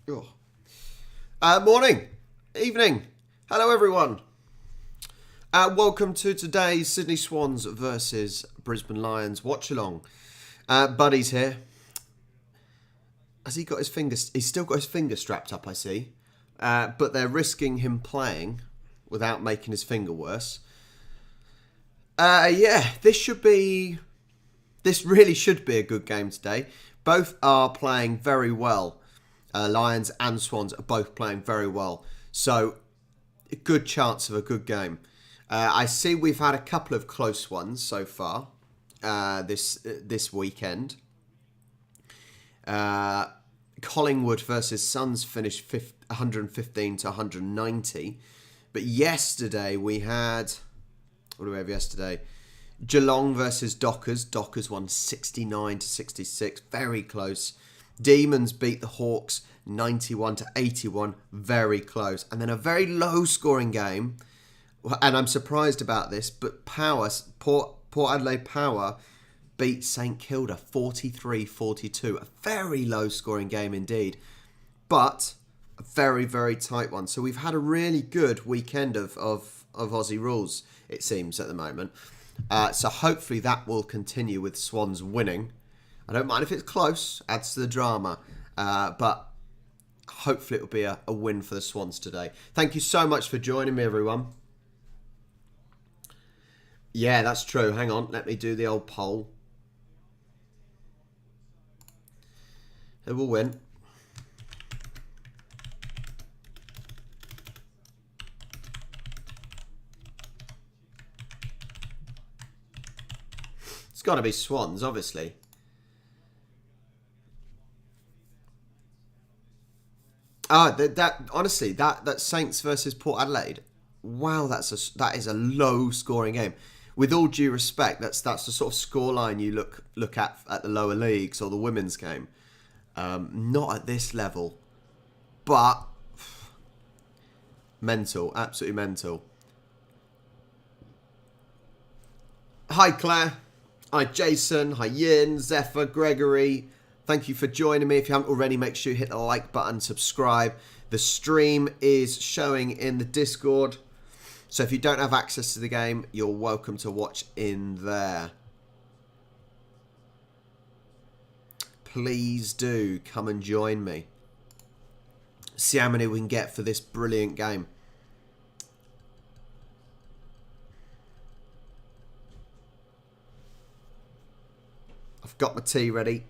Oh. Morning, evening. Hello, everyone. Welcome to today's Sydney Swans versus Brisbane Lions watch along. Buddy's here. Has he got his fingers? He's still got his finger strapped up, I see. But they're risking him playing without making his finger worse. This really should be a good game today. Both are playing very well. Lions and Swans are both playing very well. So, a good chance of a good game. I see we've had a couple of close ones so far this weekend. Collingwood versus Suns finished 115 to 190. But yesterday we had... What do we have yesterday? Geelong versus Dockers. Dockers won 69 to 66. Very close. Demons beat the Hawks 91 to 81. Very close. And then a very low scoring game. And I'm surprised about this, but Port Adelaide Power beat St Kilda 43-42. A very low scoring game indeed. But a very, very tight one. So we've had a really good weekend of Aussie rules, it seems, at the moment. So hopefully that will continue with Swans winning. I don't mind if it's close, adds to the drama. But hopefully it will be a win for the Swans today. Thank you so much for joining me, everyone. Yeah, that's true. Hang on, let me do the old poll. Who will win? It's got to be Swans, obviously. Honestly, that Saints versus Port Adelaide. Wow, that is a low scoring game. With all due respect, that's the sort of scoreline you look at the lower leagues or the women's game. Not at this level, but mental, absolutely mental. Hi Claire, hi Jason, hi Yin, Zephyr, Gregory. Thank you for joining me. If you haven't already, make sure you hit the like button, subscribe. The stream is showing in the Discord. So if you don't have access to the game, you're welcome to watch in there. Please do come and join me. See how many we can get for this brilliant game. I've got my tea ready.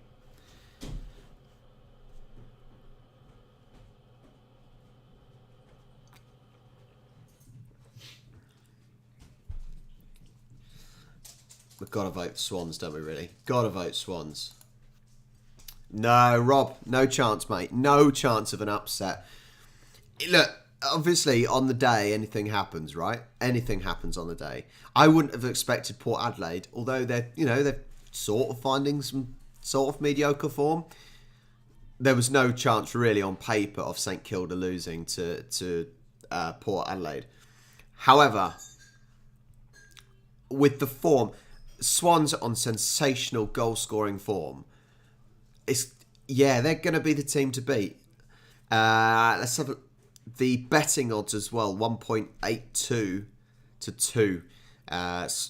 We've got to vote Swans, don't we, really? Got to vote Swans. No, Rob, no chance, mate. No chance of an upset. Look, obviously, on the day, anything happens, right? Anything happens on the day. I wouldn't have expected Port Adelaide, although they're sort of finding some sort of mediocre form. There was no chance, really, on paper of St Kilda losing to Port Adelaide. However, with the form... Swans on sensational goal-scoring form. They're going to be the team to beat. Let's have the betting odds as well. 1.82 to 2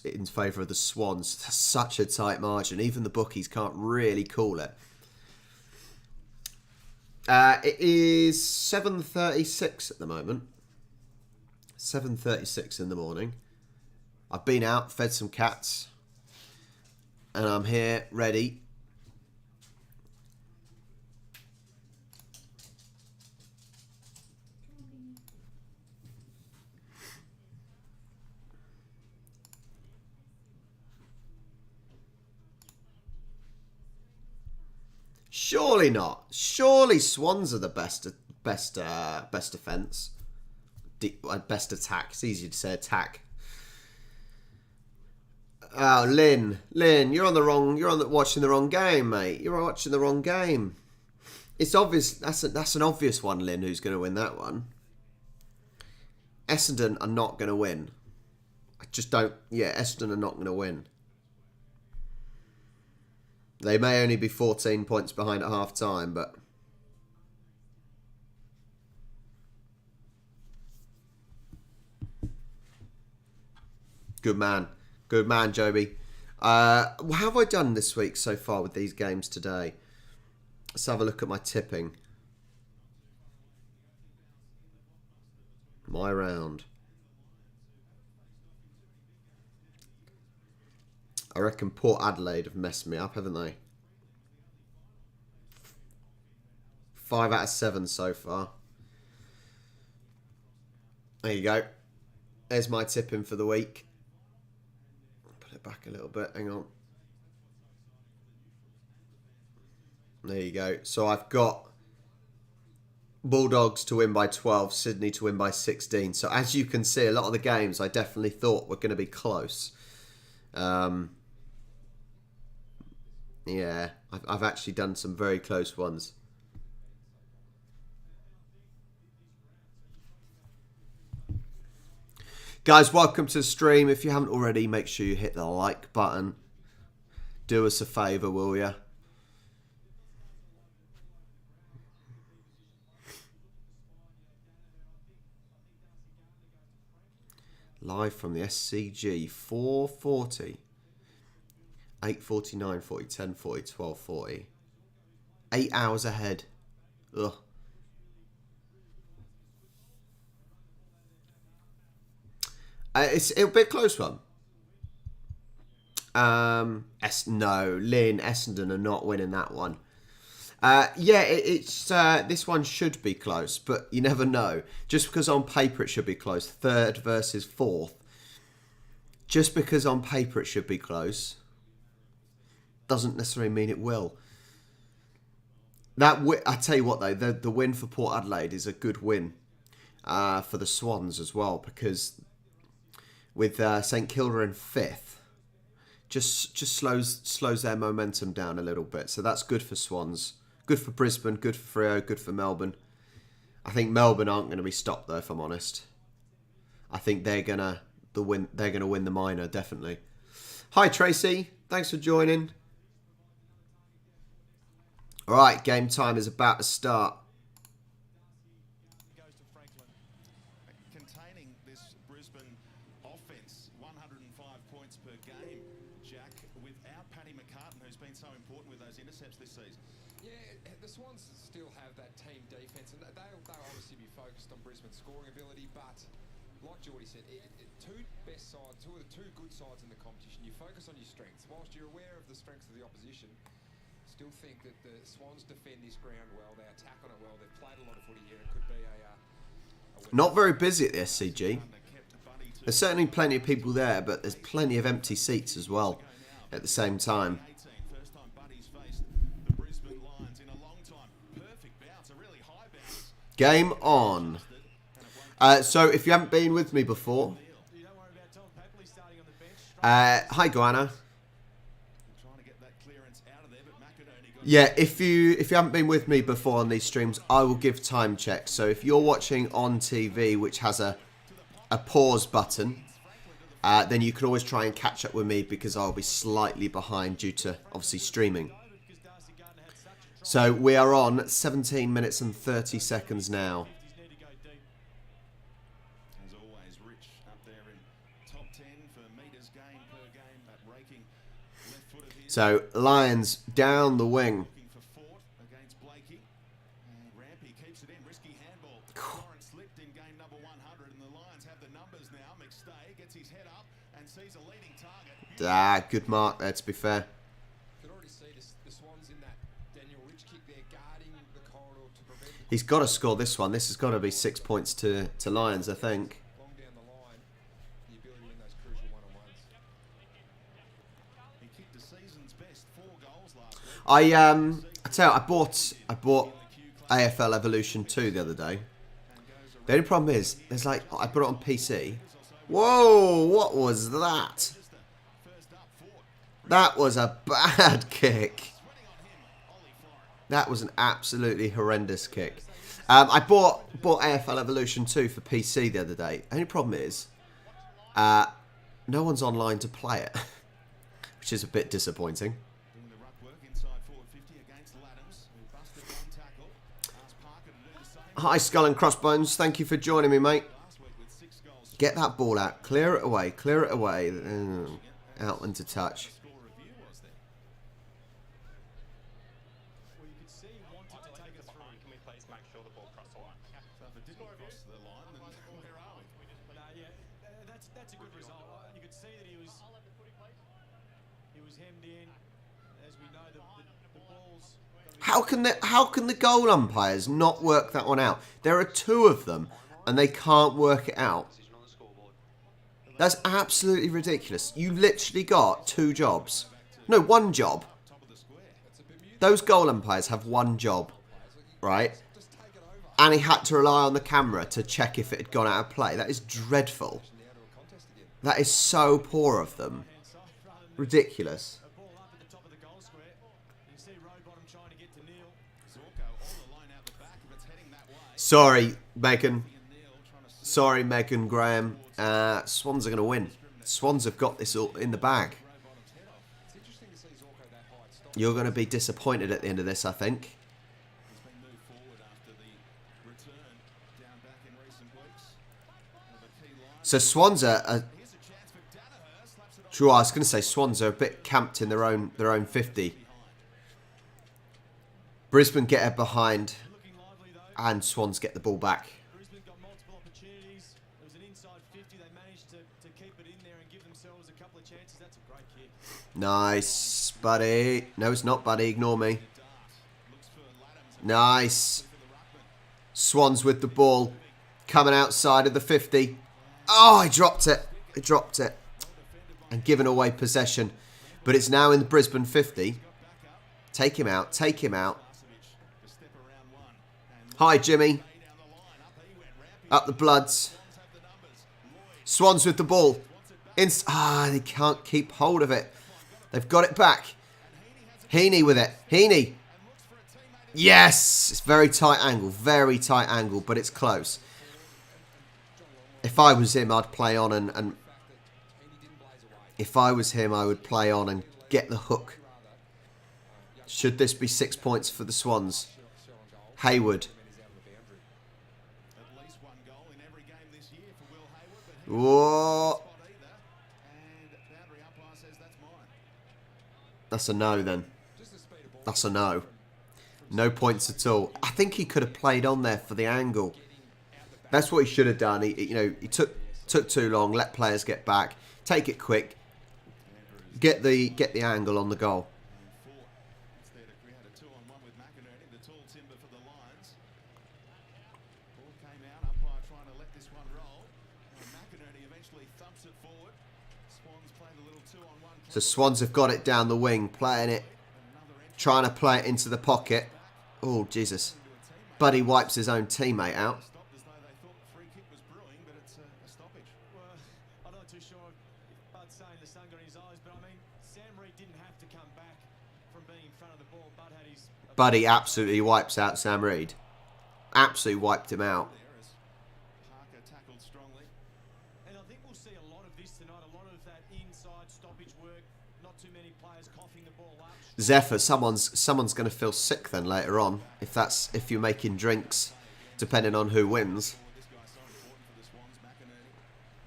in favour of the Swans. That's such a tight margin. Even the bookies can't really call it. It is 7:36 at the moment. 7:36 in the morning. I've been out, fed some cats. And I'm here, ready. Surely not. Surely Swans are the best defence. Best attack. It's easier to say attack. Oh, Lynn, you're watching the wrong game, mate. You're watching the wrong game. It's obvious. That's an obvious one, Lynn. Who's going to win that one? Essendon are not going to win. I just don't. Yeah, Essendon are not going to win. They may only be 14 points behind at half time, but Good man. Good man, Joby. How have I done this week so far with these games today? Let's have a look at my tipping. My round. I reckon Port Adelaide have messed me up, haven't they? 5 out of 7 so far. There you go. There's my tipping for the week. Put it back a little bit. Hang on. There you go. So I've got Bulldogs to win by 12, Sydney to win by 16. So as you can see, a lot of the games I definitely thought were going to be close. Yeah, I've actually done some very close ones. Guys, welcome to the stream. If you haven't already, make sure you hit the like button. Do us a favour, will you? Live from the SCG, 4:40. 8:40, 9:40, 10:40, 12:40. 8 hours ahead. Ugh. It'll be a close one. No, Lynn, Essendon are not winning that one. This one should be close, but you never know. Just because on paper it should be close, 3rd versus 4th. Just because on paper it should be close doesn't necessarily mean it will. I tell you what though, the win for Port Adelaide is a good win for the Swans as well, because with St Kilda in 5th, just slows their momentum down a little bit. So that's good for Swans, good for Brisbane, good for Freo, good for Melbourne. I think Melbourne aren't going to be stopped though, if I'm honest. I think they're gonna win the minor, definitely. Hi Tracy, thanks for joining. All right, game time is about to start. Goes to Franklin, containing this Brisbane offence, 105 points per game, Jack, without Paddy McCartan, who's been so important with those intercepts this season. Yeah, the Swans still have that team defence, and they'll obviously be focused on Brisbane's scoring ability, but like Geordie said, two best sides, two of the two good sides in the competition, you focus on your strengths. Whilst you're aware of the strengths of the opposition, still think that the Swans defend this ground well, they attack on it well, they've played a lot of footy here, it could be a Not very busy at the SCG. There's certainly plenty of people there, but there's plenty of empty seats as well at the same time. First time Buddy's faced the Brisbane Lions in a long time. Perfect bounce, a really high bounce. Game on. So if you haven't been with me before, hi Guana. Yeah, if you haven't been with me before on these streams, I will give time checks. So if you're watching on TV, which has a pause button, then you can always try and catch up with me, because I'll be slightly behind due to obviously streaming. So we are on 17 minutes and 30 seconds now. As always, Rich up there in top 10 for metres gained per game at raking. Left foot of his. So Lions down the wing. Looking for Fort against Blakey. And Rampy keeps it in. Risky handball. Lawrence slipped in game number 100, and the Lions have the numbers now. McStay gets his head up and sees a leading target. Good mark there, to be fair. You can already see the Swans in that Daniel Rich kick there, guarding the corridor to prevent the He's got to score this one. This has got to be 6 points to Lions, I think. long down the line, the ability in those crucial one-on-ones. He kicked the season's best 4 goals last week. I tell you, I bought AFL Evolution 2 the other day. The only problem is, there's like, I put it on PC. Whoa, what was that? That was a bad kick. That was an absolutely horrendous kick. I bought AFL Evolution 2 for PC the other day. Only problem is, no one's online to play it, which is a bit disappointing. Doing the ruck work in inside forward 50 against Laddams, who busted one tackle. Asked Parker to do the same Hi, Skull and Crossbones. Thank you for joining me, mate. last week with 6 goals. Get that ball out. Clear it away. Clear it away. Out into touch. Score review was there. Well, you could see he wanted to take it through. Can we please make sure the ball crosses the line? So if it didn't cross the line, then where are we? No, yeah, that's a good result. You could see that he was hemmed in. As we know, the balls. How can the goal umpires not work that one out? There are two of them, and they can't work it out. That's absolutely ridiculous. You literally got two jobs. No, one job. Those goal umpires have one job, right? And he had to rely on the camera to check if it had gone out of play. That is dreadful. That is so poor of them. Ridiculous. A ball up at the top of the goal square. You can see Rowbottom trying to get to Neil. Zorko on the line out the back. If it's heading that way, Sorry, Megan. Neil trying to Sorry, Megan Graham. Swans are going to win. Swans have got this all in the bag. It's interesting to see Zorko that high. Stop. You're going to be disappointed at the end of this, I think. He's been moved forward after the return down back in recent weeks. One of the key lines. So Swans are Here's a chance for Danaher. Slaps it off sure, I was going to say Swans are a bit camped in their own 50. Brisbane get it behind, Looking lively though. and Swans get the ball back. Brisbane got multiple opportunities. There was an inside 50. They managed to keep it in there and give themselves a couple of chances. That's a great kick. Nice, buddy. No, it's not, buddy. Ignore me. Nice. Swans with the ball. Coming outside of the 50. Oh, he dropped it. He dropped it. And given away possession. But it's now in the Brisbane 50. Take him out. Take him out. Hi, Jimmy. Up the Bloods. Swans with the ball. They can't keep hold of it. They've got it back. Heaney with it. Heaney. Yes. It's very tight angle. Very tight angle, but it's close. If I was him, I'd play on and if I was him, I would play on and get the hook. Should this be 6 points for the Swans? Hayward. at least one goal in every game this year for Will Hayward, but he Whoa. spot either. And boundary umpire says that's mine. That's a no then. Just the speed of ball. That's a no. No points at all. I think he could have played on there for the angle. That's what he should have done. He took too long. Let players get back. Take it quick. Get the angle on the goal. It's there to create a 2-on-1 with McInerney, the tall timber for the Lions. Ball came out, umpire trying to let this one roll. And McInerney eventually thumps it forward. Swans played a little 2-on-1. So Swans have got it down the wing, playing it, trying to play it into the pocket. Oh, Jesus. Buddy wipes his own teammate out. Stopped as though they thought the free kick was brewing, but it's a stoppage. Well, I'm not too sure if Bud's saying the sun got in his eyes, but I mean, Sam Reid didn't have to come back from being in front of the ball. Bud had his. Buddy absolutely wipes out Sam Reid. Absolutely wiped him out. There as Parker tackled strongly. And I think we'll see a lot of this tonight. A lot of that inside stoppage work. Not too many players coughing the ball up. Zephyr, someone's going to feel sick then later on if you're making drinks, depending on who wins. This guy's so important for the Swans, McInerney.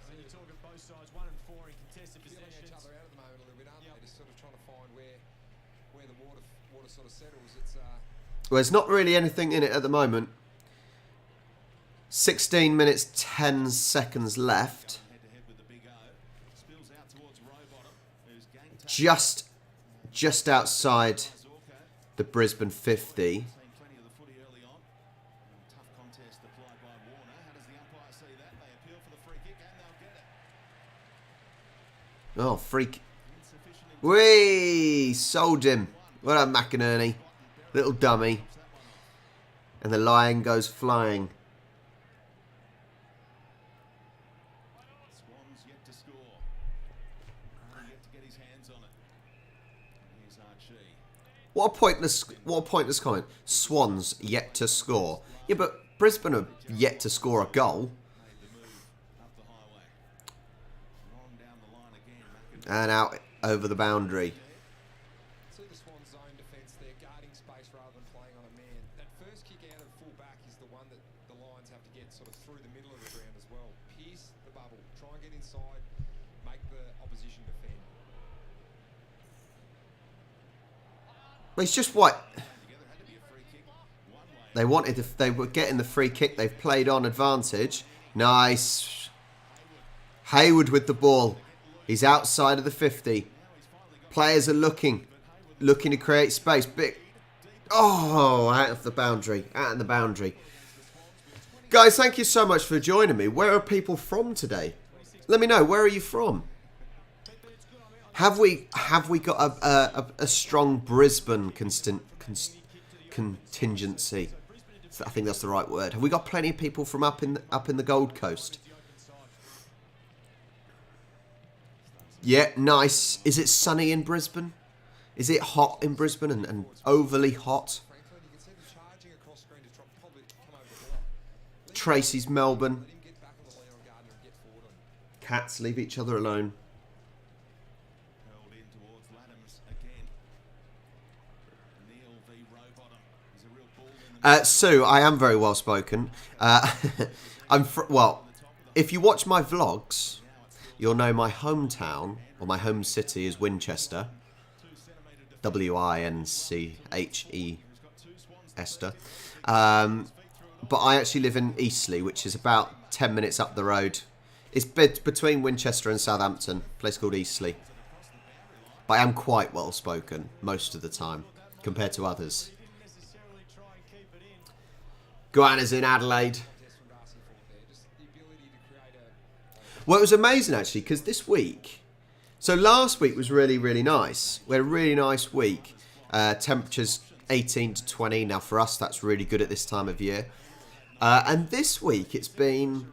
So you're talking both sides, 1 and 4 in contested Feeling possessions. each other out at the moment a little bit, aren't they? Just sort of trying to find where the water sort of settles. It's Well, there's not really anything in it at the moment. 16 minutes, 10 seconds left. Head to head with the big O. Spills out towards Rowbottom, who's gang Just outside Zorko. the Brisbane 50. Seen plenty of the footy early on. Tough contest applied by Warner. How does the umpire see that? They appeal for the free kick and they'll get it. Oh, freak. Insufficient Whee! Sold him. Well done, McInerney. Little dummy. And the lion goes flying. Swans yet to score. Yet to get his hands on it. And here's Archie. What a pointless comment. Swans yet to score. Yeah, but Brisbane are yet to score a goal. Made the move up the highway. On down the line again. McInerney. And out over the boundary. see the Swans zone defence guarding space rather than playing on a man. That first kick out of full back is the one that the Lions have to get sort of through the middle of the ground as well. Pierce the bubble, try and get inside, make the opposition defend. Well, it's just what they wanted. If they were getting the free kick, they've played on advantage. Nice. Hayward with the ball. He's outside of the 50. Players are looking to create space. Big. Oh, out of the boundary. Out of the boundary. Guys, thank you so much for joining me. Where are people from today? Let me know. Where are you from? Have we got a strong Brisbane contingency? I think that's the right word. Have we got plenty of people from up in the Gold Coast? Yeah, nice. Is it sunny in Brisbane? Is it hot in Brisbane and overly hot? Tracy's Melbourne. Cats leave each other alone. Sue, I am very well spoken. Well, if you watch my vlogs, you'll know my hometown, or my home city, is Winchester. W-I-N-C-H-E Esther. But I actually live in Eastleigh, which is about 10 minutes up the road. It's between Winchester and Southampton, a place called Eastleigh. But I am quite well spoken most of the time, compared to others. Guana's in Adelaide. Well, it was amazing, actually, because this week... So last week was really, really nice. We had a really nice week. Temperatures 18 to 20. Now, for us, that's really good at this time of year. And this week, it's been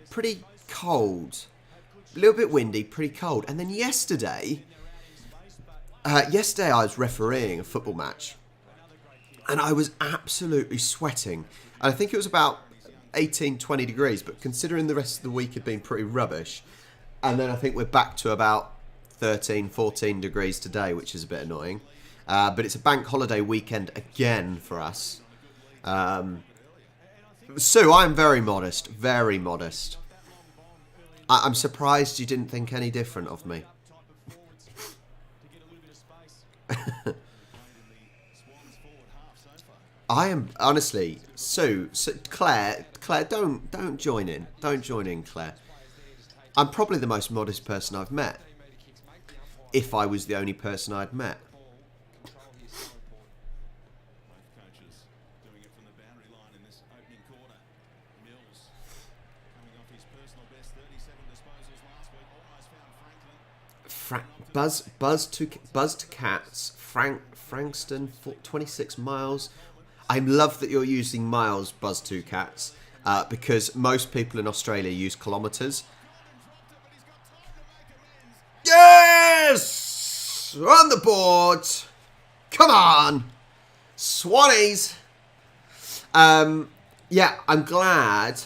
pretty cold. A little bit windy, pretty cold. And then yesterday... yesterday, I was refereeing a football match. And I was absolutely sweating. And I think it was about 18, 20 degrees. But considering the rest of the week had been pretty rubbish. And then I think we're back to about 13, 14 degrees today, which is a bit annoying. But it's a bank holiday weekend again for us. Sue, I'm very modest. Very modest. I'm surprised you didn't think any different of me. I am honestly, Sue, Claire, don't join in. Don't join in, Claire. I'm probably the most modest person I've met. If I was the only person I'd met. Buzz to Cats, Frankston, 26 miles. I love that you're using miles, Buzz to Cats, because most people in Australia use kilometres. Yes! We're on the board. Come on. Swannies. Yeah, I'm glad.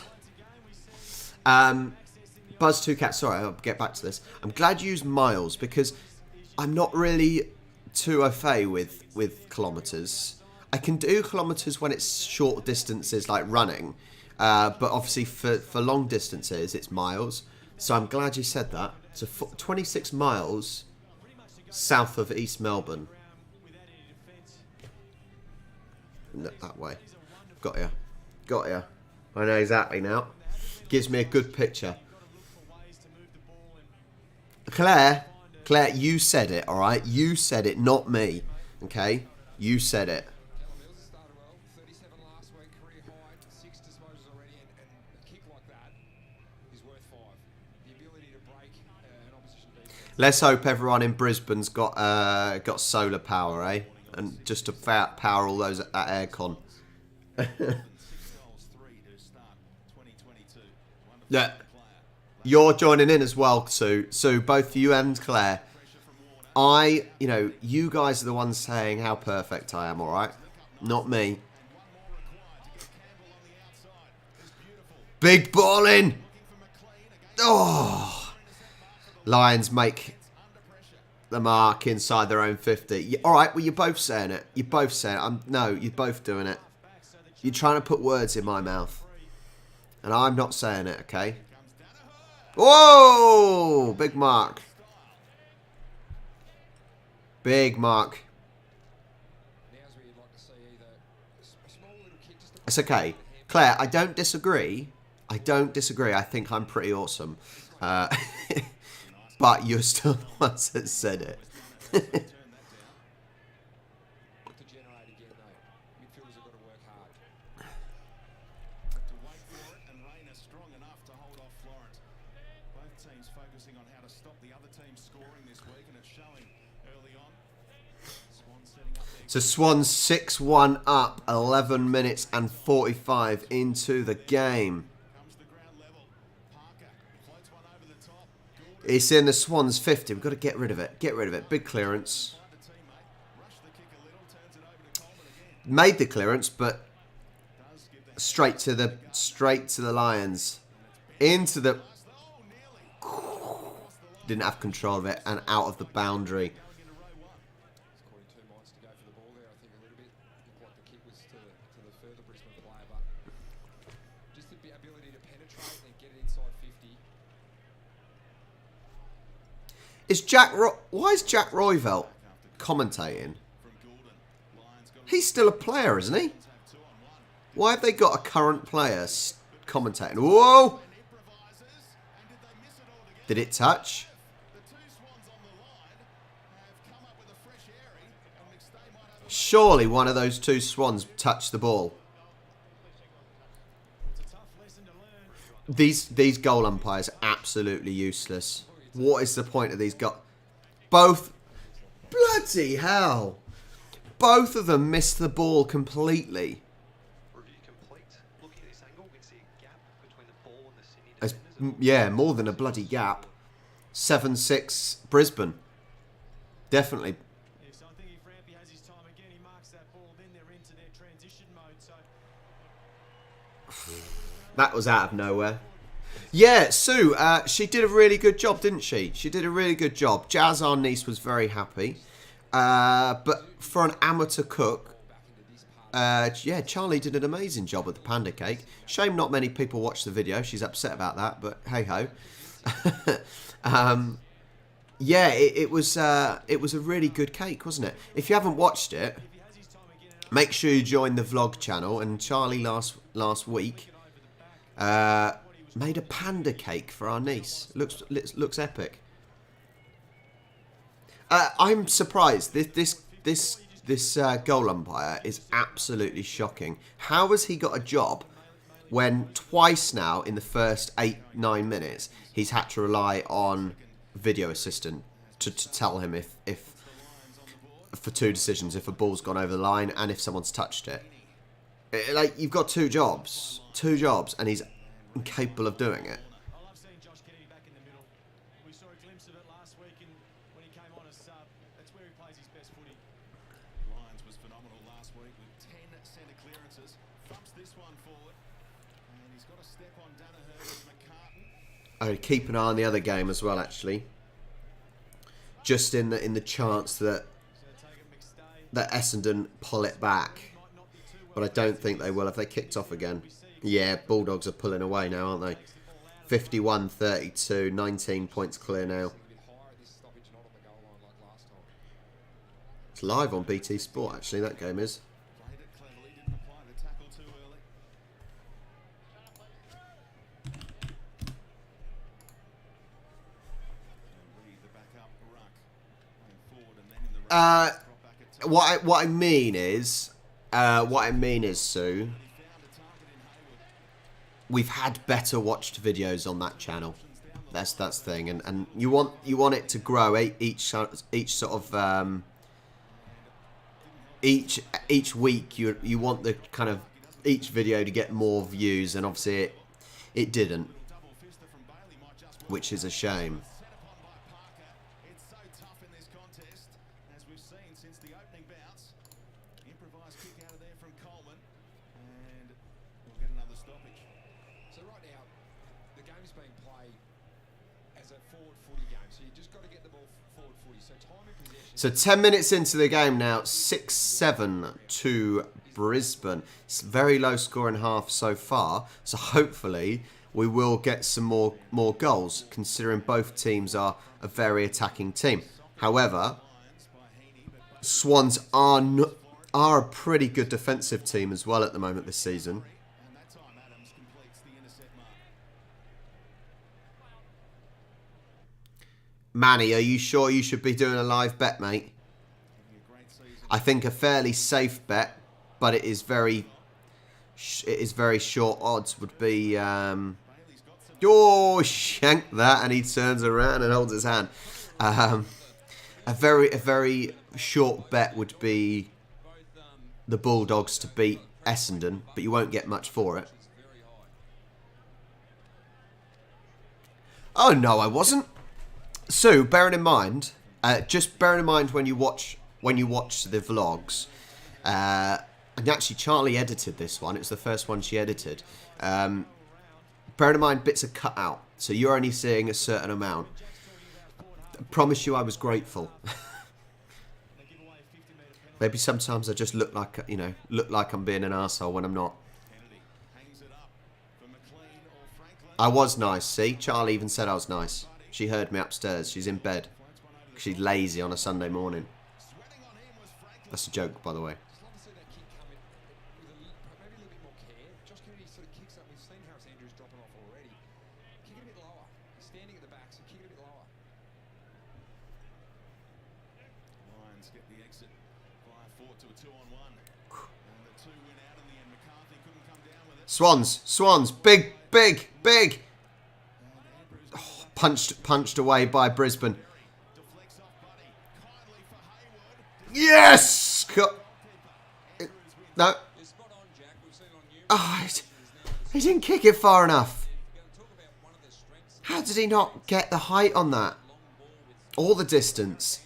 Buzz 2 Cat, sorry, I'll get back to this. I'm glad you used miles because I'm not really too au fait with kilometres. I can do kilometres when it's short distances like running. But obviously for long distances, it's miles. So I'm glad you said that. So 26 miles south of East Melbourne. No, that way. Got ya. Got ya. I know exactly now. Gives me a good picture. Claire, you said it, alright? You said it, not me. Okay? You said it. Let's hope everyone in Brisbane's got solar power, eh? And just to power all those that aircon. Yeah. You're joining in as well, Sue. Sue, both you and Claire. You guys are the ones saying how perfect I am, alright? Not me. Big ball in! Oh! Lions make the mark inside their own 50. All right, well, you're both saying it. You're both saying it. No, you're both doing it. You're trying to put words in my mouth. And I'm not saying it, okay? Whoa! Big mark. Big mark. It's okay. Claire, I don't disagree. I don't disagree. I think I'm pretty awesome. But you're still the ones that said it. So Swans 6-1 up, 11 minutes and 45 into the game. It's in the Swans 50. We've got to get rid of it. Get rid of it. Big clearance. Made the clearance, but straight to the Lions. Into the... Didn't have control of it and out of the boundary. Why is Jack Royvelt commentating? He's still a player, isn't he? Why have they got a current player commentating? Whoa! Did it touch? Surely one of those two Swans touched the ball. These goal umpires are absolutely useless. What is the point of these guys? Both. Bloody hell. Both of them missed the ball completely. Yeah, more than a bloody gap. 7-6 Brisbane. Definitely. So I think if Rampy has his time again, he marks that ball, then they're into their transition mode. So that was out of nowhere. Yeah, Sue, she did a really good job, didn't she? She did a really good job. Jazz, our niece, was very happy. But for an amateur cook, yeah, Charlie did an amazing job with the panda cake. Shame not many people watched the video. She's upset about that, but hey-ho. Yeah, it was a really good cake, wasn't it? If you haven't watched it, make sure you join the vlog channel. And Charlie last week... made a panda cake for our niece. Looks epic. I'm surprised. This goal umpire is absolutely shocking. How has he got a job when twice now in the first 8-9 minutes he's had to rely on video assistant to tell him if for two decisions, if a ball's gone over the line and if someone's touched it. Like, you've got two jobs, and he's incapable of doing it. I love seeing Josh Kennedy back in the middle. We saw a glimpse of it last week, and when he came on as sub, that's where he plays his best footy. Lions was phenomenal last week with 10 centre clearances. Thumps this one forward, and he's got a step on Danaher with McCartan. Oh, keep an eye on the other game as well, actually. Just in the chance that Essendon pull it back, but I don't think they will if they kicked off again. Yeah, Bulldogs are pulling away now, aren't they? 51-32, 19 points clear now. It's live on BT Sport, actually, that game is. Played it cleverly, didn't apply the tackle too early. And Reed, the backup ruck, going forward and then in the race, drop back at top. What I mean is, Sue, we've had better watched videos on that channel. That's the thing, and you want it to grow. Each sort of each week you want the kind of each video to get more views, and obviously it didn't, which is a shame. Set upon by Parker. It's so tough in this contest, as we've seen since the opening bounce. Improvised kick out of there from Coleman, and we'll get another stoppage. So right now, the game's being played as a forward footy game. So you just got to get the ball forward footy. So time in possession. So 10 minutes into the game now, 6-7 to Brisbane. It's very low scoring half so far. So hopefully we will get some more goals, considering both teams are a very attacking team. However, Swans are a pretty good defensive team as well at the moment this season. Manny, are you sure you should be doing a live bet, mate? I think a fairly safe bet, but it is very short odds would be... shank that, and he turns around and holds his hand. A very short bet would be the Bulldogs to beat Essendon, but you won't get much for it. Oh no, I wasn't. So, bearing in mind, just bearing in mind when you watch the vlogs, and actually Charlie edited this one. It was the first one she edited. Bearing in mind, bits are cut out, so you're only seeing a certain amount. I promise you, I was grateful. Maybe sometimes I just look like I'm being an arsehole when I'm not. I was nice, see? Charlie even said I was nice. She heard me upstairs. She's in bed. She's lazy on a Sunday morning. That's a joke, by the way. Swans, big. Oh, punched away by Brisbane. Yes! No. Oh, he didn't kick it far enough. How did he not get the height on that? Or the distance?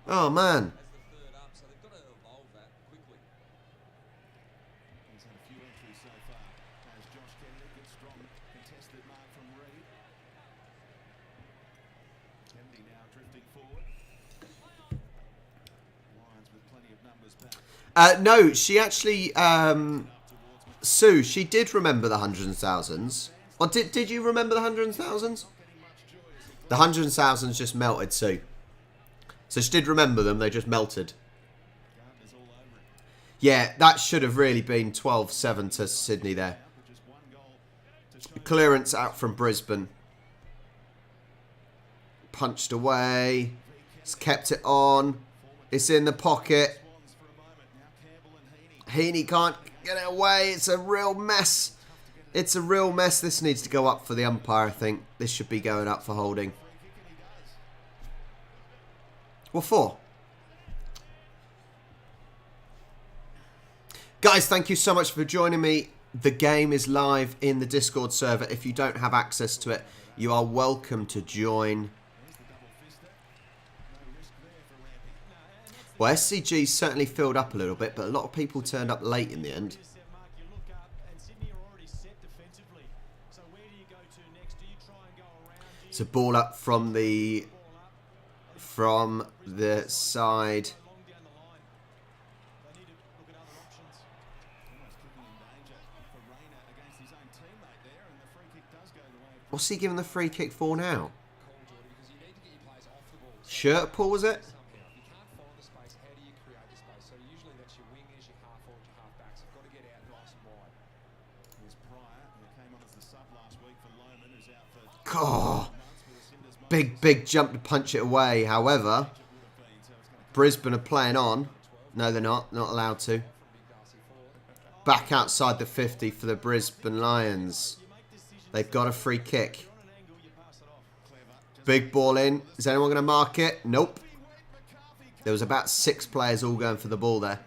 Oh, man. No, she actually, Sue, she did remember the hundreds and thousands. Or did you remember the hundreds and thousands? The hundreds and thousands just melted, Sue. So she did remember them, they just melted. Yeah, that should have really been 12-7 to Sydney there. Clearance out from Brisbane. Punched away. It's kept it on. It's in the pocket. Heaney can't get it away. It's a real mess. It's a real mess. This needs to go up for the umpire, I think. This should be going up for holding. What for? Guys, thank you so much for joining me. The game is live in the Discord server. If you don't have access to it, you are welcome to join. Well, SCG certainly filled up a little bit, but a lot of people turned up late in the end. It's a ball up from the side. What's he giving the free kick for now? Shirt pull, was it? Oh, big jump to punch it away. However, Brisbane are playing on. No, they're not allowed to. Back outside the 50 for the Brisbane Lions. They've got a free kick. Big ball in. Is anyone going to mark it? Nope. There was about 6 players all going for the ball there.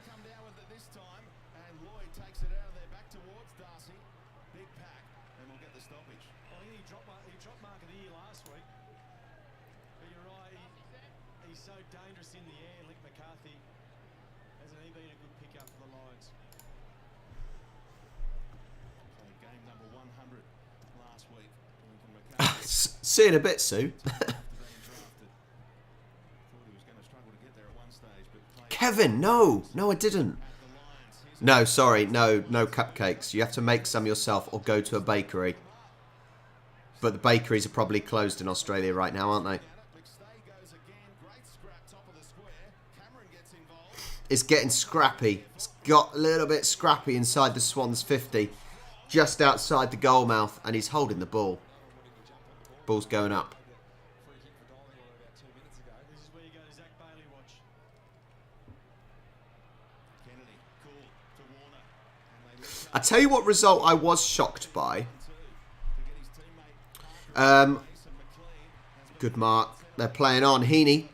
See you in a bit, Sue. Kevin, no, I didn't. No, sorry, no cupcakes. You have to make some yourself or go to a bakery. But the bakeries are probably closed in Australia right now, aren't they? It's getting scrappy. It's got a little bit scrappy inside the Swans 50. Just outside the goal mouth, and he's holding the ball. Ball's going up. I tell you what result I was shocked by. Good mark. They're playing on. Heaney.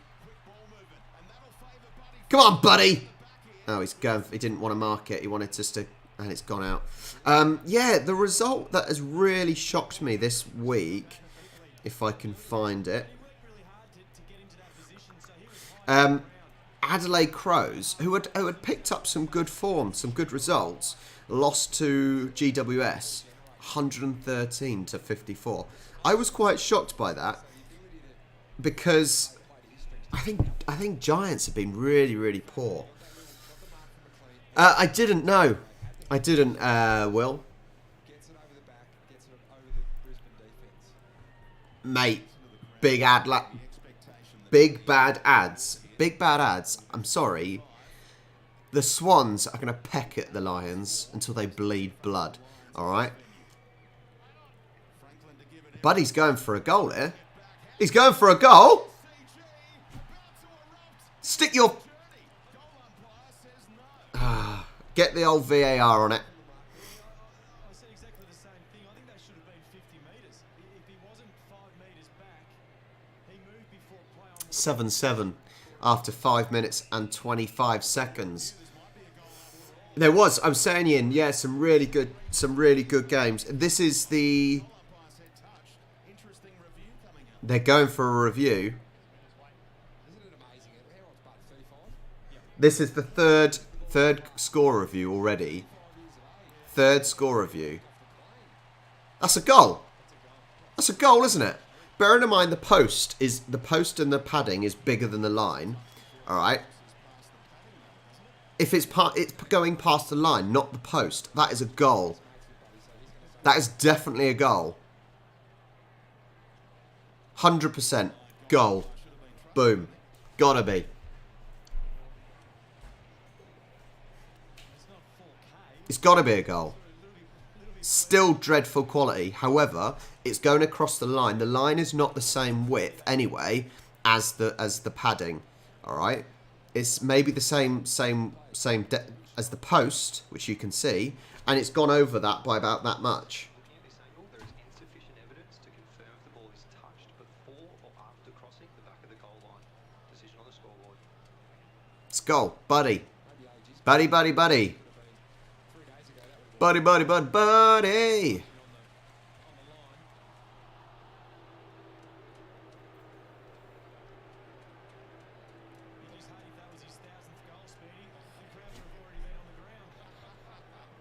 Come on, buddy. Oh, he's going. He didn't want to mark it. He wanted just to, and it's gone out. Yeah, the result that has really shocked me this week, if I can find it. Adelaide Crows, who had picked up some good form, some good results, lost to GWS 113 to 54. I was quite shocked by that because I think Giants have been really, really poor. I didn't know. I didn't, Will. Mate, big bad ads. Big bad ads. I'm sorry. The Swans are going to peck at the Lions until they bleed blood. Alright? Buddy's going for a goal here. He's going for a goal. Stick your... Get the old VAR on it. 7-7 after 5 minutes and 25 seconds. There was, I'm saying, Ian, yeah, some really good games. This is the... They're going for a review. This is the third score review already. Third score review. That's a goal. That's a goal, isn't it? Bearing in mind the post and the padding is bigger than the line. All right. If it's going past the line, not the post. That is a goal. That is definitely a goal. 100% goal. Boom. Gotta be. It's got to be a goal. Still dreadful quality. However, it's going across the line. The line is not the same width anyway as the padding. All right. It's maybe the same as the post, which you can see, and it's gone over that by about that much. It's goal, buddy. Buddy. Buddy.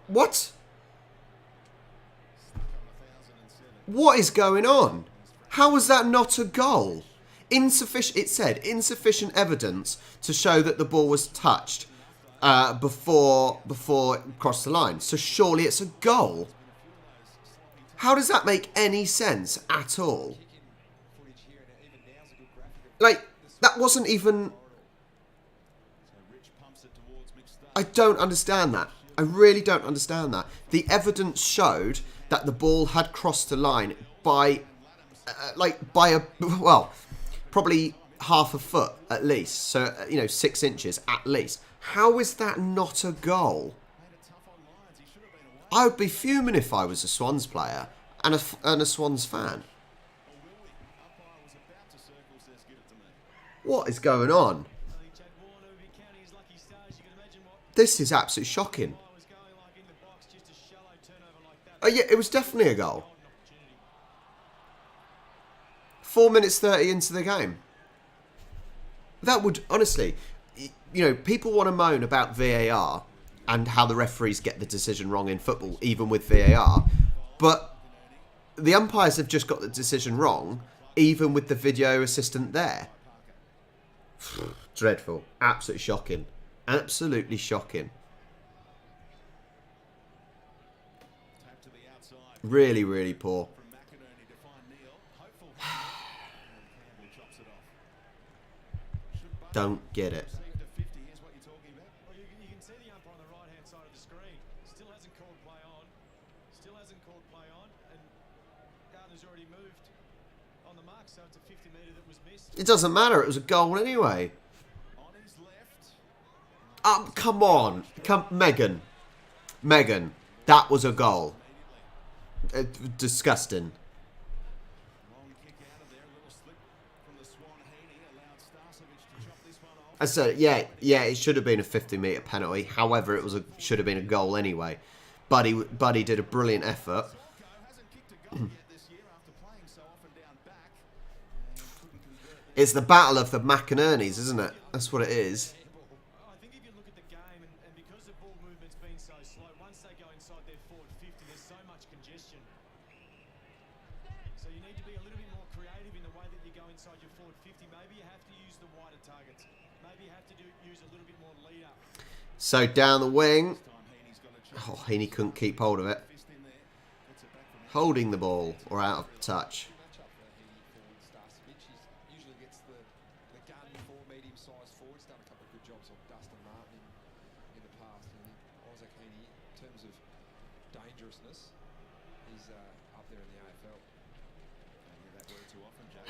What? What is going on? How was that not a goal? Insufficient. It said insufficient evidence to show that the ball was touched before it crossed the line. So surely it's a goal. How does that make any sense at all? Like, that wasn't even... I don't understand that. I really don't understand that. The evidence showed that the ball had crossed the line by probably half a foot at least. So, 6 inches at least. How is that not a goal? I would be fuming if I was a Swans player and a Swans fan. What is going on? This is absolutely shocking. Oh yeah, it was definitely a goal. 4 minutes 30 into the game. That would, honestly, people want to moan about VAR and how the referees get the decision wrong in football, even with VAR. But the umpires have just got the decision wrong. even with the video assistant there. Dreadful. Absolutely shocking. Absolutely shocking. Tap to the outside Really, really poor. from McInerney to find Neal. Hopeful. And Campbell chops it off. Should Buck Don't get it. received a 50? Here's what you're talking about. Well, you can see the umpire on the right-hand side of the screen. Still hasn't called play on. Still hasn't called play on. And Gardner's already moved on the mark, so it's a 50-metre that was missed. It doesn't matter. It was a goal anyway. On his left. Come on. Megan. Megan. That was a goal. Disgusting. Long kick out of there. A little slip from the Swan. Heaney allowed Starcevic to chop this one off. I said, yeah, it should have been a 50-metre penalty. However, should have been a goal anyway. Buddy did a brilliant effort. Zorko hasn't kicked a goal yet this year after playing so often down back. And couldn't convert. It's the battle of the McInerney's, isn't it? That's what it is. I think if you look at the game, and because the ball movement's been so slow, once they go inside their forward 50, there's so much congestion. So you need to be a little bit more creative in the way that you go inside your forward 50. Maybe you have to use the wider targets. Maybe you have to use a little bit more lead up. So down the wing. Time Heaney's got a chance. Oh, Heaney couldn't keep hold of it. Fist in there. Gets it back from Holding the ball or out of touch. Matchup for Heaney forward Starcevic. He usually gets the gun for medium-sized forwards. Done a couple of good jobs on Dustin Martin in the past. And Isaac Heaney, in terms of dangerousness, he's up there in the AFL. Don't hear that word too often, Jake.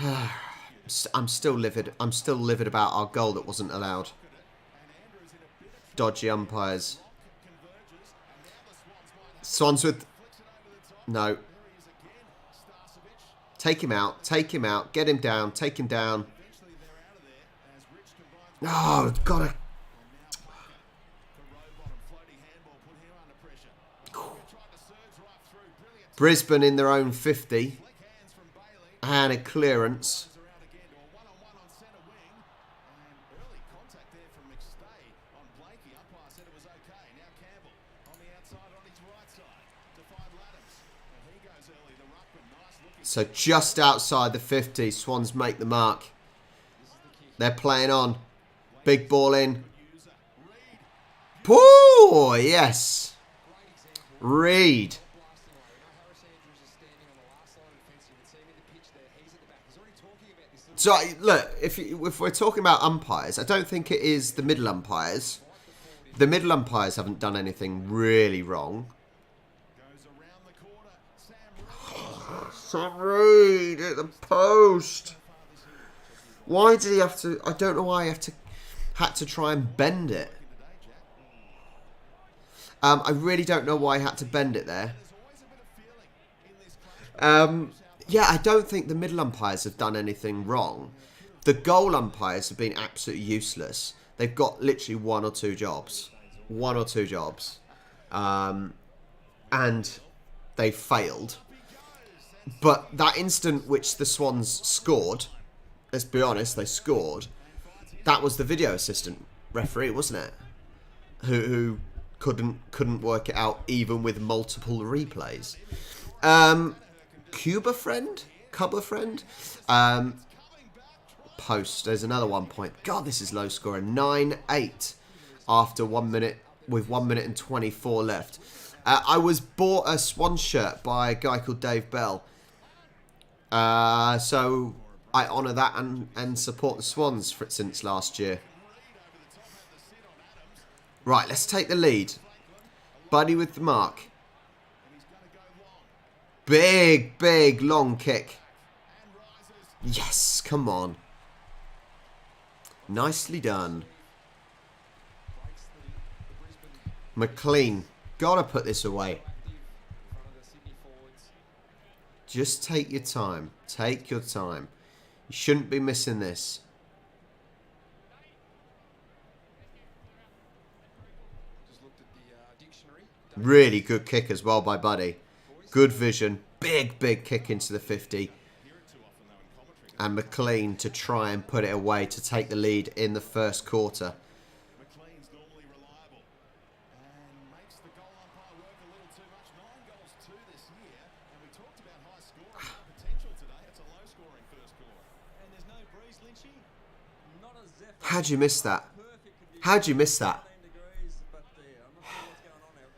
I'm still livid. I'm still livid about our goal that wasn't allowed. And Andrews in a bit of Dodgy umpires. converges. And now the Swans might have Swans with... flicks it over the top. No. There he is again. Starcevic. Take him out. Take him out. Get him down. Take him down. Eventually they're out of there as Rich combines Oh, God. the row bottom floating handball put him under pressure. Walker tried to surge right through. Brilliant Brisbane in their own 50. flick hands from Bailey. And a clearance. Goes around again to a one-on-one on centre wing. And early contact there from McStay on Blakey. Umpire said it was okay. Now Campbell on the outside on his right side to find Laddams. And he goes early. The ruckman, nice looking. So just outside the 50, Swans make the mark. They're playing on. Big ball in. User. Reed. Pooh! Yes. Reed. Blasting away. We know Harris Andrews is standing on the last line of defence. You can see him in the pitch there. He's at the back. He's already talking about this. So, look, if we're talking about umpires, I don't think it is the middle umpires. The middle umpires haven't done anything really wrong. Goes around the corner. Sam Sam Reed. Reed at the post. Why did he have to... I don't know why he had to try and bend it. I really don't know why he had to bend it there. Yeah, I don't think the middle umpires have done anything wrong. The goal umpires have been absolutely useless. They've got literally one or two jobs. And they failed. But that instant which the Swans scored, let's be honest, they scored, that was the video assistant referee, wasn't it? Who couldn't work it out even with multiple replays. Cuba friend? Post. There's another 1 point. God, this is low scoring. 9-8 after 1 minute, with 1 minute and 24 left. I was bought a Swan shirt by a guy called Dave Bell. So I honour that and support the Swans since last year. Right, let's take the lead. Buddy with the mark. Big, long kick. Yes, come on. Nicely done. McLean, gotta put this away. Just take your time. Take your time. You shouldn't be missing this. Really good kick as well by Buddy. Good vision. Big kick into the 50. And McLean to try and put it away to take the lead in the first quarter. McLean's normally reliable and makes the goal umpire work a little too much. 9 goals 2 this year, and we talked about high scoring potential today. That's a low-scoring first quarter. And there's no breeze, Lynchy. Not a zephyr. How'd you miss that? Perfect conditions. How'd you miss that? 15 degrees, but I'm not sure what's going on out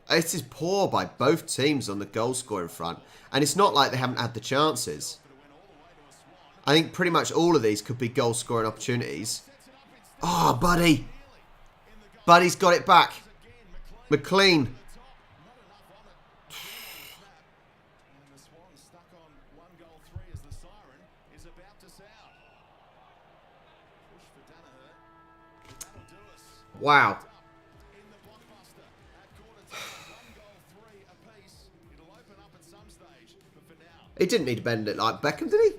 there. It is poor by both teams on the goal scoring front. And it's not like they haven't had the chances. I think pretty much all of these could be goal scoring opportunities. Oh, Buddy. Buddy's got it back. McLean. And the Swans stuck on 1-3 as the siren is about to sound. Push for Danaher. That'll do us. Wow. In the blockbuster at quarter time, 1-3 apiece. It'll open up at some stage, but for now, He didn't need to bend it like Beckham, did he?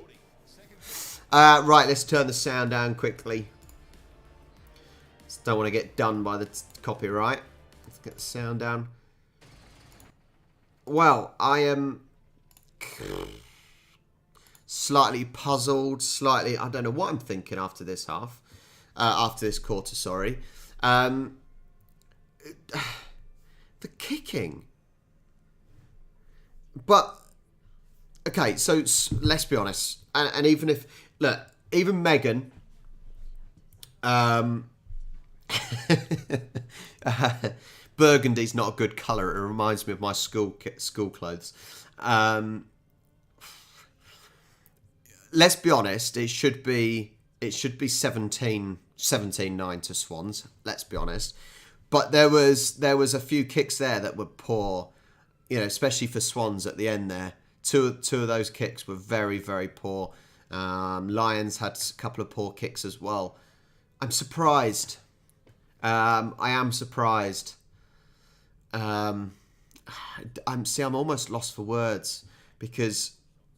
Right, let's turn the sound down quickly. Just don't want to get done by the copyright. Let's get the sound down. Well, I am slightly puzzled, slightly... I don't know what I'm thinking after this half. After this quarter, sorry. The kicking. But, okay, so let's be honest. And even if... Look, even Megan... burgundy's not a good colour. It reminds me of my school clothes. Let's be honest. It should be 17-9 to Swans. Let's be honest. But there was a few kicks there that were poor. You know, especially for Swans at the end there. Two of those kicks were very, very poor. Lions had a couple of poor kicks as well. I'm surprised. I am surprised. I'm almost lost for words because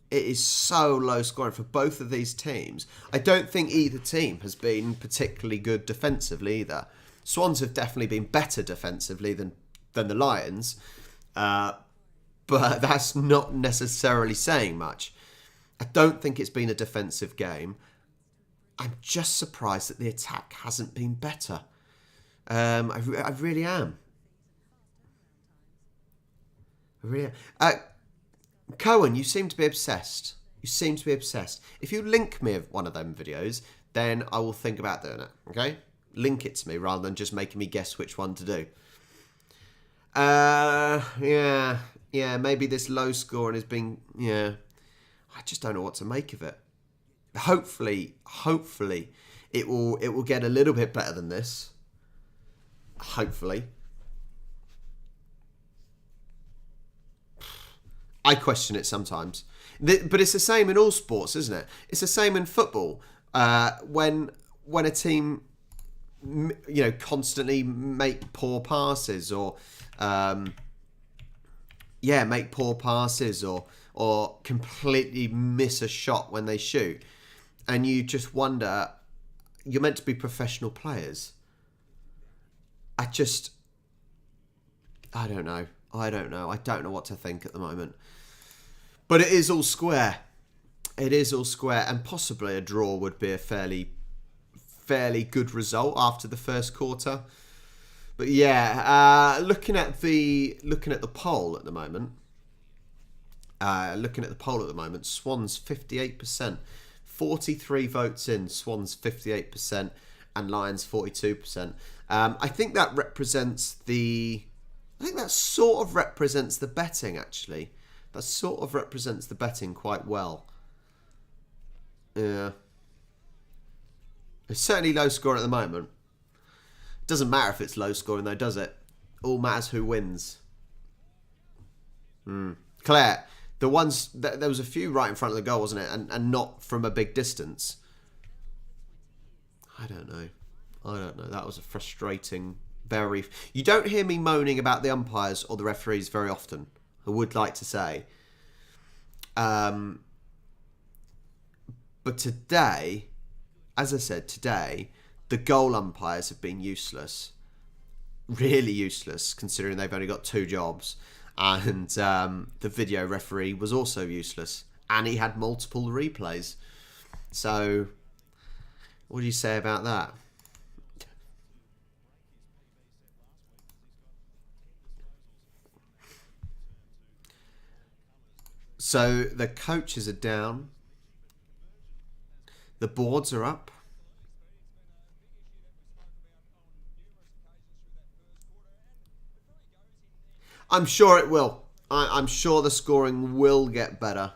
it is so low scoring for both of these teams. I don't think either team has been particularly good defensively either. Swans have definitely been better defensively than the Lions, but that's not necessarily saying much. I don't think it's been a defensive game. I'm just surprised that the attack hasn't been better. I really am. Cohen, you seem to be obsessed. If you link me one of them videos, then I will think about doing it. Okay? Link it to me rather than just making me guess which one to do. Yeah. Maybe this low scoring has been. Yeah. I just don't know what to make of it. Hopefully, it will get a little bit better than this. Hopefully. I question it sometimes. But it's the same in all sports, isn't it? It's the same in football. When a team, constantly make poor passes or completely miss a shot when they shoot. And you just wonder, you're meant to be professional players. I don't know. I don't know what to think at the moment. But it is all square. And possibly a draw would be a fairly good result after the first quarter. But yeah, looking at the poll at the moment. Swans 58%. 43 votes in, Swans 58%, and Lions 42%. I think that sort of represents the betting, actually. That sort of represents the betting quite well. Yeah. It's certainly low scoring at the moment. Doesn't matter if it's low scoring though, does it? All matters who wins. Claire, there was a few right in front of the goal, wasn't it? And not from a big distance. I don't know. That was a frustrating, You don't hear me moaning about the umpires or the referees very often. I would like to say. But today, as I said, the goal umpires have been useless. Really useless, considering they've only got 2 jobs. And the video referee was also useless. And he had multiple replays. So, what do you say about that? So the coaches are down. The boards are up. I'm sure it will. I'm sure the scoring will get better.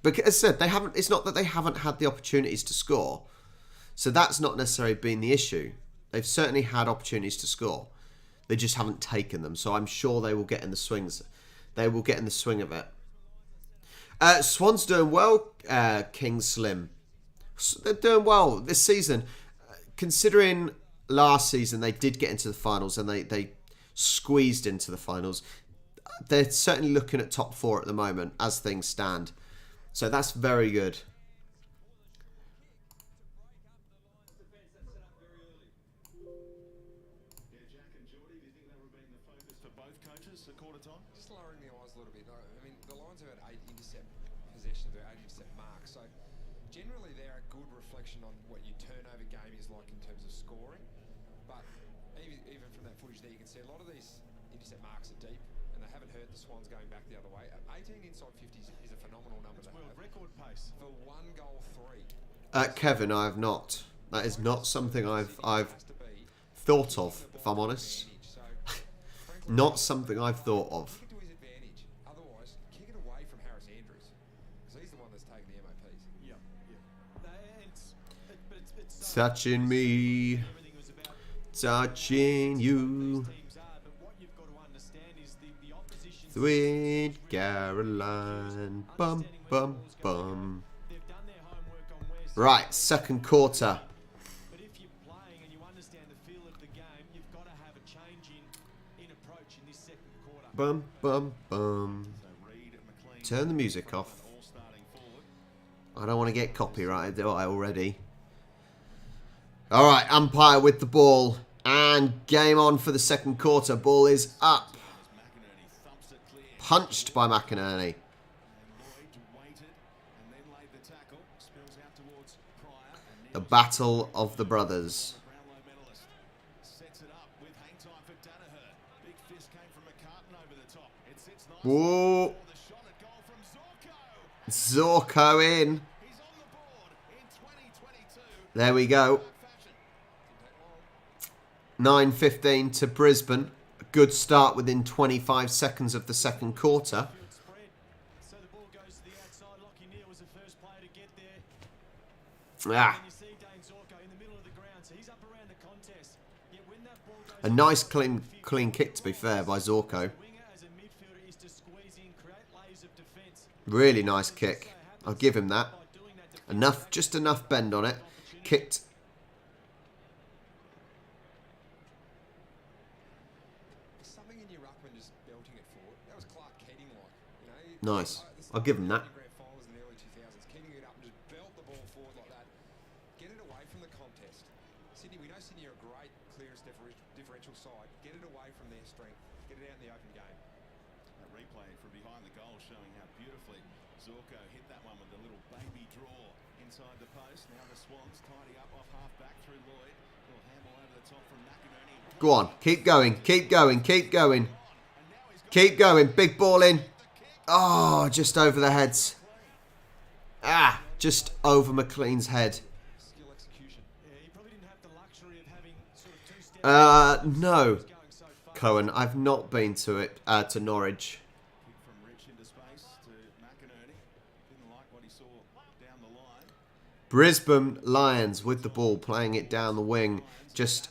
Because as I said, they haven't. It's not that they haven't had the opportunities to score. So that's not necessarily been the issue. They've certainly had opportunities to score. They just haven't taken them. So I'm sure they will get in the swings. They will get in the swing of it. Swans doing well, King Slim. They're doing well this season. Considering last season they did get into the finals and they squeezed into the finals. They're certainly looking at top 4 at the moment as things stand. So that's very good. Just lowering the eyes a little bit. I mean, the Lions have had 8 intercept possessions, or 8 intercept marks. So generally they're a good reflection on what your turnover game is like in terms of scoring. But even from that footage there, you can see a lot of these intercept marks are deep, and they haven't hurt the Swans going back the other way. 18 inside 50s is a phenomenal number to have. Record pace. For 1 goal 3. Kevin, I have not. That is not something I've thought of, if I'm honest. Not something I've thought of. Kick it to his advantage. Otherwise, kick it away from Harris Andrews, because he's the one that's taking the MOPs. It's Touching me, everything was about touching you, teams are, but what you've got to understand is the opposition. sweet Caroline, bum bum bum. They've done their homework on where. Right, second quarter. But if you're playing and you understand the feel of the game, you've got to have a change in approach in this second quarter. Bum bum bum. Turn the music off. I don't want to get copyrighted, do I already? Alright, umpire with the ball. And game on for the second quarter. Ball is up. Punched by McInerney. The battle of the brothers. Whoa. Zorko in. There we go. 9:15 to Brisbane. A good start within 25 seconds of the second quarter. So the ball goes to the outside. Lockie Neal was the first player to get there. Ah, And you see Dane Zorko in the middle of the ground, so he's up around the contest. Yet when that ball goes a nice clean kick, to be fair, by Zorko. winger as a midfielder is to squeeze in, create layers of defence. Really nice kick. I'll give him that. Enough, just enough bend on it. Kicked. Something in your ruckman just belting it forward. That was Clark Keating like. You know, Nice. I'll give him that. Grand finals in the early 2000s, keeping it up and just belt the ball forward like that. Get it away from the contest. Sydney, we know Sydney are a great clearance differential side. Get it away from their strength. Get it out in the open game. A replay from behind the goal showing how beautifully Zorko hit that one with a little baby draw inside the post. Now the Swans tidy up off half back through Lloyd. Little handball over the top from McInerney. Go on. Keep going. Keep going. Keep going. Keep going. Big ball in. Oh, just over the heads. Ah, just over McLean's head. Skill execution. Yeah, he probably didn't have the luxury of having sort of two steps No. going so far. Cohen, I've not been to it, to Norwich. Kick from Rich into space to McInerney. Didn't like what he saw down the line. Brisbane Lions with the ball, playing it down the wing. Just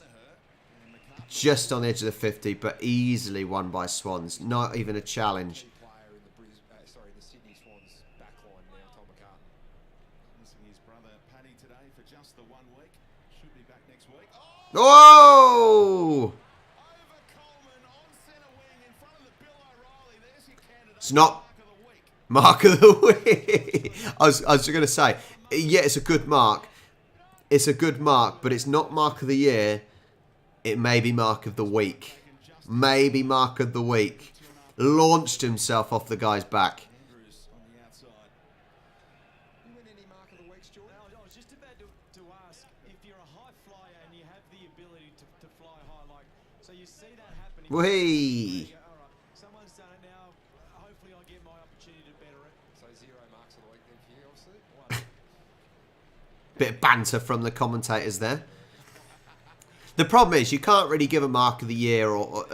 on the edge of the 50, but easily won by Swans. Not even a challenge. Player in the Sydney Swans backline now, Tom McCartan. Missing his brother Paddy today for just the 1 week. Should be back next week. Oh! Over Coleman on centre wing in front of the Bill O'Reilly. There's your candidate. It's not Mark of the week. mark of the week. I was going to say, yeah, it's a good mark. It's a good mark, but it's not mark of the year. It may be mark of the week. Maybe mark of the week. Launched himself off the guy's back. Andrews on the outside. You win any mark of the week, Jordan? I was just about to ask if you're a high flyer and you have the ability to fly high, like, so you see that happening. Whee! All right, someone's done it now. Hopefully, I get my opportunity to better it. So 0 marks of the week then for you, obviously. Bit of banter from the commentators there. The problem is you can't really give a mark of the year or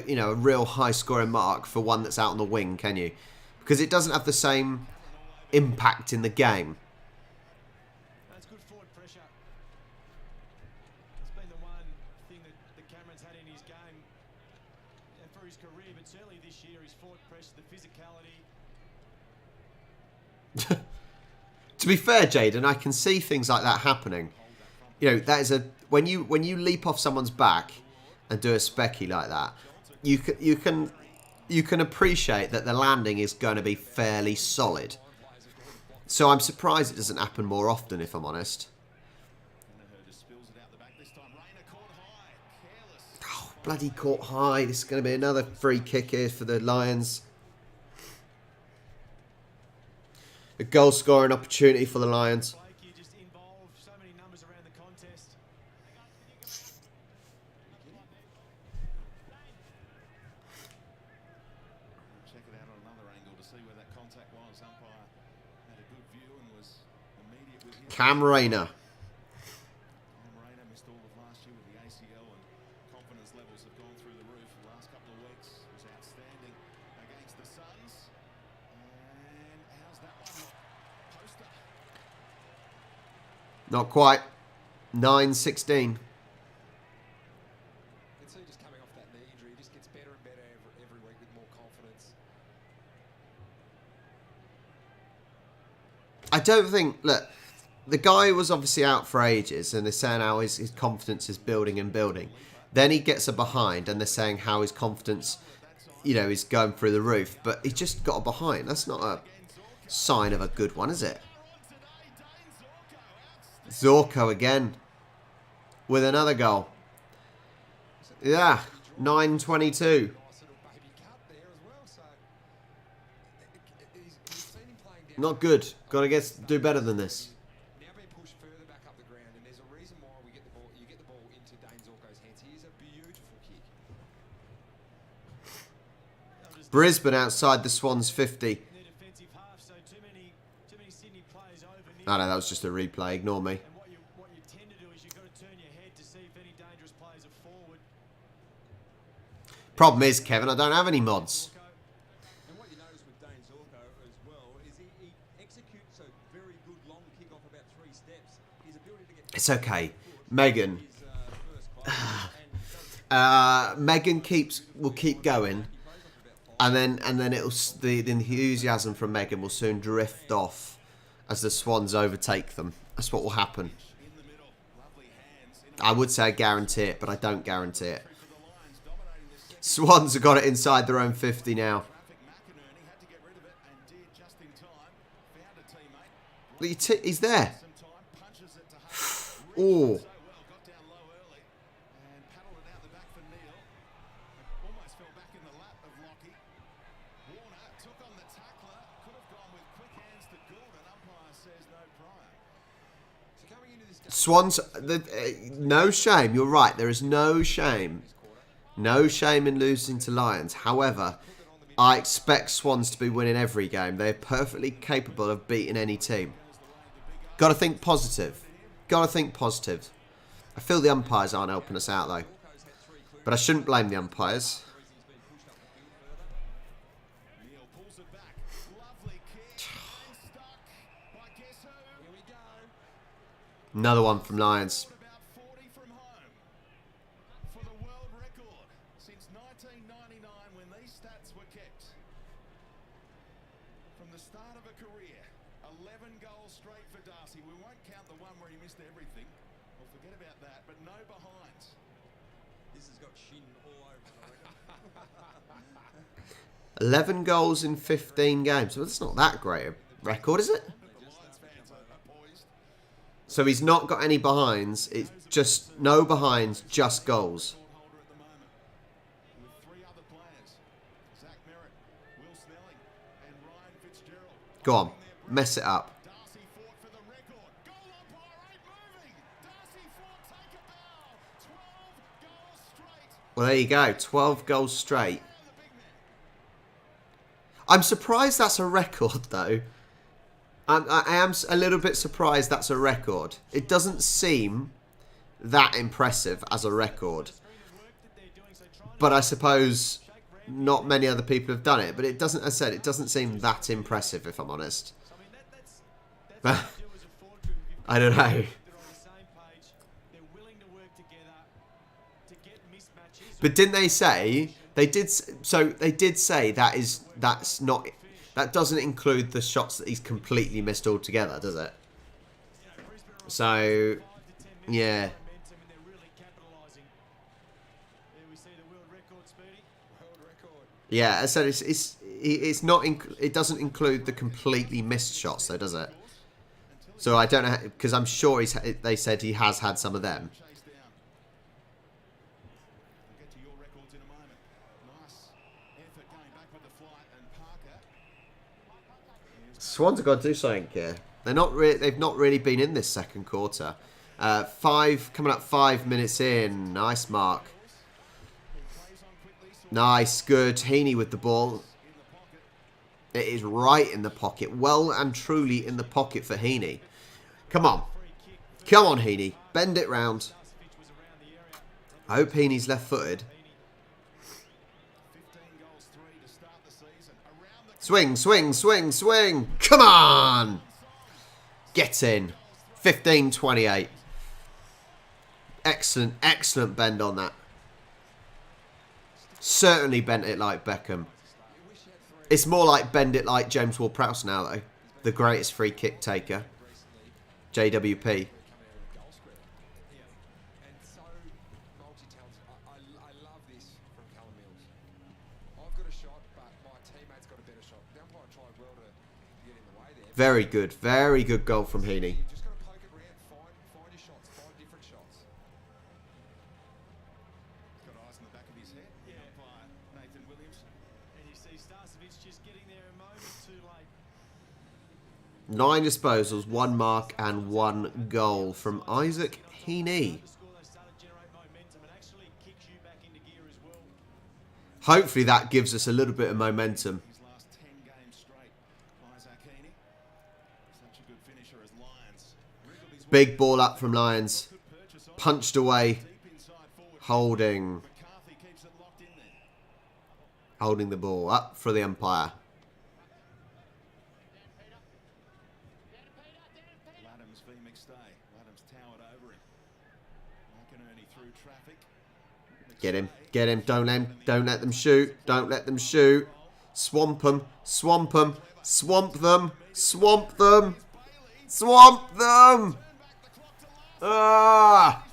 you know, a real high-scoring mark for one that's out on the wing, can you? Because it doesn't have the same impact in the game. That's good forward pressure. It's been the one thing that Cameron's had in his game for his career, but certainly this year, his forward pressure, the physicality. To be fair, Jaden, I can see things like that happening. You know, that is when you leap off someone's back and do a specky like that, you can appreciate that the landing is going to be fairly solid. So I'm surprised it doesn't happen more often, if I'm honest. Oh, bloody caught high. This is going to be another free kick here for the Lions. A goal scoring opportunity for the Lions. You just involve so many numbers around the contest. Check it out on another angle to see where that contact was. Umpire had a good view and was immediate with his. Cam Rayner. Cam Rayner missed all of last year with the ACL, and confidence levels have gone through the roof. The last couple of weeks was outstanding against the Suns. And how's that one? Poster. Not quite. 9-16. You can see just coming off that knee injury, he just gets better and better every week with more confidence. I don't think... Look, the guy was obviously out for ages, and they're saying how his confidence is building and building. Then he gets a behind, and they're saying how his confidence, you know, is going through the roof. But he just got a behind. That's not a sign of a good one, is it? Zorko again. With another goal. Yeah, 9-22. Nice little baby cut there as well, so he's seen him playing down. Not good. Got to do better than this. Now being pushed further back up the ground, and there's a reason why you get the ball into Dane Zorko's hands. He is a beautiful kick. Brisbane outside the Swans 50. In their defensive half, so too many Sydney players over near. Oh no, that was just a replay. Ignore me. And what you tend to do is you've got to turn your head to see if any dangerous players are forward. Problem is, Kevin, I don't have any mods. And what you notice with Dane Zorko as well is he executes a very good long kick off about 3 steps. His ability to get It's okay. Megan. is first class. Megan will keep going, and then the enthusiasm from Megan will soon drift off as the Swans overtake them. That's what will happen. I would say I guarantee it, but I don't guarantee it. Swans have got it inside their own 50 now. He's there. Oh. Swans, no shame. You're right. There is no shame. No shame in losing to Lions. However, I expect Swans to be winning every game. They're perfectly capable of beating any team. Got to think positive. Got to think positive. I feel the umpires aren't helping us out, though. But I shouldn't blame the umpires. Another one from Lions. About 40 from home for the world record since 1999 when these stats were kept. From the start of a career, 11 goals straight for Darcy. We won't count the one where he missed everything. We'll forget about that, but no behinds. This has got shin all over it, I reckon. 11 goals in 15 games. Well, that's not that great a record, is it? So he's not got any behinds. It's just no behinds, just goals. Go on, mess it up. Well, there you go. 12 goals straight. I'm surprised that's a record, though. I am a little bit surprised that's a record. It doesn't seem that impressive as a record. But I suppose not many other people have done it. But it doesn't, as I said, it doesn't seem that impressive, if I'm honest. I don't know. But didn't they say they did? So they did say that's not, that doesn't include the shots that he's completely missed altogether, does it? So yeah. Yeah, I said it's not it doesn't include the completely missed shots though, does it? So I don't know, because I'm sure they said he has had some of them. Swans have got to do something here. They've not really been in this second quarter. Coming up 5 minutes in. Nice mark. Nice, good. Heaney with the ball. It is right in the pocket. Well and truly in the pocket for Heaney. Come on. Come on, Heaney. Bend it round. I hope Heaney's left-footed. Swing, swing, swing, swing. Come on. Get in. 15-28. Excellent, excellent bend on that. Certainly bent it like Beckham. It's more like bend it like James Ward-Prowse now, though. The greatest free kick taker. JWP. Very good goal from Heaney. Nine disposals, 1 mark and 1 goal from Isaac Heaney. Hopefully that gives us a little bit of momentum. Big ball up from Lions. Punched away. Holding the ball up for the umpire. Get him. Get him. Don't let them shoot. Don't let them shoot. Swamp them. Swamp them. Swamp them. Swamp them. Swamp them. Ah!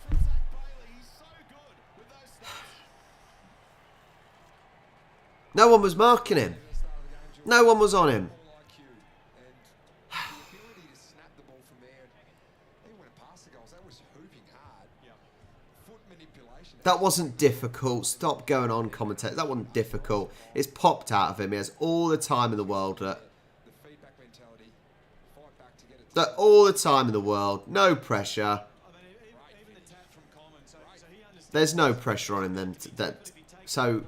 No one was marking him. No one was on him. That wasn't difficult. Stop going on, commentator. That wasn't difficult. It's popped out of him. He has all the time in the world. All the time in the world. No pressure. There's no pressure on him then. So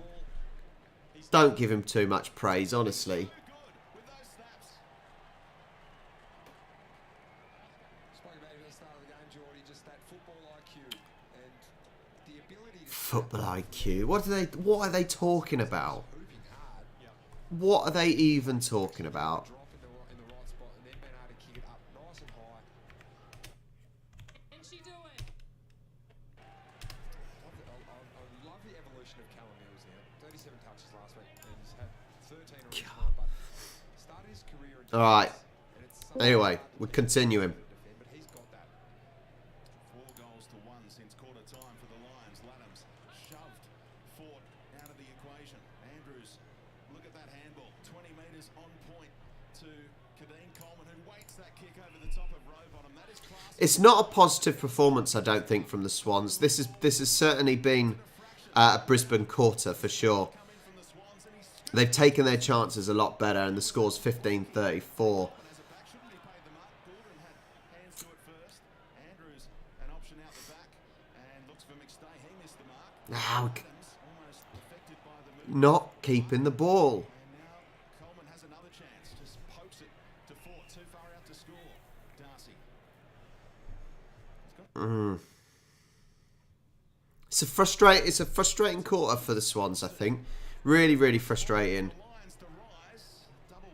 don't give him too much praise, honestly. Football IQ. What are they talking about? What are they even talking about? All right. Anyway, we're continuing. 4 goals to 1 since quarter time for the Lions. Laddams shoved Ford out of the equation. Andrews, look at that handball. 20 metres on point to Kadeen Coleman, who waits that kick over the top of Rowbottom. That is class. It's not a positive performance, I don't think, from the Swans. This has certainly been a Brisbane quarter for sure. They've taken their chances a lot better, and the score's 15-34. Now, not keeping the ball. It's a frustrating quarter for the Swans, I think. Really, really frustrating. Lions to rise. Double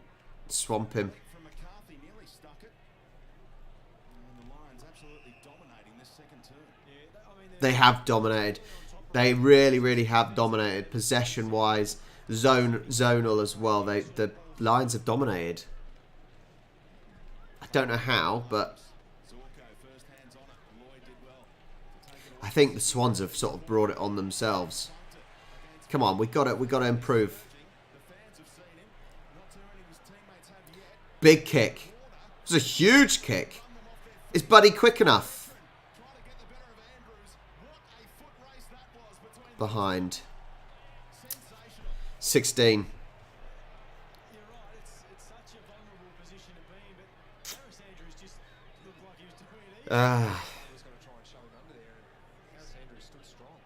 Swamp him. from McCarthy nearly stuck it. And the Lions absolutely dominating this second term. They have dominated. They really, really have dominated. Possession-wise, zonal as well. The Lions have dominated. I don't know how, but Zorko first hands on it. Lloyd did well. I think the Swans have sort of brought it on themselves. Come on, we got to improve. The fans have seen him. Not too many of his teammates have yet. Big kick. It was a huge kick. Is Buddy quick enough? Trying to get the better of Andrews. What a foot race that was between Behind. sensational. 16. You're right, it's such a vulnerable position to be in, but Harris Andrews just looked like he was doing it. Ah. He was going to try and show him under there, and Harris Andrews stood strong.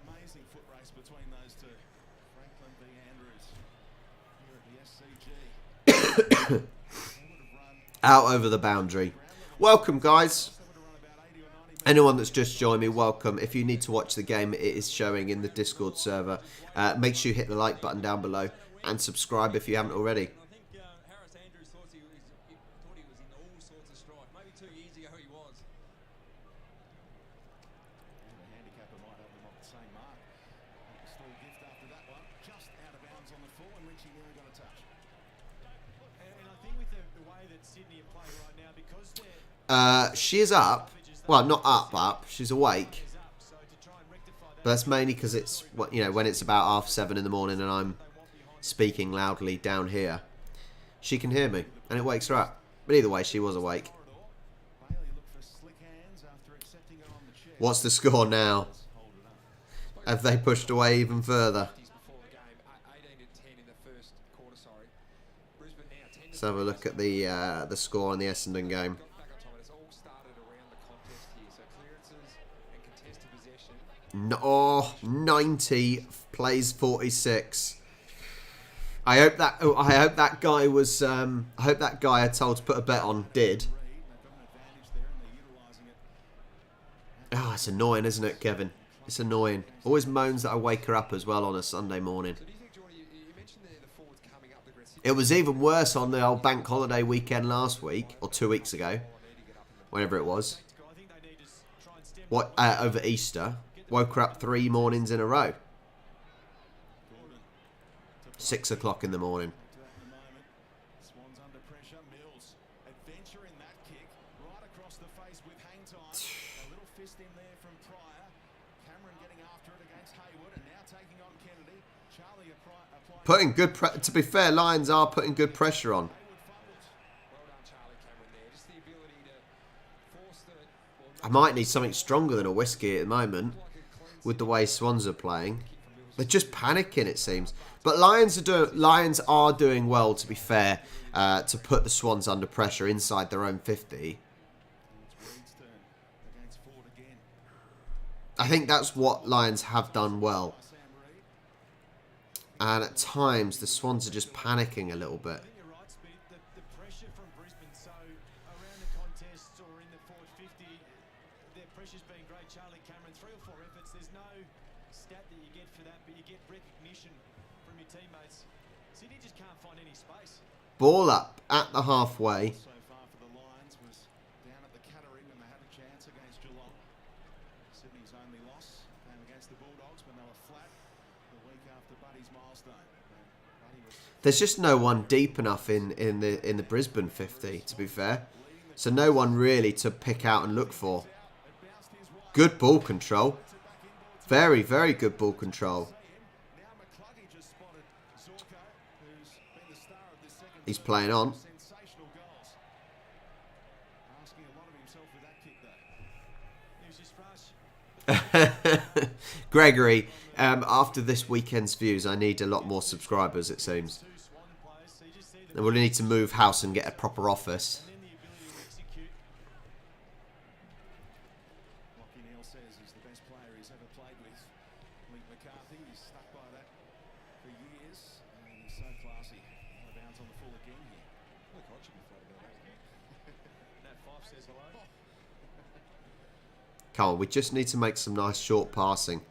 Amazing foot race between those two. Franklin v Andrews here at the SCG. They would have run, Out over the boundary. Welcome, guys. they would have run about 80 or 90 metres. Anyone that's just joined me, welcome. If you need to watch the game, it is showing in the Discord server. Make sure you hit the like button down below and subscribe if you haven't already. I think Harris Andrews thought he was in all sorts of strife. Maybe 2 years ago he was. And the handicapper might have them off the same mark. A small gift after that one. Just out of bounds on the full, and Richie nearly got a touch. And I think with the way that Sydney are playing right now, because they're She is up. Well, not up. She's awake. up, so to try and rectify that, But that's mainly because it's, you know, when it's about 7:30 in the morning and I'm speaking loudly down here. She can hear me and it wakes her up. But either way, she was awake. Bailey looked for slick hands after accepting her on the chair. What's the score now? Hold it up. Have they pushed away even further? Before the game, 18 to 10 in the first quarter. Sorry, Brisbane now 10 to Let's have a look at the score on the Essendon game. got back on time. It's all started around the contest here. So clearances and contested possession. No, 90 plays 46. I hope that guy was. I hope that guy I told to put a bet on did. They've got an advantage there, and they're utilising it. Oh, it's annoying, isn't it, Kevin? It's annoying. Always moans that I wake her up as well on a Sunday morning. So do you think, Jordy, you mentioned the forwards coming up the aggressive. It was even worse on the old bank holiday weekend last week, or 2 weeks ago, whenever it was. I think they need to try and step What over Easter? Woke her up 3 mornings in a row. 6 o'clock in the morning. To that in a moment. Swans under pressure. Mills. Adventure in that kick. Right across the face with hang time. A little fist in there from Pryor. Cameron getting after it against Hayward, and now taking on Kennedy. Charlie applying. Putting good. To be fair, Lions are putting good pressure on. Hayward fumbles. Well done, Charlie Cameron there. Just the ability to force the. I might need something stronger than a whiskey at the moment, with the way Swans are playing. They're just panicking, it seems. But Lions are doing well, to be fair, to put the Swans under pressure inside their own 50. It's Reed's turn against Ford again. I think that's what Lions have done well. Sam Reed. And at times, the Swans are just panicking a little bit. I think you're right, Speed. The pressure from Brisbane, so around the contests or in the forward 50, their pressure's been great. Charlie Cameron, 3 or 4 efforts. There's no stat that you get for that, but you get recognition from your teammates. Sydney just can't find any space. Ball up at the halfway. So far for the Lions was down at the Cattery when they had a chance against Geelong. Sydney's only loss came against the Bulldogs when they were flat the week after Buddy's milestone. Buddy was There's just no one deep enough in the Brisbane 50, to be fair. So no one really to pick out and look for. bounced his way Good ball control. back inboard. Very, very good ball control. Now McCluggey just spotted Zorko, who's been the star of this second. He's term. playing on. Sensational goals. Asking a lot of himself with that kick though. He was just fresh. Gregory, after this weekend's views, I need a lot more subscribers, it seems. 2 Swan players, so you just see And we'll need to move house and get a proper office. and then the ability to execute. Lockie Neal says he's the best player he's ever played with. Link McCarthy, he's stuck by that for years, and he's so classy. Out of bounds on the full again here. Well, the coach should be flattered about that, isn't he? that Fife says hello. Come on, we just need to make some nice short passing.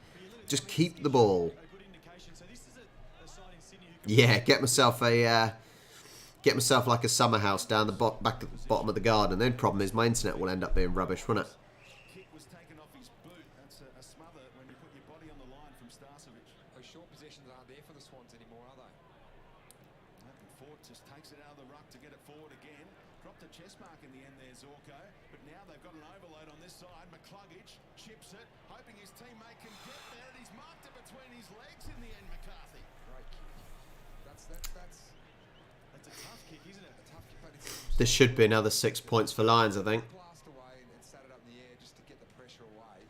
Just keep the ball. A good indication. So this is a side in Sydney who can Yeah, get myself like a summer house down the back at the bottom of the garden. The only problem is my internet will end up being rubbish, won't it? Kick was taken off his boot. That's a smother when you put your body on the line from Starcevic. Those short possessions aren't there for the Swans anymore, are they? And Ford just takes it out of the ruck to get it forward again. Dropped a chest mark in the end there, Zorko. But now they've got an overload on this side. McCluggage chips it, hoping his teammate can get there. And he's marked it between his legs in the end, McCarthy. Great kick. That's That's a tough kick, isn't it? a tough kick, but it's This should be another 6 points for Lions, I think. blast away and sat it up in the air just to get the pressure away.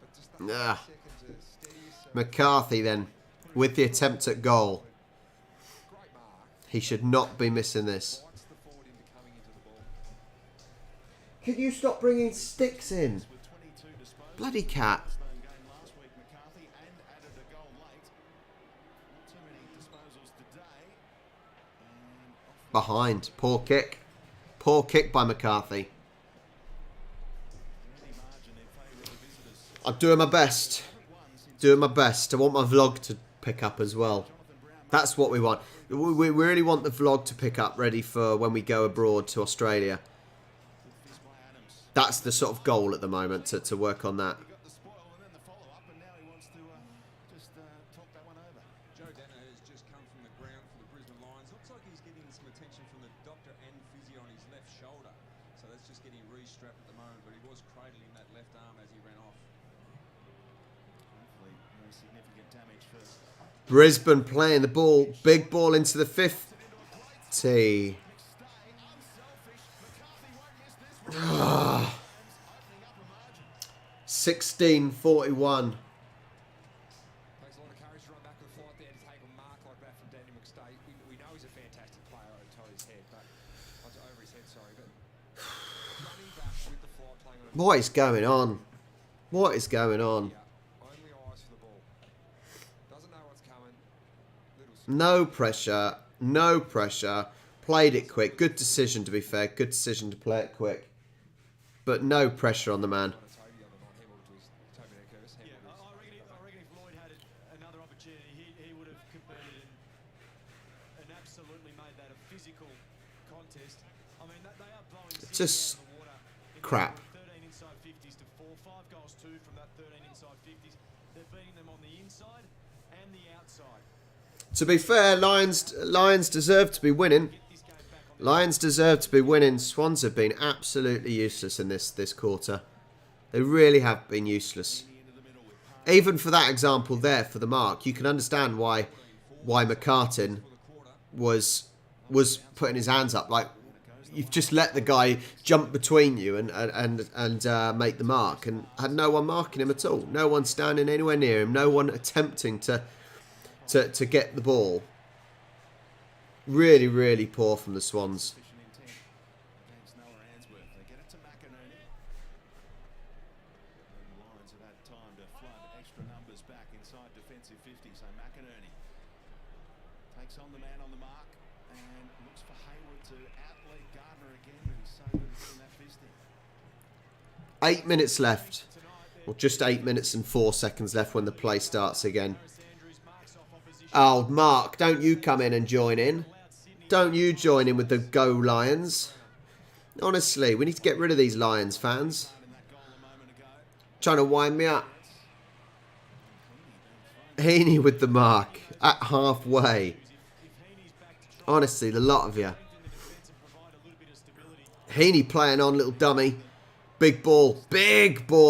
But just Ah. seconds are steady. So McCarthy then, with the attempt at goal. great mark. He should not be missing this. Bites the forward into coming into the ball. Could you stop bringing sticks in? With 22 disposals. Bloody cat. Stone game last week, McCarthy, and added a goal late. Not too many disposals today. And off Behind. Poor kick. Poor kick by McCarthy. any margin in favour of the visitors. I'm doing my best. Doing my best. I want my vlog to pick up as well. That's what we want. We really want the vlog to pick up ready for when we go abroad to Australia. Fist by Adams. That's the sort of goal at the moment, to work on that. He got the spoil and then the follow-up, and now he wants to just talk that one over. Joe Danner has just come from the ground for the Brisbane Lions. Looks like he's getting some attention from the doctor and physio on his left shoulder. So that's just getting re-strapped at the moment, but he was cradling that left arm as he ran off. Hopefully, no significant damage for Brisbane playing the ball. Big ball into the 50. unselfish. McCarthy won't miss this. 16-41. Takes a lot of courage to run back with the flight there to take a mark like that from Danny McStay. We know he's a fantastic player over his head, but over his head, sorry. But running back with the flight, playing on a What is going on? What is going on? only eyes for the ball. Doesn't know what's coming. Little No pressure. No pressure. Played it quick. Good decision, to be fair. Good decision to play it quick. But no pressure on the man. Toby on the night, handball to his Toby Curtis. Yeah, I reckon if Lloyd had another opportunity, he would have converted and absolutely made that a physical contest. I mean, they are blowing Sydney Just out of the water. In crap. 13 inside 50s to 4, 5 goals 2 from that 13 inside 50s. They're beating them on the inside and the outside. To be fair, Lions deserve to be winning. Get this game back on the Lions deserve to be winning. Swans have been absolutely useless in this quarter. They really have been useless. Even for that example there, for the mark, you can understand why McCartin was putting his hands up. Like, you've just let the guy jump between you and make the mark, and had no one marking him at all. No one standing anywhere near him. No one attempting to get the ball. Really, really poor from the Swans. sufficient intent against Noah Answorth. They get it to McInerney. And the Lions have had time to flood extra numbers back inside defensive 50. So McInerney takes on the man on the mark and looks for Hayward to outlead Gardner again, but he's so good at getting that fist in. 8 minutes left. Or just 8 minutes and 4 seconds left when the play starts again. Andrews marks off opposition. Oh, Mark, don't you come in and join in. Don't you join in with the Go Lions. Honestly, we need to get rid of these Lions fans. In that goal a moment ago. Trying to wind me up. Heaney with the mark at halfway. Honestly, the lot of you. Heaney playing on, little dummy. Big ball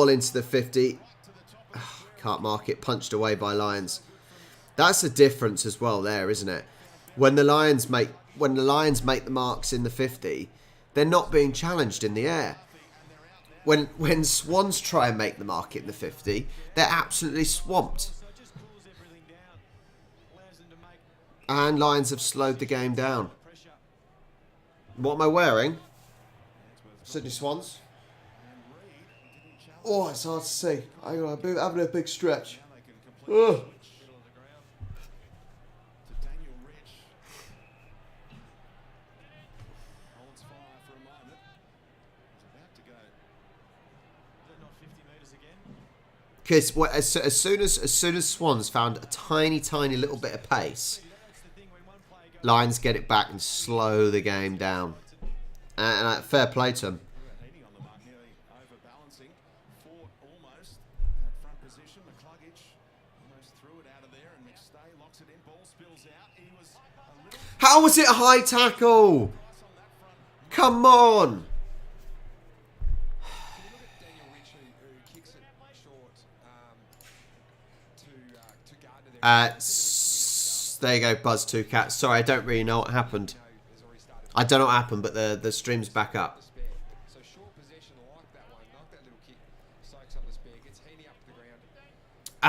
into the 50. Oh, can't mark it. Punched away by Lions. That's the difference as well there, isn't it? When the Lions make the marks in the 50, they're not being challenged in the air. When Swans try and make the mark in the 50, they're absolutely swamped. And Lions have slowed the game down. What am I wearing? Sydney Swans. Oh, it's hard to see. I'm having a big stretch. Ugh. To Daniel Rich. Holds fire for a moment. Because as soon as Swans found a tiny little bit of pace, Lions get it back and slow the game down. And fair play to them. Heaney on the mark, nearly overbalancing. Fought almost at front position. McCluggage almost threw it out of there, and McStay locks it in. Ball spills out. He was a little How was it a high tackle? price on that front. Come on. Can you look at Daniel Ritchie, who kicks it short to Gardner there? There you go, Buzz 2 Cat. Sorry, I don't really know what happened. Has already started I don't know what happened, but the stream's back up. to spare. So short possession like that one. Knock that little kick, soaks up the spare, gets Heaney up to the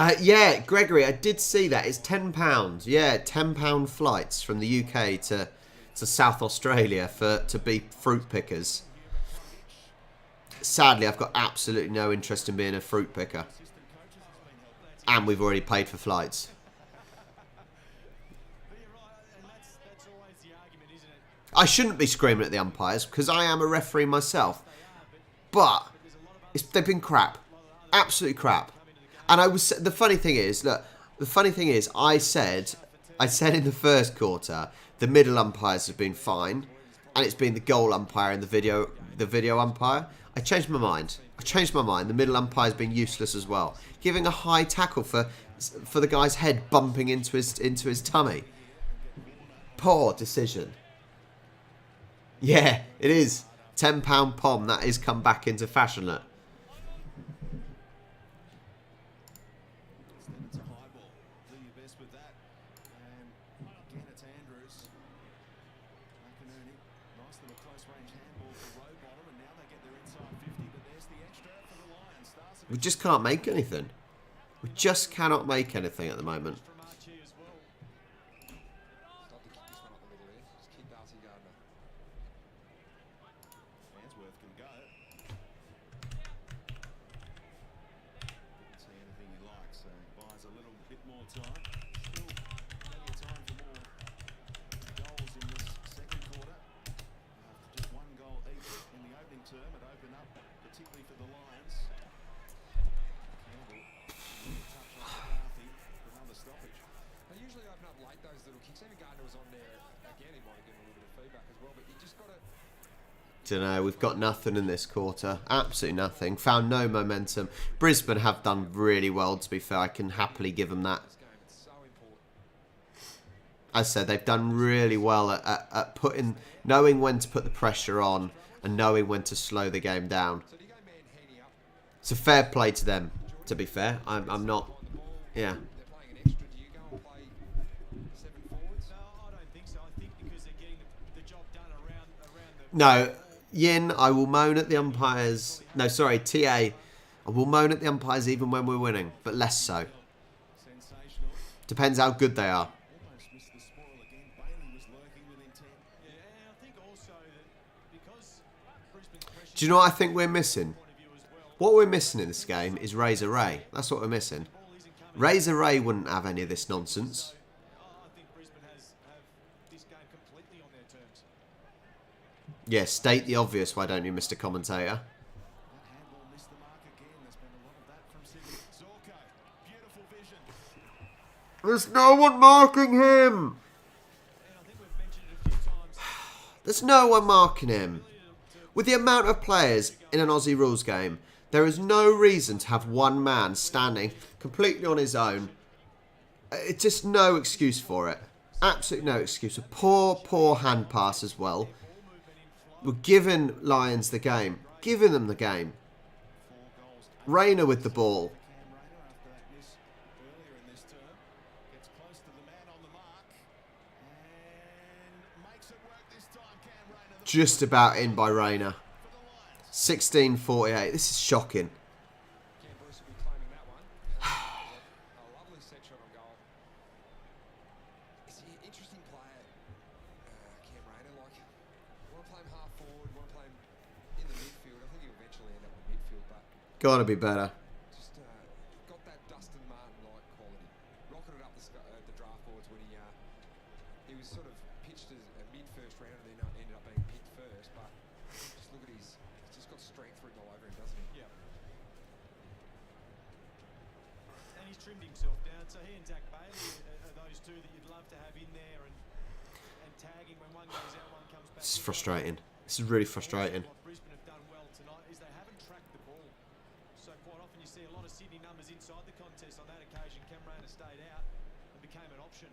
ground. Yeah, Gregory, I did see that. It's £10. Yeah, £10 flights from the UK to South Australia to be fruit pickers. Sadly, I've got absolutely no interest in being a fruit picker. And we've already paid for flights. But you're right, and that's always the argument, isn't it? I shouldn't be screaming at the umpires because I am a referee myself. But they've been crap. Absolutely crap. And the funny thing is, look, I said in the first quarter, the middle umpires have been fine, and it's been the goal umpire and the video umpire. I changed my mind. The middle umpire's been useless as well, giving a high tackle for the guy's head bumping into his tummy. Poor decision. Yeah, it is. £10 pom. That is come back into fashion. Look. It's a high ball. Do your best with that. And again, it's Andrews. McInerney. Nice little close range handball for Rowbottom, and now they get their inside 50, but there's the extra for the Lions. Starts We just can't make anything. We just cannot make anything at the moment. From Archie as well. Stop to kick this one up the middle there. Just keep Darcy Gardner. Answorth can go. Didn't see anything he likes, so buys a little bit more time. Still plenty of time for more goals in this second quarter. Just one goal each in the opening term. It opened up particularly for the Lions. Campbell, really touch on McCarthy for another stoppage. They usually open up late, those little kicks. Even Gardner was on there again. He might have given a little bit of feedback as well, but you just got to. Dunno, we've got nothing in this quarter. Absolutely nothing. Found no momentum. Brisbane have done really well, to be fair. I can happily give them that. This game, it's so important. As I said, they've done really well at knowing when to put the pressure on and knowing when to slow the game down. So do you go man Heaney up? It's a fair play to them, to be fair. I'm not... The ball, Yeah. they're playing an extra. Do you go and play 7 forwards? No, I don't think so. I think because they're getting the job done around the... No, Yin, I will moan at the umpires. No, sorry, TA. I will moan at the umpires even when we're winning, but less so. Sensational. Depends how good they are. Almost missed the spoil again. Bailey was lurking with intent. Yeah, and I think also that because Brisbane's pressure... Do you know what I think we're missing? point of view as well, What we're missing in this game is Razor Ray. That's what we're missing. ball isn't coming. Razor Ray wouldn't have any of this nonsense. I think Brisbane have this game completely on their terms. Yeah, state the obvious, why don't you, Mr. Commentator? That handball missed the mark again. There's been a lot of that from Sydney. Zorko, beautiful vision. There's no one marking him! And I think we've mentioned it a few times. There's no one marking him. With the amount of players in an Aussie rules game, there is no reason to have one man standing completely on his own. It's just no excuse for it. Absolutely no excuse. A poor hand pass as well. We're giving Lions the game. Giving them the game. Rayner with the ball. Cam Rayner after that miss earlier in this term. Gets close to the man on the mark. And makes it work this time, Cam Rayner. Just about in by Rayner. For the Lions. 16:48. This is shocking. Cam Bruce will be claiming that one. A lovely set shot on goal. He's an interesting player, Cam Rayner. Like, you want to play him half forward, you want to play him in the midfield. I think he'll eventually end up in midfield, but Gotta be better. just got that Dustin Martin-like quality. Rocketed up the draft boards when he was sort of pitched as a mid-first round and then ended up being picked first. But just look at he's just got strength written all over him, doesn't he? Yeah. and he's trimmed himself down. So he and Zach Bailey are those two that you'd love to have in there and tagging when one goes out, one comes back. This is frustrating. This is really frustrating. What Brisbane have done well tonight is they haven't tracked the ball. So quite often you see a lot of Sydney numbers inside the contest. On that occasion, Cameron stayed out and became an option.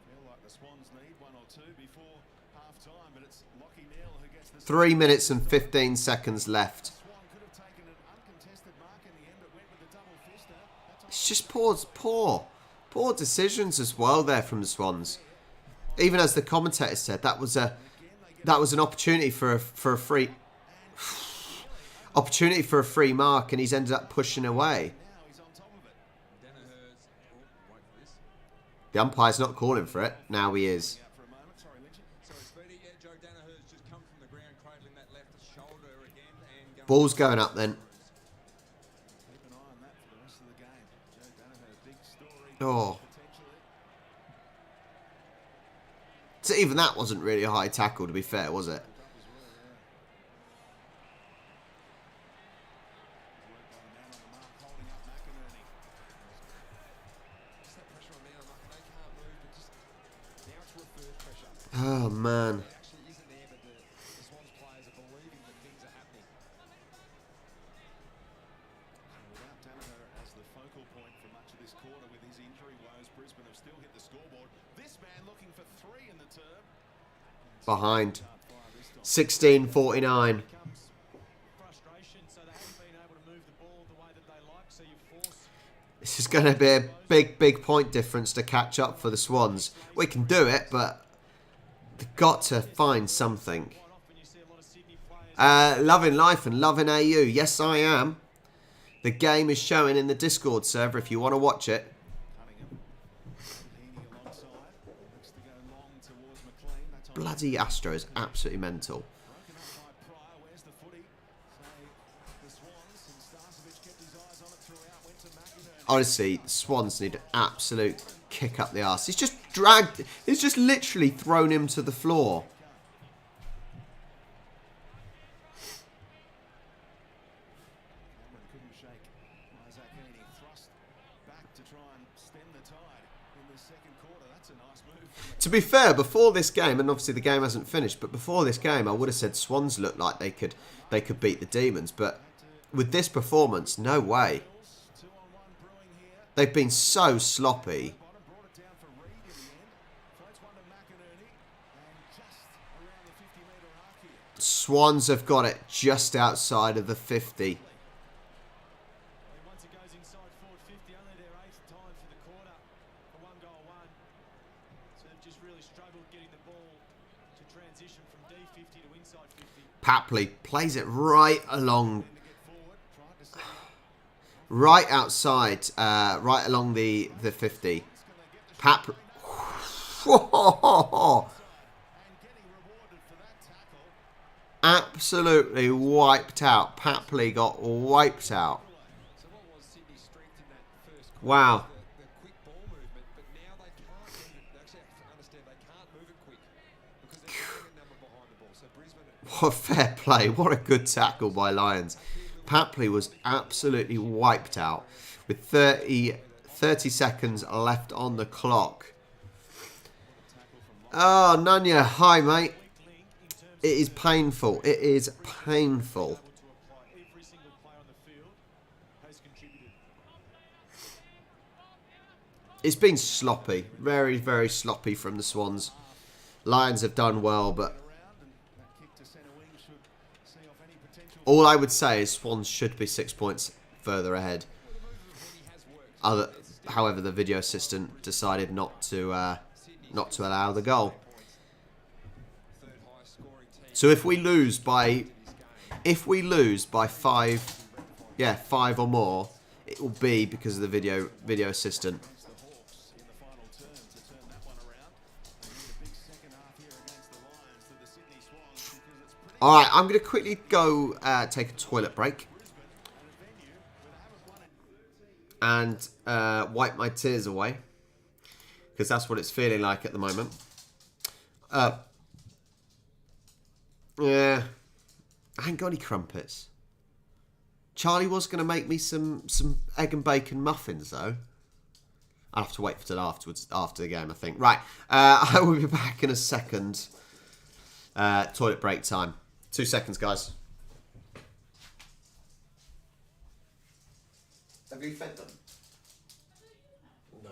Feel like the Swans need one or two before half time, but it's Lockie Neal who gets the 3 minutes and 15 seconds left. Swan could have taken an uncontested mark in the end, but went with the double fister. It's just poor decisions as well there from the Swans. Even as the commentator said, that was an opportunity for a free opportunity for a free mark, and he's ended up pushing away. Now he's on top of it. Danaher's, wait for this. The umpire's not calling for it. Now he is. Out for a moment. Sorry, Lynchy. Sorry, Speedy. Yeah, Joe Danaher's just come from the ground, cradling that left shoulder again. And Ball's going up then. Keep an eye on that for the rest of the game. Joe Danaher, big story. Oh. Potentially. So even that wasn't really a high tackle, to be fair, was it? Buildup as well, yeah. Work by the man on the mark, holding up McInerney. Just that pressure on now, like they can't move, but just now it's reverse pressure. Oh man. It actually isn't there, but the Swans players are believing that things are happening. Without Danaher as the focal point for much of this quarter with his injury woes, Brisbane have still hit the scoreboard. This man looking for 3 in the term. Behind. Hard fire this time. 16:49. Comes frustration, so they haven't been able to move the ball the way that they like. So you force. This is going to be a big point difference to catch up for the Swans. We can do it, but they've got to find something. Quite often you see a lot of Sydney players. Loving life and loving AU. Yes, I am. The game is showing in the Discord server if you want to watch it. Cunningham. Heaney alongside. Looks to go long towards McLean. That time Bloody Astro is absolutely mental. broken up by Pryor. Where's the footy? Say the Swans and Starcevic kept his eyes on it throughout. Went to McInerney. Honestly, the Swans need an absolute kick up the arse. He's just dragged. He's just literally thrown him to the floor. Cameron couldn't shake Isaac Heaney. Thrust back to try and stem the tide in the second quarter. That's a nice move. To be fair, before this game, and obviously the game hasn't finished, but before this game, I would have said Swans looked like they could beat the Demons. But with this performance, no way. 2-on-1 brewing here. They've been so sloppy. Bottom brought it down for Reid in the end. Floats one to McInerney and just around the 50-metre arc here. Swans have got it just outside of the 50. And once it goes inside forward 50, only their 8th time for the quarter, a 1-goal one. So they've just really struggled getting the ball to transition from D50 to inside 50. Papley plays it right along, To get forward, tried to set it up. right outside, right along the 50. Pap. And getting rewarded for that tackle. Absolutely wiped out. Papley got wiped out. So what was Sydney's strength in that first quarter? Wow. The quick ball movement, but now they can't move it. They actually have to understand they can't move it quick because they're putting a number behind the ball. So Brisbane, What fair play. What a good tackle by Lions. Papley was absolutely wiped out with 30 seconds left on the clock. Oh, Nanya. Hi, mate. It is painful. It is painful. To apply every single player on the field has contributed. It's been sloppy. Very, very sloppy from the Swans. Lions have done well, but Around and that kick to centre wing should see off any potential. all I would say is Swans should be 6 points further ahead. However, the video assistant decided not to allow the goal. third highest scoring team. So if we lose by 5 or more, it will be because of the video assistant. The Hawks in the final turn to turn that one around. They need a big second half here against the Lions to the Sydney Swans because it's pretty All right, I'm going to quickly go take a toilet break and wipe my tears away because that's what it's feeling like at the moment. Yeah, I ain't got any crumpets. Charlie was going to make me some egg and bacon muffins, though. I'll have to wait for till afterwards, after the game, I think. Right, I will be back in a second. Toilet break time. 2 seconds, guys. Have you fed them? No.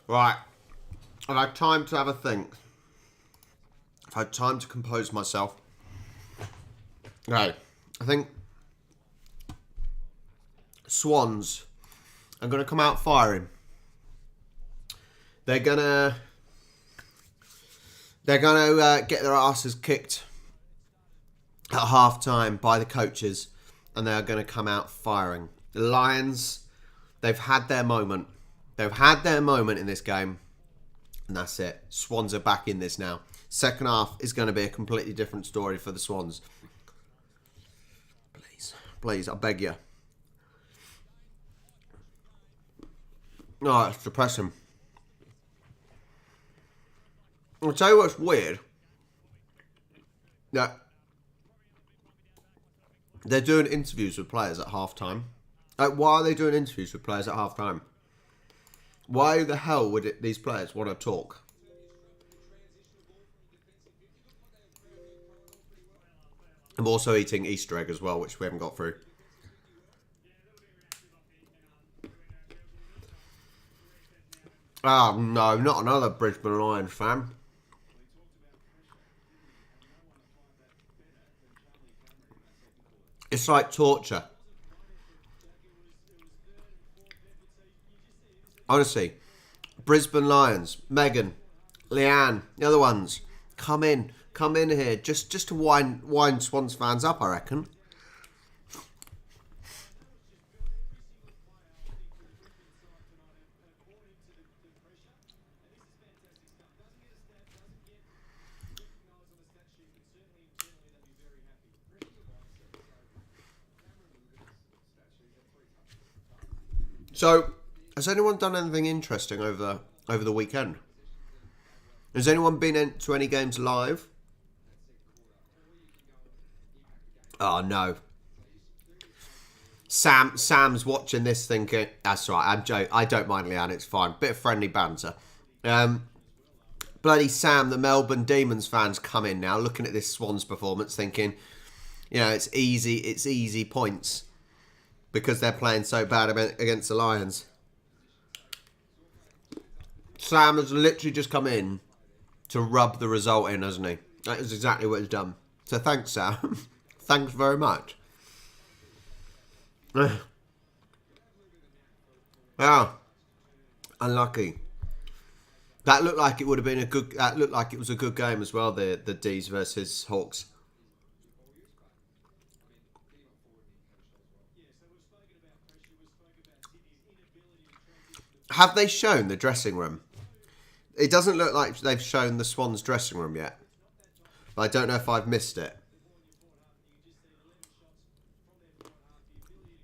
Right. I've had time to have a think. I've had time to compose myself. Okay. I think Swans are going to come out firing. They're going to get their asses kicked at half time by the coaches, and they're going to come out firing. The Lions, they've had their moment. They've had their moment in this game, and that's it. Swans are back in this now. Second half is going to be a completely different story for the Swans. Please, I beg you. Oh, it's depressing. I'll tell you what's weird. That they're doing interviews with players at half time. Why are they doing interviews with players at half time? Why the hell would these players want to talk? I'm also eating Easter egg as well, which we haven't got through. Oh, no, not another Brisbane Lions fan. It's like torture. Honestly, Brisbane Lions, Megan, Leanne, the other ones, come in here, just to wind Swans fans up, I reckon. So, has anyone done anything interesting over the weekend? Has anyone been into any games live? Oh no. Sam's watching this thinking, that's right, I'm joking. I don't mind Leanne, it's fine. Bit of friendly banter. Bloody Sam, the Melbourne Demons fans come in now, looking at this Swans performance, thinking, you know, it's easy points because they're playing so bad against the Lions. Sam has literally just come in to rub the result in, hasn't he? That is exactly what he's done. So thanks, Sam. Thanks very much. Ah, unlucky. That looked like it would have been a good. That looked like it was a good game as well. The D's versus Hawks. Have they shown the dressing room? It doesn't look like they've shown the Swans dressing room yet. But I don't know if I've missed it.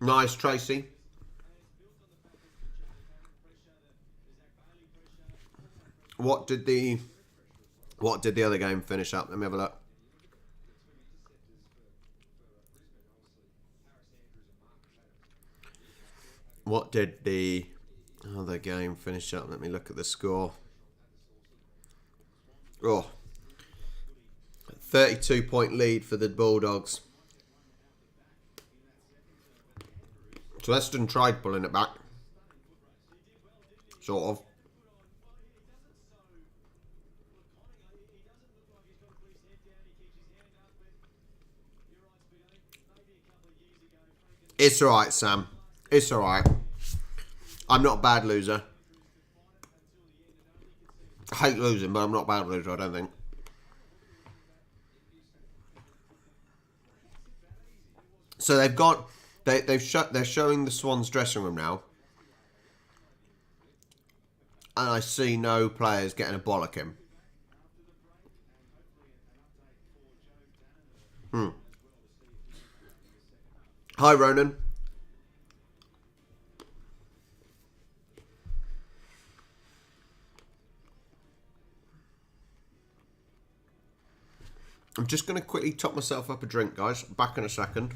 Nice, Tracy. What did the other game finish up? Let me have a look. What did the other game finish up? Let me look at the score. Oh, 32-point lead for the Bulldogs. So Western tried pulling it back. Sort of. It's alright, Sam. It's alright. I'm not a bad loser. I hate losing, but I'm not a bad loser, I don't think. So they've got... They're showing the Swans dressing room now. And I see no players getting a bollocking. Hi, Ronan. I'm just going to quickly top myself up a drink, guys. Back in a second.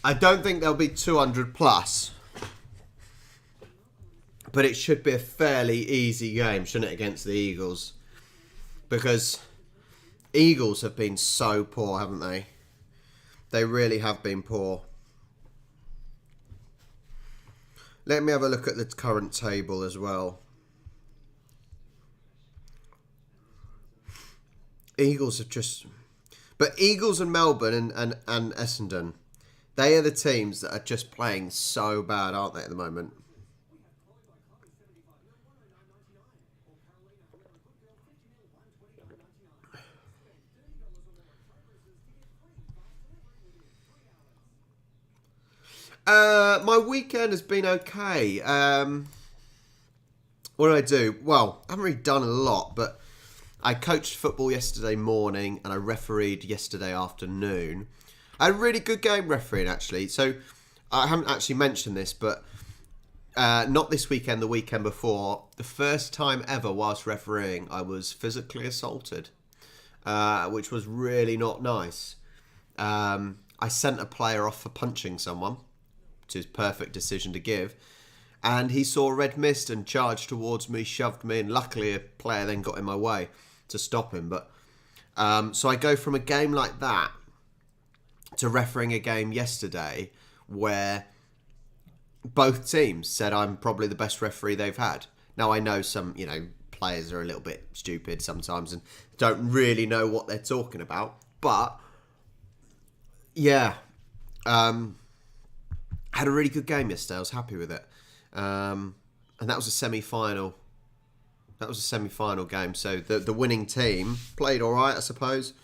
I don't think there'll be 200 plus, but it should be a fairly easy game, shouldn't it, against the Eagles? Because Eagles have been so poor, haven't they? They really have been poor. Let me have a look at the current table as well. Eagles have just... But Eagles and Melbourne and Essendon, they are the teams that are just playing so bad, aren't they, at the moment? My weekend has been okay. What did I do? Well, I haven't really done a lot, but I coached football yesterday morning and I refereed yesterday afternoon. I had a really good game refereeing, actually. So I haven't actually mentioned this, but not this weekend, the weekend before, the first time ever whilst refereeing, I was physically assaulted, which was really not nice. I sent a player off for punching someone, which is perfect decision to give, and he saw a red mist and charged towards me, shoved me, and luckily a player then got in my way to stop him. But so I go from a game like that to refereeing a game yesterday where both teams said I'm probably the best referee they've had. Now, I know some, players are a little bit stupid sometimes and don't really know what they're talking about. But, yeah, had a really good game yesterday. I was happy with it. And that was a semi-final. That was a semi-final game. So the winning team played all right, I suppose.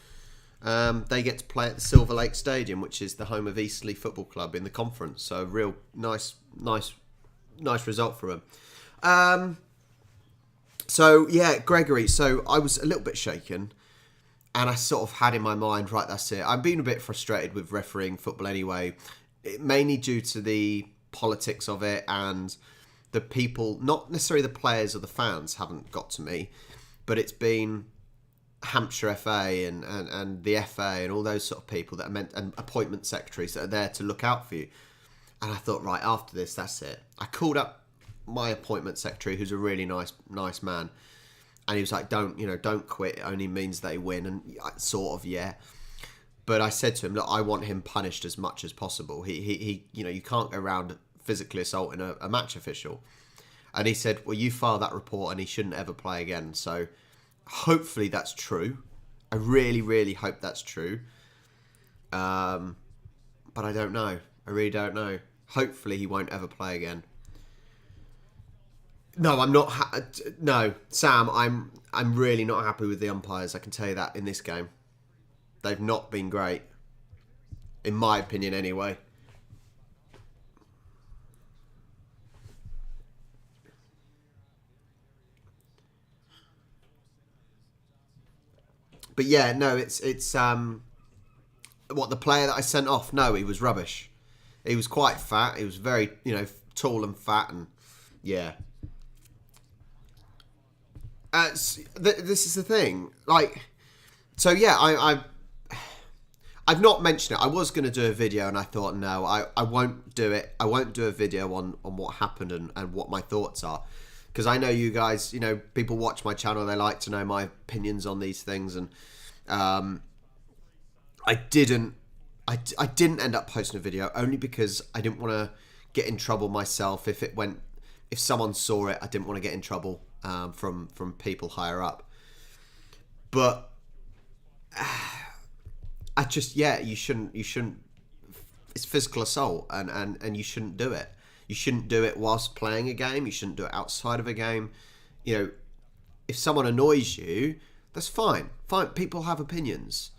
They get to play at the Silver Lake Stadium, which is the home of Eastleigh Football Club in the conference. So real nice result for them. So yeah, Gregory. So I was a little bit shaken, and I sort of had in my mind, right, that's it. I've been a bit frustrated with refereeing football anyway, mainly due to the politics of it and the people, not necessarily the players or the fans haven't got to me, but it's been Hampshire FA and the FA and all those sort of people that are meant, and appointment secretaries that are there to look out for you. And I thought, right, after this, that's it. I called up my appointment secretary, who's a really nice man, and he was like, don't quit. It only means they win. And sort of, yeah. But I said to him, look, I want him punished as much as possible. He you can't go around physically assaulting a match official. And he said, well, you file that report and he shouldn't ever play again. So hopefully that's true. I really, really hope that's true. But I don't know. I really don't know. Hopefully he won't ever play again. No, I'm not. No, Sam, I'm really not happy with the umpires. I can tell you that in this game. They've not been great. In my opinion, anyway. But yeah, no, it's what, the player that I sent off? No, he was rubbish. He was quite fat. He was very, tall and fat, and yeah. This is the thing. So yeah, I've not mentioned it. I was going to do a video, and I thought, no, I won't do it. I won't do a video on what happened and what my thoughts are. Because I know you guys, people watch my channel, they like to know my opinions on these things. And I didn't end up posting a video only because I didn't want to get in trouble myself. If someone saw it, I didn't want to get in trouble from people higher up. But you shouldn't. It's physical assault, and you shouldn't do it. You shouldn't do it whilst playing a game. You shouldn't do it outside of a game. If someone annoys you, that's fine. Fine. People have opinions,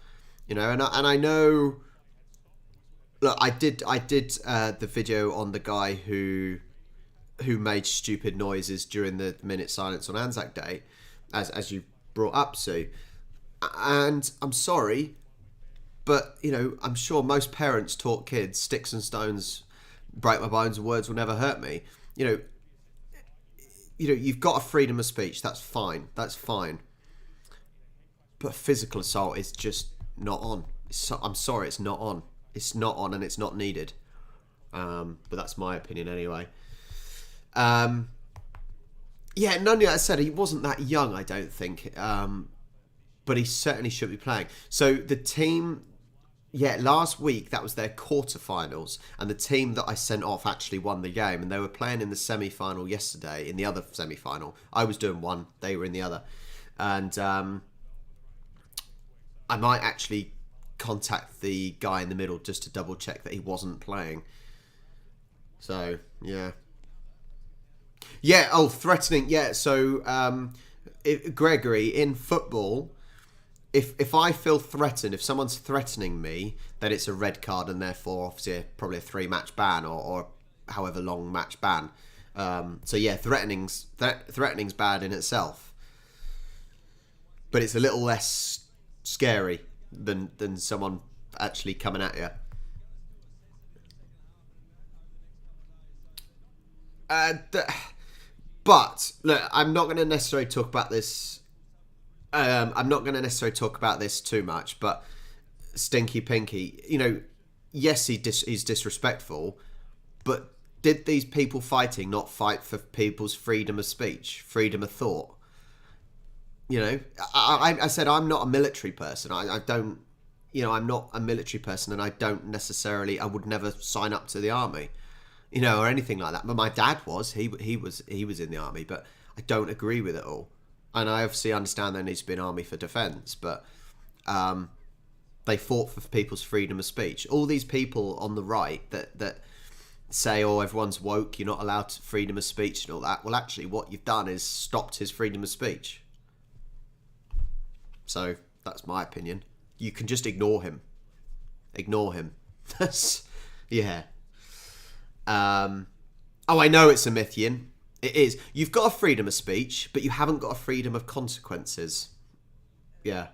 and I know. Look, I did the video on the guy who made stupid noises during the minute silence on Anzac Day, as you brought up, Sue. And I'm sorry, but I'm sure most parents taught kids sticks and stones break my bones and words will never hurt me. You've got a freedom of speech. That's fine. But physical assault is just not on. I'm sorry, it's not on. It's not on, and it's not needed. But that's my opinion anyway. Yeah, Nunya, as I said, he wasn't that young, I don't think. But he certainly should be playing. So the team... Yeah, last week, that was their quarterfinals, and the team that I sent off actually won the game, and they were playing in the semi-final yesterday, in the other semi-final. I was doing one, they were in the other. And I might actually contact the guy in the middle just to double-check that he wasn't playing. So, yeah. Yeah, threatening, yeah, so Gregory, in football... If I feel threatened, if someone's threatening me, then it's a red card, and therefore obviously probably a 3-match ban or however long match ban. So yeah, threatening's bad in itself, but it's a little less scary than someone actually coming at you. But look, I'm not going to necessarily talk about this. I'm not going to necessarily talk about this too much. But Stinky Pinky, you know, yes, he's disrespectful, but did these people fighting not fight for people's freedom of speech, freedom of thought? You know, I said I'm not a military person. I don't, you know, I'm not a military person, and I don't necessarily, I would never sign up to the army, you know, or anything like that. But my dad was, he was in the army, but I don't agree with it all. And I obviously understand there needs to be an army for defence, but they fought for people's freedom of speech. All these people on the right that say, oh, everyone's woke, you're not allowed freedom of speech and all that. Well, actually, what you've done is stopped his freedom of speech. So that's my opinion. You can just ignore him. Ignore him. Yeah. Oh, I know it's a myth, Ian. It is. You've got a freedom of speech, but you haven't got a freedom of consequences. Yeah.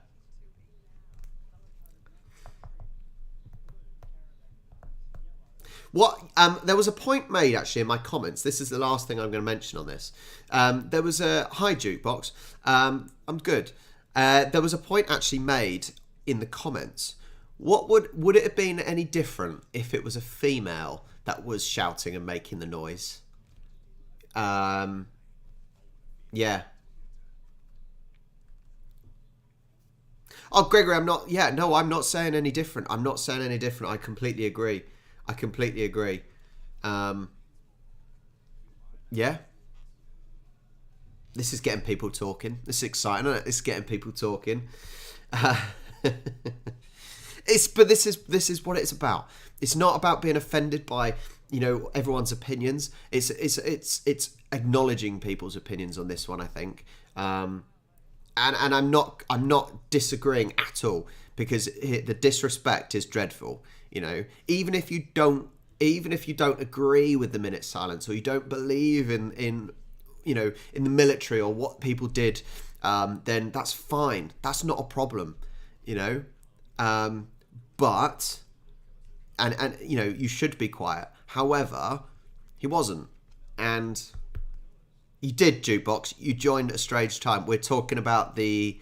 What? There was a point made actually in my comments. This is the last thing I'm going to mention on this. There was a hi jukebox. I'm good. There was a point actually made in the comments. What would it have been any different if it was a female that was shouting and making the noise? Yeah. Oh, Gregory, I'm not. Yeah, no, I'm not saying any different. I'm not saying any different. I completely agree. Yeah. This is getting people talking. This is exciting, isn't it? This is getting people talking. But this is what it's about. It's not about being offended by, you know, everyone's opinions. It's acknowledging people's opinions on this one, I think. And I'm not disagreeing at all, because the disrespect is dreadful. You know, even if you don't agree with the minute silence, or you don't believe in you know, in the military or what people did, then that's fine. That's not a problem, you know. But and you know, you should be quiet. However, he wasn't, and you did, jukebox. You joined at a strange time. We're talking about the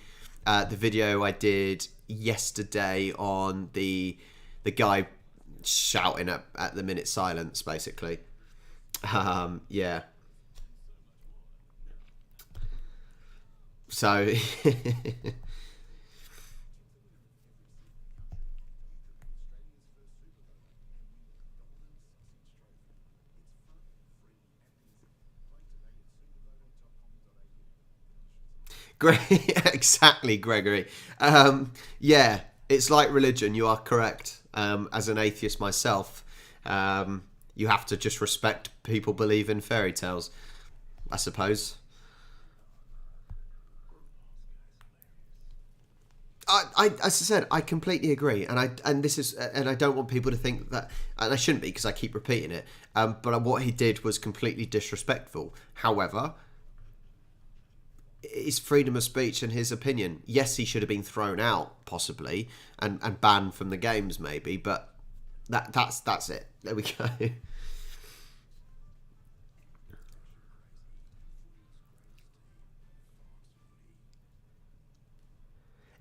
video I did yesterday on the guy shouting at the minute silence, basically. Yeah. So exactly, Gregory. Yeah, it's like religion. You are correct. As an atheist myself, you have to just respect people believe in fairy tales, I suppose. As I said, I completely agree, and I don't want people to think that, and I shouldn't be, because I keep repeating it. But what he did was completely disrespectful. However, it's freedom of speech and his opinion. Yes, he should have been thrown out, possibly, and banned from the games, maybe. But that's it. There we go.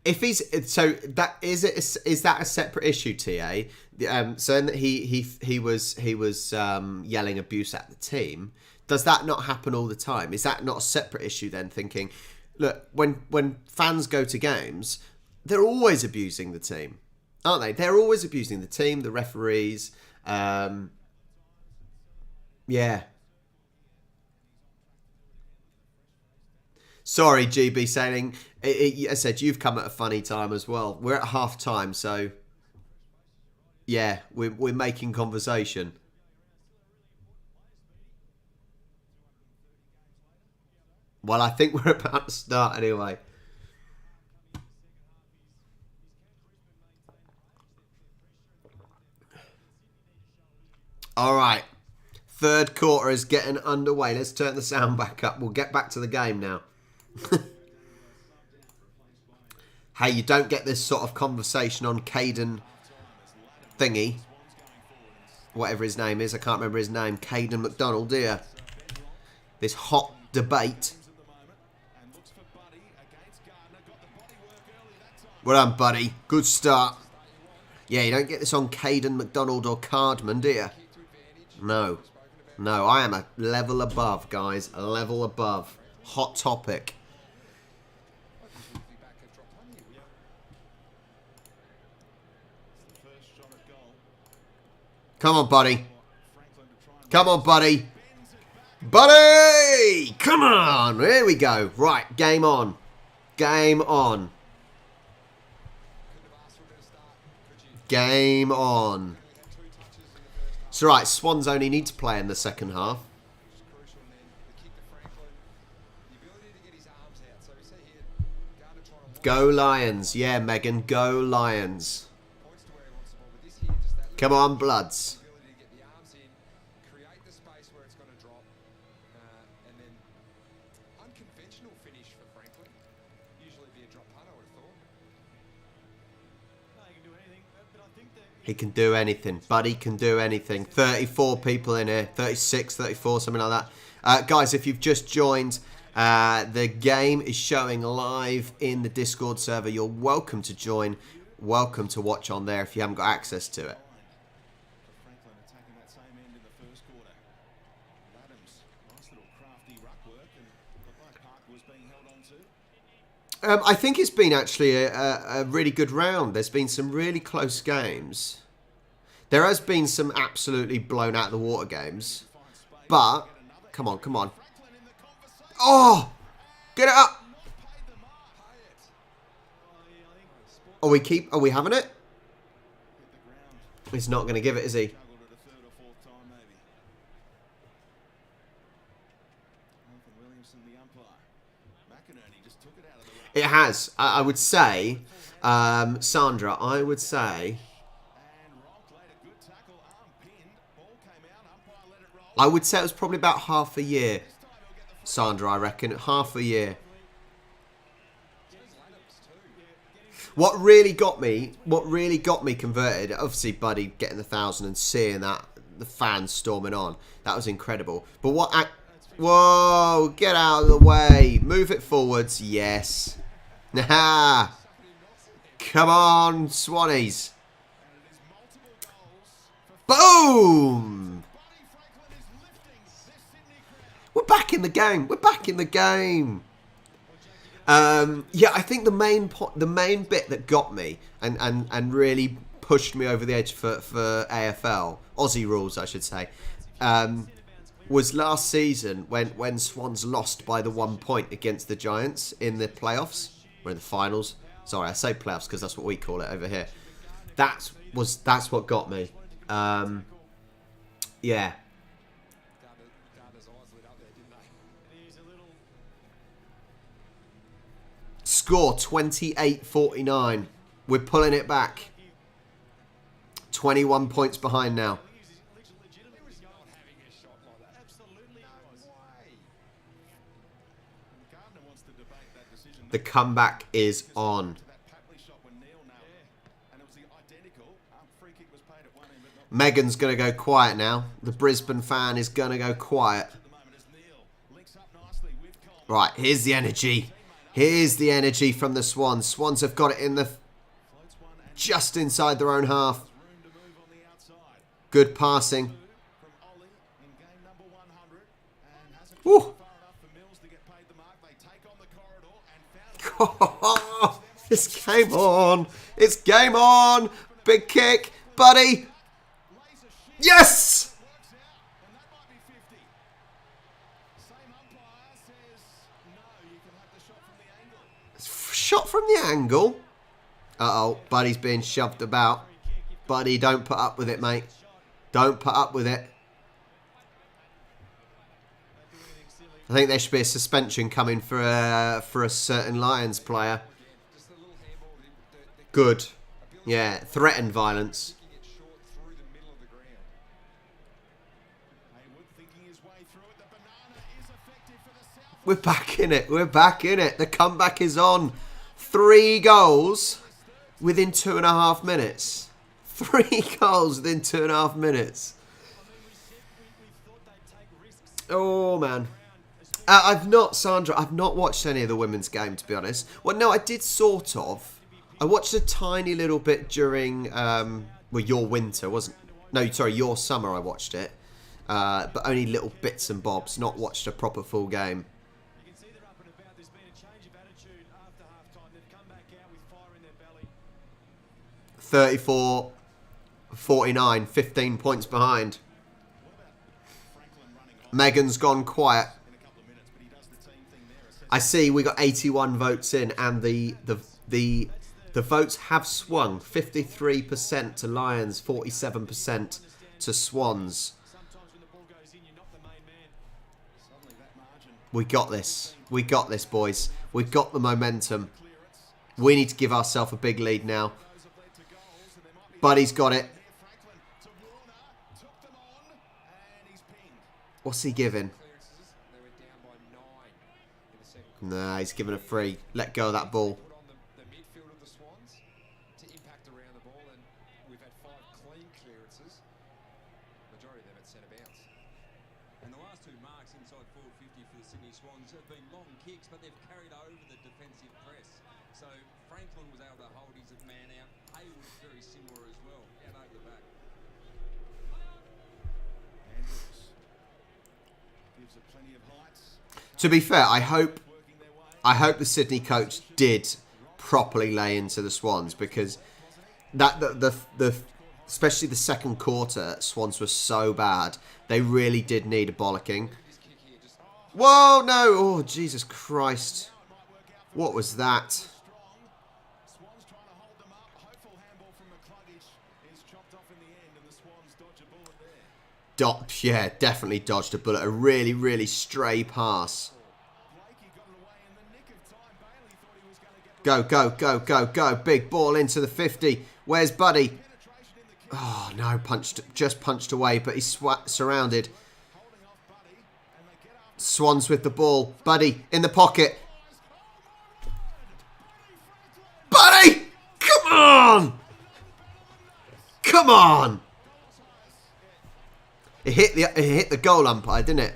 If he's so that is that a separate issue, TA? So that he was yelling abuse at the team. Does that not happen all the time? Is that not a separate issue then? Thinking, look, when fans go to games, they're always abusing the team, aren't they? They're always abusing the team, the referees. Yeah. Sorry, GB saying, I said you've come at a funny time as well. We're at half time, so yeah, we're making conversation. Well, I think we're about to start anyway. All right, third quarter is getting underway. Let's turn the sound back up. We'll get back to the game now. Hey, you don't get this sort of conversation on Caden thingy, whatever his name is. I can't remember his name. Caden McDonald, do you? this hot debate. Well done, buddy. Good start. Yeah, you don't get this on Caden, McDonald or Cardman, do you? No. No, I am a level above, guys. A level above. Hot topic. Come on, buddy. Come on, buddy. Buddy! Come on! Here we go. Right, game on. Game on. Game on. It's right, Swans only need to play in the second half. Go Lions. Yeah, Megan, go Lions. Come on, Bloods. He can do anything. Buddy can do anything. 34 people in here. 36, 34, something like that. Guys, if you've just joined, the game is showing live in the Discord server. You're welcome to join. Welcome to watch on there if you haven't got access to it. I think it's been actually a really good round. There's been some really close games. There has been some absolutely blown out of the water games. But, come on, come on. Oh! Get it up! Are we having it? He's not going to give it, is he? It has. I would say, Sandra, I would say, it was probably about half a year. Sandra, I reckon. Half a year. What really got me converted, obviously Buddy getting the 1,000 and seeing that, the fans storming on. That was incredible. But what... Whoa, get out of the way. Move it forwards. Yes. Nah. Come on, Swannies. Boom. We're back in the game. We're back in the game. Yeah, I think the main bit that got me and really pushed me over the edge for AFL, Aussie rules, I should say, was last season when Swans lost by the 1 point against the Giants in the playoffs, or in the finals. Sorry, I say playoffs because that's what we call it over here. That's what got me. Yeah. Score 28-49. We're pulling it back. 21 points behind now. The comeback is on. Megan's going to go quiet now. The Brisbane fan is going to go quiet. Right, here's the energy. Here's the energy from the Swans. Swans have got it in the... just inside their own half. Good passing. Woo. It's game on. It's game on. Big kick. Buddy. Yes! Shot from the angle. Uh-oh. Buddy's being shoved about. Buddy, don't put up with it, mate. Don't put up with it. I think there should be a suspension coming for a certain Lions player. Good. Yeah, threatened violence. We're back in it. We're back in it. The comeback is on. 3 goals within 2.5 minutes. 3 goals within 2.5 minutes. Oh, man. I've not, Sandra, I've not watched any of the women's game, to be honest. Well, no, I did sort of. I watched a tiny little bit during, your winter, wasn't... No, sorry, your summer I watched it. But only little bits and bobs, not watched a proper full game. You can see they're up and about. There's been a change of attitude after half-time. They've come back out with fire in their belly. 34-49, 15 points behind. Megan's gone quiet. I see we got 81 votes in, and the votes have swung. 53% to Lions, 47% to Swans. Sometimes when the ball goes in, you're not the main man. We got this. We got this, boys. We've got the momentum. We need to give ourselves a big lead now. Buddy's got it. What's he giving? They went down by 9 in the second quarter. Nah, he's giving a free. Let go of that ball. Put on the midfield of the Swans to impact around the ball, and we've had 5 clean clearances. Majority of them at centre bounce. And the last 2 marks inside forward 50 for the Sydney Swans have been long kicks, but they've carried over the defensive press. So Franklin was able to hold his man out. Hayward is very similar as well, out over the back. Andrews gives it plenty of heights. To be fair, I hope the Sydney coach did properly lay into the Swans, because the especially the second quarter, Swans were so bad. They really did need a bollocking. Whoa, no! Oh, Jesus Christ. What was that? Swans trying to hold them up. Hopeful handball from McCluggage is chopped off in the end, and the Swans dodge a bullet there. Yeah, definitely dodged a bullet. A really, really stray pass. Blakey got it away in the nick of time. Bailey thought he was going to get Go, go, go, go, go. Big ball into the 50. Where's Buddy? penetration in the kick, Oh, no, just punched away, but he's surrounded. holding off Buddy, and they get up. Swans with the ball. Buddy in the pocket. Buddy! Come on! Come on! It hit the goal umpire, didn't it?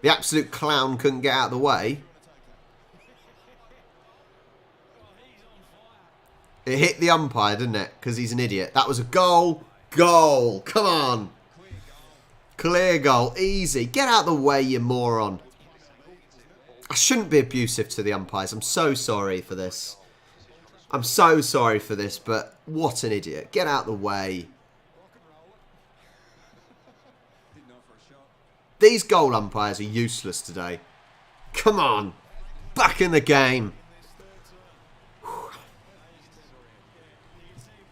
The absolute clown couldn't get out of the way. It hit the umpire, didn't it? Because he's an idiot. That was a goal. Goal. Come on. Clear goal. Easy. Get out of the way, you moron. I shouldn't be abusive to the umpires. I'm so sorry for this. I'm so sorry for this, but what an idiot. Get out of the way. Didn't offer a shot. These goal umpires are useless today. Come on. Back in the game.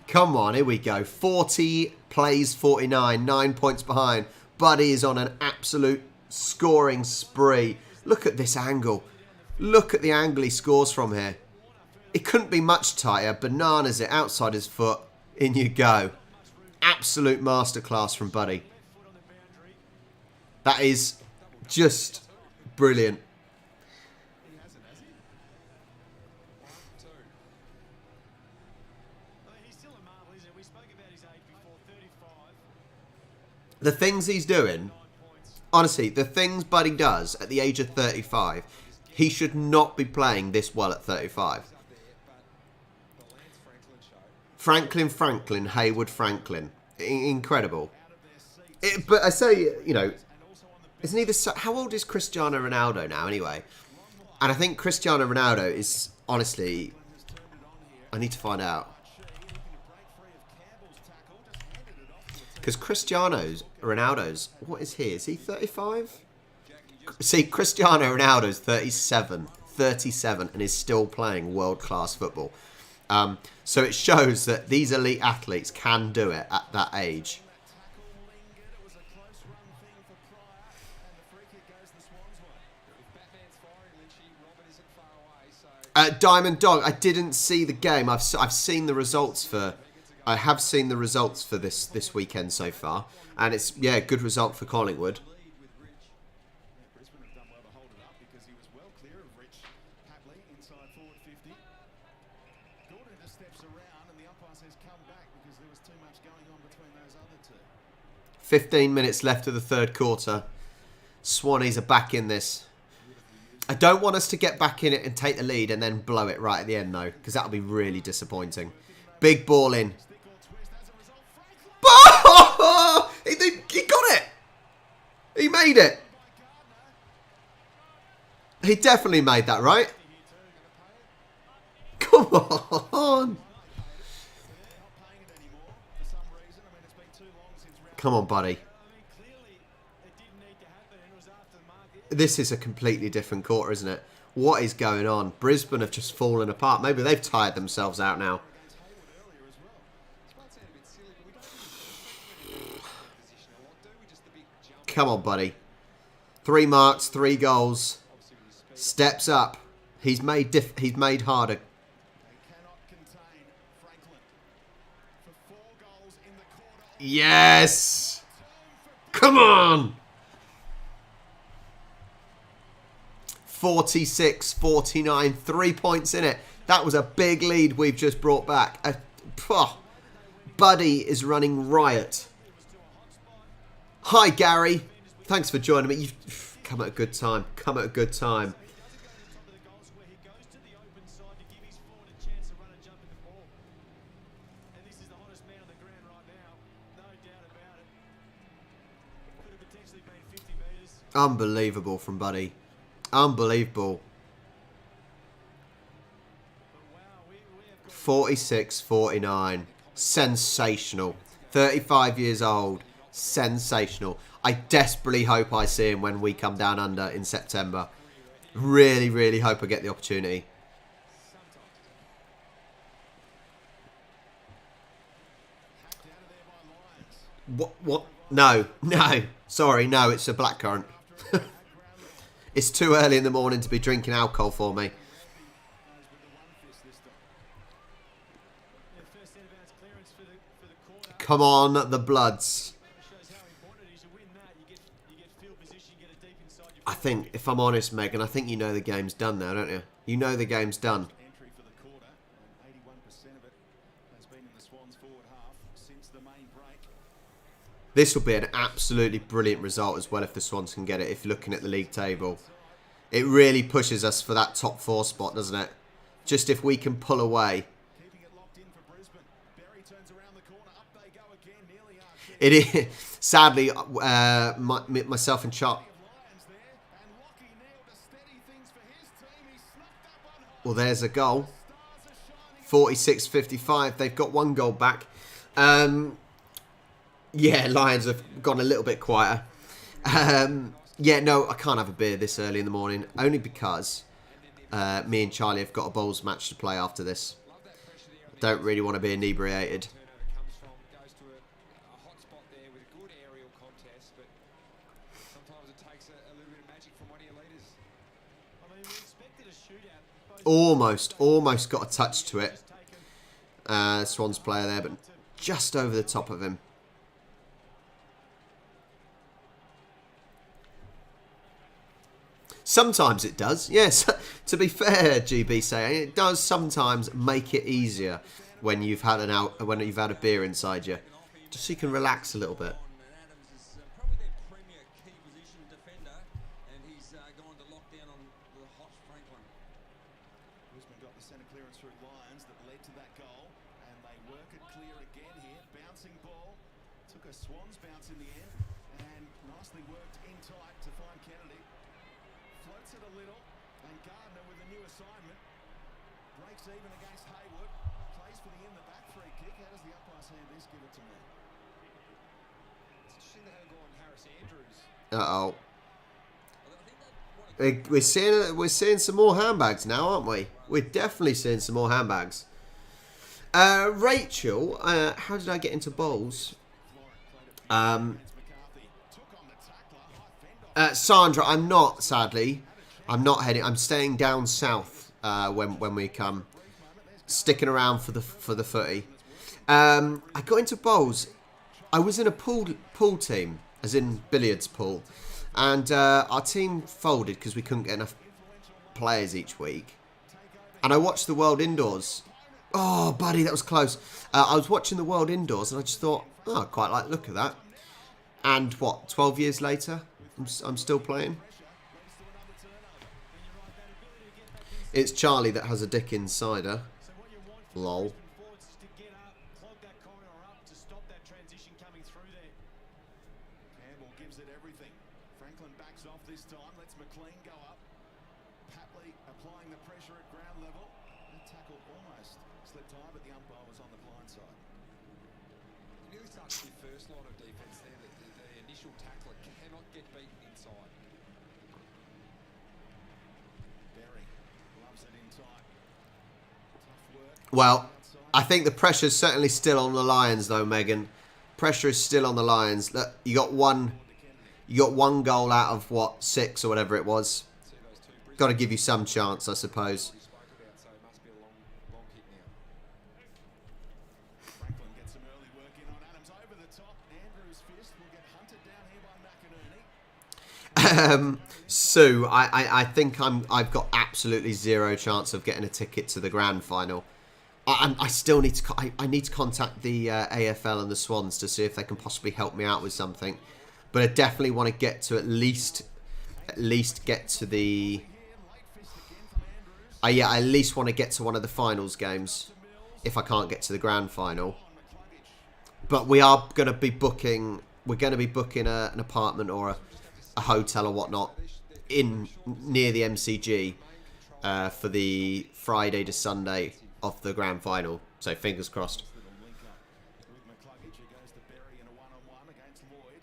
Come on, here we go. 40 plays 49, 9 points behind. Buddy is on an absolute scoring spree. Look at this angle. Look at the angle he scores from here. It couldn't be much tighter. Bananas it outside his foot. In you go. Absolute masterclass from Buddy. That is just brilliant. He's still a marvel, isn't it? We spoke about his age before, 35. The things he's doing, honestly, the things Buddy does at the age of 35, he should not be playing this well at 35. Franklin, Hayward Franklin. Incredible. But I say, you know, isn't he the... How old is Cristiano Ronaldo now, anyway? And I think Cristiano Ronaldo is, honestly... I need to find out. Because Ronaldo's... What is he? Is he 35? See, Cristiano Ronaldo's 37. 37 and is still playing world-class football. So it shows that these elite athletes can do it at that age. Diamond Dog, I didn't see the game. I've seen the results for... I have seen the results for this weekend so far. And it's, yeah, good result for Collingwood. Brisbane have done well to hold it up because he was well clear of Rich Hatley inside forward 50. Gordon just steps around and the umpire says come back because there was too much going on between those other two. 15 minutes left of the third quarter. Swannies are back in this. I don't want us to get back in it and take the lead and then blow it right at the end, though, because that'll be really disappointing. Big ball in. He got it. He made it. He definitely made that, right? Come on. Come on, buddy. This is a completely different quarter, isn't it? What is going on? Brisbane have just fallen apart. Maybe they've tired themselves out now. Come on, buddy. 3 marks, 3 goals. Steps up. He's made harder. Yes! Come on! 46-49. 3 points in it. That was a big lead we've just brought back. Buddy is running riot. Hi, Gary. Thanks for joining me. You've come at a good time. Come at a good time. Unbelievable from Buddy. Unbelievable. 46-49. Sensational. 35 years old. Sensational. I desperately hope I see him when we come down under in September. Really, really hope I get the opportunity. What? No. Sorry, no, it's a blackcurrant. It's too early in the morning to be drinking alcohol for me. Come on, the Bloods. I think, if I'm honest, Megan, I think you know the game's done now, don't you? You know the game's done. This will be an absolutely brilliant result as well if the Swans can get it, if looking at the league table. It really pushes us for that top 4 spot, doesn't it? Just if we can pull away. It is. Sadly, myself and Chop. Well, there's a goal. 46-55. They've got 1 goal back. Yeah, Lions have gone a little bit quieter. Yeah, no, I can't have a beer this early in the morning. Only because me and Charlie have got a bowls match to play after this. Don't really want to be inebriated. Almost got a touch to it. Swans player there, but just over the top of him. Sometimes it does, yes. To be fair, GB saying it does sometimes make it easier when you've had a beer inside you, just so you can relax a little bit. Swans bounce in the end, and nicely worked in tight to find Kennedy. Floats it a little, and Gardner with a new assignment. Breaks even against Hayward. Plays for the in-the-back free kick. How does the umpire saying this? Give it to me. It's interesting they haven't gone Harris Andrews. Uh-oh. We're seeing some more handbags now, aren't we? We're definitely seeing some more handbags. Rachel, how did I get into bowls? Sandra, I'm not, sadly. I'm not heading. I'm staying down south when we come. Sticking around for the footy. I got into bowls. I was in a pool team, as in billiards pool. And our team folded because we couldn't get enough players each week. And I watched the World Indoors. Oh, buddy, that was close. I was watching the World Indoors and I just thought, oh, I quite like the look of that. And what, 12 years later, I'm still playing. It's Charlie that has a dick insider. So what you want from Lol. the Brisbane forwards is to get up, clog that corridor up to stop that transition coming through there. Campbell gives it everything. Franklin backs off this time. Lets McLean go up. Papley applying the pressure at ground level. That tackle almost slipped high, but the umpire was on the blind side. You nearly start with your first line of defence there. The initial tackler cannot get beaten inside. Berry loves it in tight. Tough work. Well, I think the pressure's certainly still on the Lions, though, Megan. Pressure is still on the Lions. Look, you got one goal out of what, 6 or whatever it was. See those two Got to give you some chance, I suppose. we spoke about, so it must be a long kick now. Franklin gets some early work in on Adams over the top. Andrews' fist will get hunted down here by McInerney. Sue, I think I've got absolutely zero chance of getting a ticket to the grand final. I still need to. I need to contact the AFL and the Swans to see if they can possibly help me out with something. But I definitely want to get to at least get to the. Yeah, I at least want to get to one of the finals games if I can't get to the grand final. But we are going to be booking. We're going to be booking an apartment or a hotel or whatnot in near the MCG for the Friday to Sunday of the grand final. So fingers crossed. Little link up with McCluggage. Here goes to Berry in a one-on-one against Lloyd.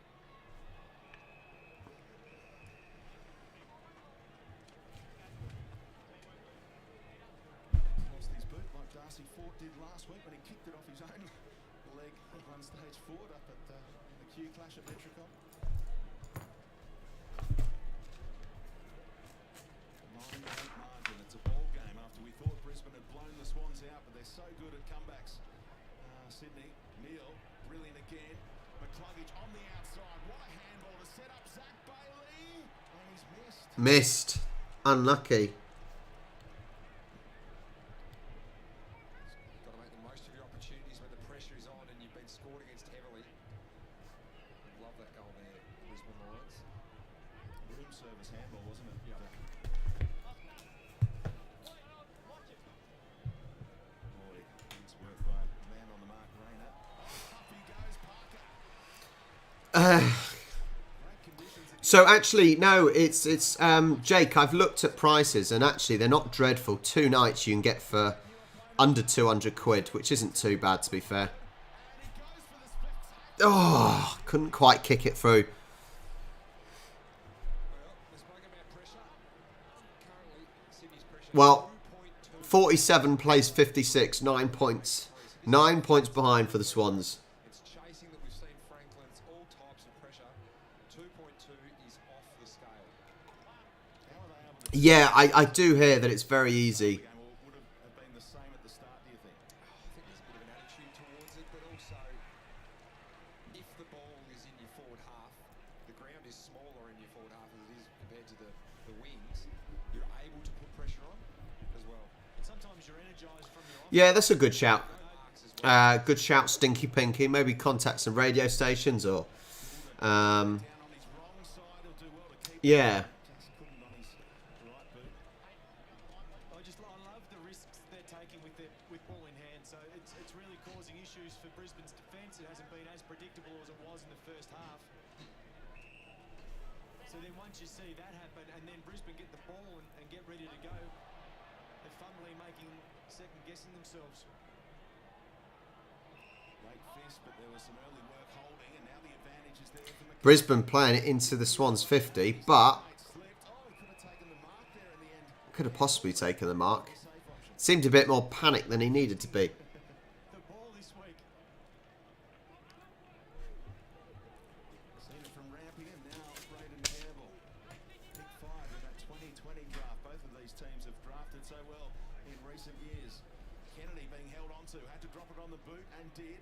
Lost his boot like Darcy Fort did last week when he kicked it off his own leg at one stage forward up at the Q clash at Metricon. 9-8 margin. It's a ball game after we thought Brisbane had blown the Swans out, but they're so good at comebacks. Sydney, Neal, brilliant again. McCluggage on the outside. What a handball to set up Zach Bailey. And he's missed. Missed. Unlucky. You've got to make the most of your opportunities when the pressure is on and you've been scored against heavily. Love that goal there, Brisbane Lions. Room service handball, wasn't it? Yeah. Boy, it's work by man on the mark, Rayner. Up he goes, Parker. Great conditions. So actually, no, it's Jake. I've looked at prices and actually they're not dreadful. 2 nights you can get for under 200 quid, which isn't too bad to be fair. Oh, couldn't quite kick it through. Well, we spoke about pressure. Currently, Sydney's pressure. Well, 2.2. 47 plays 56, 9 points. 9 points behind for the Swans. It's chasing that we've seen Franklin's all types of pressure. 2.2 is off the scale. How are they able to Yeah, I do hear that it's very easy. game, or would have been the same at the start, do you think? I think there's a bit of an attitude towards it, but also if the ball is in your forward half, the ground is smaller in your forward half as it is compared to the wings, you're able to put pressure on as well. And sometimes you're energised from your off. Yeah, that's a good shout. Marks as well. Good shout, Stinky Pinky. Maybe contact some radio stations or, Down on his wrong side, he'll do well to keep yeah. just couldn't on his right boot. I love the risks they're taking with ball in hand. So it's really causing issues for Brisbane's defence. It hasn't been as predictable as it was in the first half. So then once you see that happen, and then Brisbane get the ball and get ready to go, they're funnily second guessing themselves. Late fist, but there was some early work holding, and now the advantage is there for McCluggage. Brisbane playing it into the Swans 50, but Slipped. Oh, he could have taken the mark there in the end. could have possibly taken the mark. Safe option. Seemed a bit more panicked than he needed to be. The ball this week. Seen it from Rampy and now Braden Campbell. Pick 5 in that 2020 draft. Both of these teams have drafted so well in recent years. Kennedy being held onto, had to drop it on the boot and did.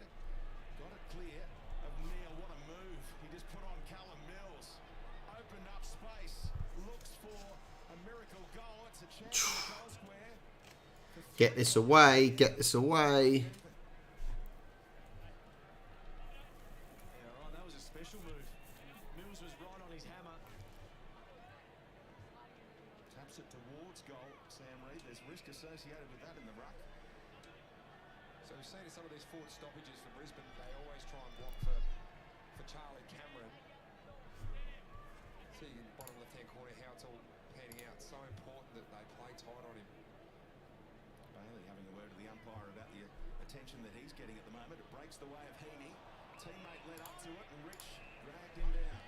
Got it clear of Neal. What a move. He just put on Callum Mills. Opened up space. Looks for a miracle goal. It's a chance in the goal square. Get this away, get this away. Yeah, right, that was a special move. Mills was right on his hammer. Taps it towards goal. Sam Reid. There's associated with that in the ruck. So we've seen in some of these forward stoppages for Brisbane, they always try and block for Charlie Cameron. See in the bottom left-hand corner how it's all panning out. So important that they play tight on him. Bailey having a word with the umpire about the attention that he's getting at the moment. It breaks the way of Heaney. Teammate led up to it and Rich dragged him down.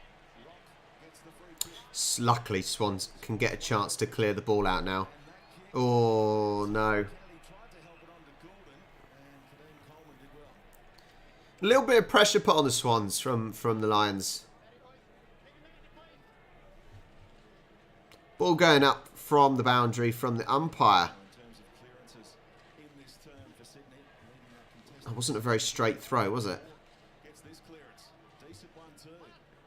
Rock gets the free kick. Luckily, Swans can get a chance to clear the ball out now. Oh, no. Kennedy tried to help it on to Gordon and Kadeem Coleman did well. A little bit of pressure put on the Swans from the Lions. Ball going up from the boundary from the umpire. In terms of clearances in this term for Sydney, leading that contest. That wasn't a very straight throw, was it? Gets this clearance. Decent one too.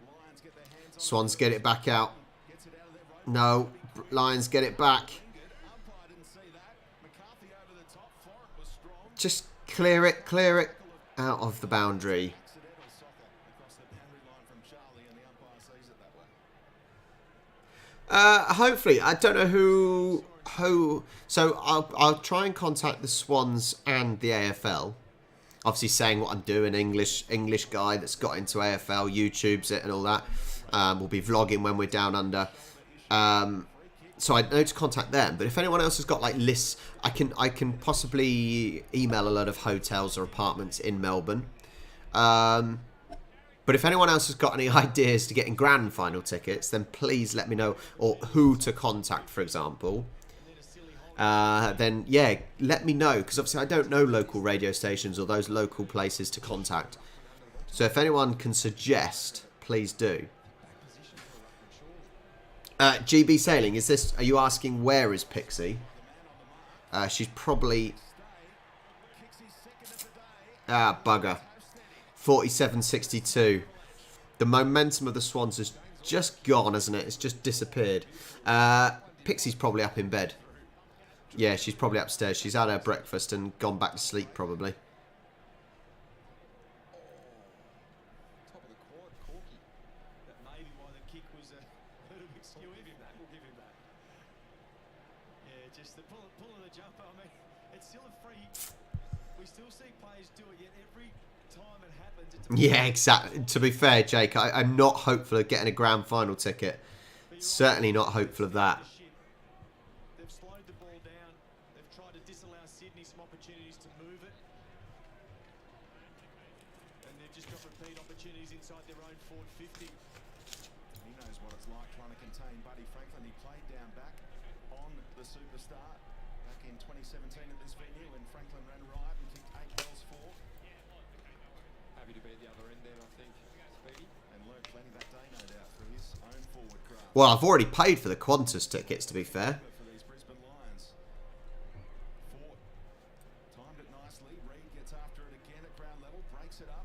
Lions get their hands on Swans get it back out. Gets it out of their rope. No, Lions get it back. Umpire didn't see that. McCarthy over the top. Florent was strong. Just clear it out of the boundary. Accidental soccer across the boundary line from Charlie and the umpire sees it that way. Hopefully, I don't know who. So I'll try and contact the Swans and the AFL. Obviously, saying what I'm doing, English guy that's got into AFL, YouTube's it and all that. We'll be vlogging when we're down under. So I know to contact them. But if anyone else has got like lists, I can possibly email a lot of hotels or apartments in Melbourne. But if anyone else has got any ideas to getting grand final tickets, then please let me know, or who to contact, for example. Then yeah, let me know, because obviously I don't know local radio stations or those local places to contact. So if anyone can suggest, please do. GB Sailing, are you asking where is Pixie? She's probably bugger. 47-62. The momentum of the Swans has just gone, hasn't it? It's just disappeared. Pixie's probably up in bed. Yeah, she's probably upstairs. She's had her breakfast and gone back to sleep, probably. Top of the quad, Corky. That may be why the kick was a little bit skew. We'll give him that. We'll give him that. Yeah, just the pull of the jumper. I mean, it's still a free. We still see players do it, yet every time it happens, it's a Yeah, exactly. To be fair, Jake, I'm not hopeful of getting a grand final ticket. Certainly not hopeful of that. They've slowed the ball down. They've tried to disallow Sydney some opportunities to move it. And they've just got repeat opportunities inside their own forward 50. He knows what it's like trying to contain Buddy Franklin. He played down back on the superstar back in 2017 at this venue when Franklin ran riot and kicked 8 goals for. Happy to be at the other end then, I think, Speedy. And learned plenty that day, no doubt, through his own forward craft. Well, I've already paid for the Qantas tickets, to be fair. For these Brisbane Lions. Ford timed it nicely. Reid gets after it again at ground level, breaks it up.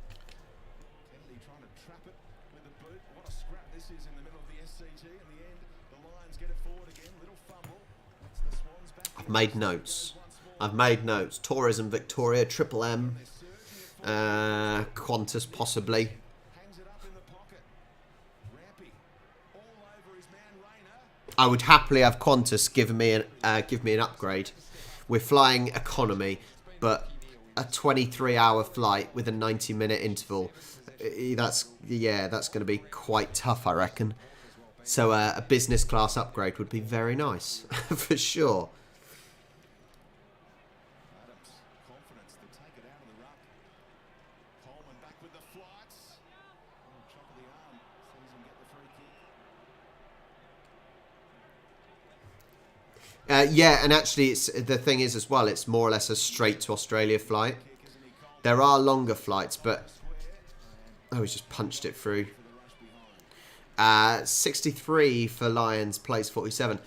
Kennedy trying to trap it with the boot. What a scrap this is in the middle of the SCG. In the end, the Lions get it forward again. Little fumble. It's the Swans back. I've made notes. Tourism Victoria, Triple M, Qantas possibly. Hangs it up in the pocket. Rampy all over his man Rayner. I would happily have Qantas give me an upgrade. We're flying economy, but a 23-hour flight with a 90-minute interval. That's going to be quite tough, I reckon. So a business class upgrade would be very nice, for sure. Adams, confidence to take it out of the ruck. Coleman back with the flights. Oh, chop of the arm. Sees him get the free kick. Yeah, and actually, the thing is as well, it's more or less a straight to Australia flight. There are longer flights, but... Oh, he's just punched it through. 63 for Lions, place 47.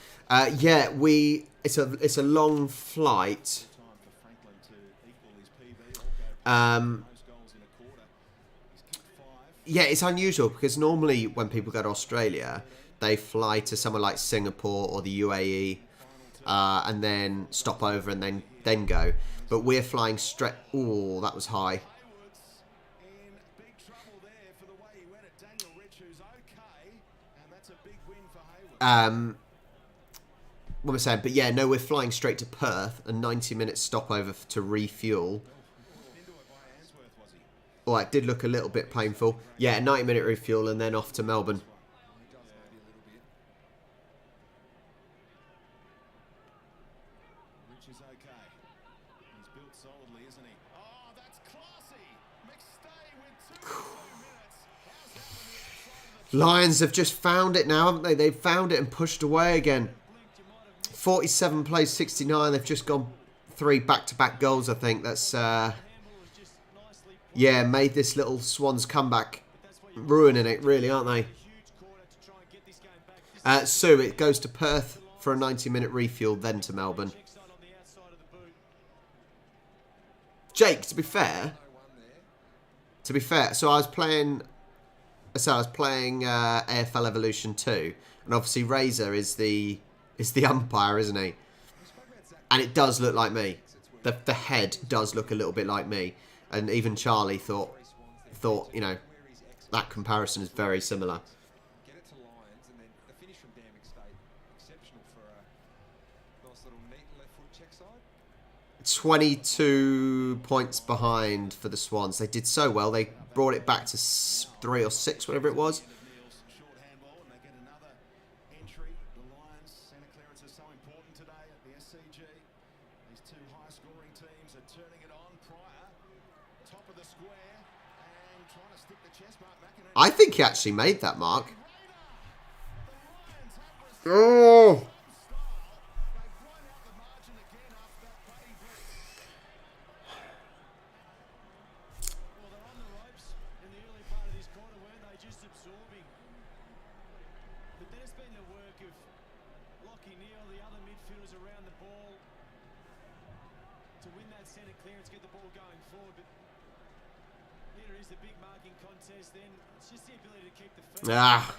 Yeah, it's a long flight. Time for Franklin to equal his PB. All go most goals in a quarter. He's kicked 5. Yeah, it's unusual because normally when people go to Australia, they fly to somewhere like Singapore or the UAE and then stop over and then go. But we're flying straight... Oh, that was high. In big trouble there for the way he went at Daniel Rich, who's okay, and that's a big win for Hayward. what am I saying? But yeah, no, we're flying straight to Perth. A 90-minute stopover to refuel. Oh, it did look a little bit painful. Yeah, a 90-minute refuel and then off to Melbourne. Rich is okay. He's built solidly, isn't he? Oh, that's classy. McStay with 2 minutes. How's that on the outside of the Lions have just found it now, haven't they? They've found it and pushed away again. 47 plays 69. They've just gone 3 back-to-back goals, I think. That's, yeah, made this little Swans comeback. Ruining it, really, aren't they? So it goes to Perth for a 90-minute refuel, then to Melbourne. Jake, to be fair, so I was playing AFL Evolution 2, and obviously Razor is the umpire, isn't he? And it does look like me. The head does look a little bit like me, and even Charlie thought you know, that comparison is very similar. Get it to Lions, and then the finish from Dan McStay, exceptional for a nice little neat left foot check side. 22 points behind for the Swans. They did so well. They brought it back to 3 or 6, whatever it was. short handball, and they get another entry. The Lions centre clearance is so important today at the SCG. These 2 high-scoring teams are turning it on. Pryor, top of the square, and trying to stick the chest mark. I think he actually made that mark. Oh! Ah,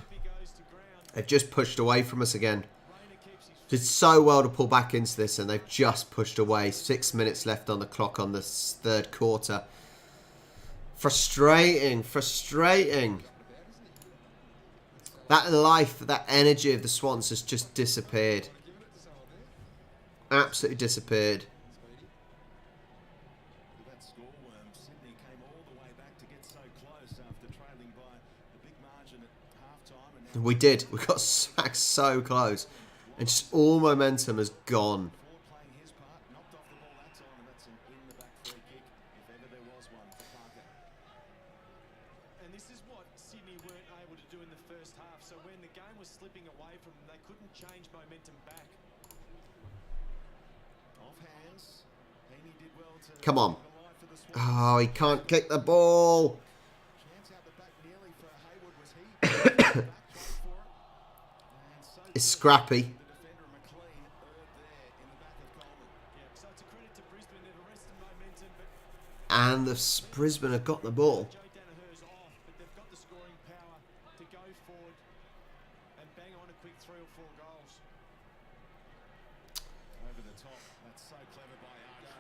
they've just pushed away from us again. Did so well to pull back into this, and they've just pushed away. 6 minutes left on the clock on the 3rd quarter. Frustrating, frustrating. That life, that energy of the Swans has just disappeared. Absolutely disappeared. That scoreworm, Sydney came all the way back to get so close after trailing by a big margin at half-time. And now We did. We got sacked so close. And just all momentum has gone. Ford playing his part, knocked off the ball that time, and that's an in-the-back free kick, if ever there was one for Parker. And this is what Sydney weren't able to do in the first half. So when the game was slipping away from them, they couldn't change momentum back. Off hands, Heaney did well to Come on. keep alive for the Swans. Oh, he can't kick the ball. Chance out the back nearly for Hayward, was he? Back, tried for it. And so It's good. Scrappy. The defender McLean there in the back of Coleman. Yeah, so it's a credit to Brisbane. They've arrested momentum, but And the Brisbane have got the ball. Joe Danaher's off, but they've got the scoring power to go forward and bang on a quick 3 or 4 goals. Over the top. That's so clever by RG.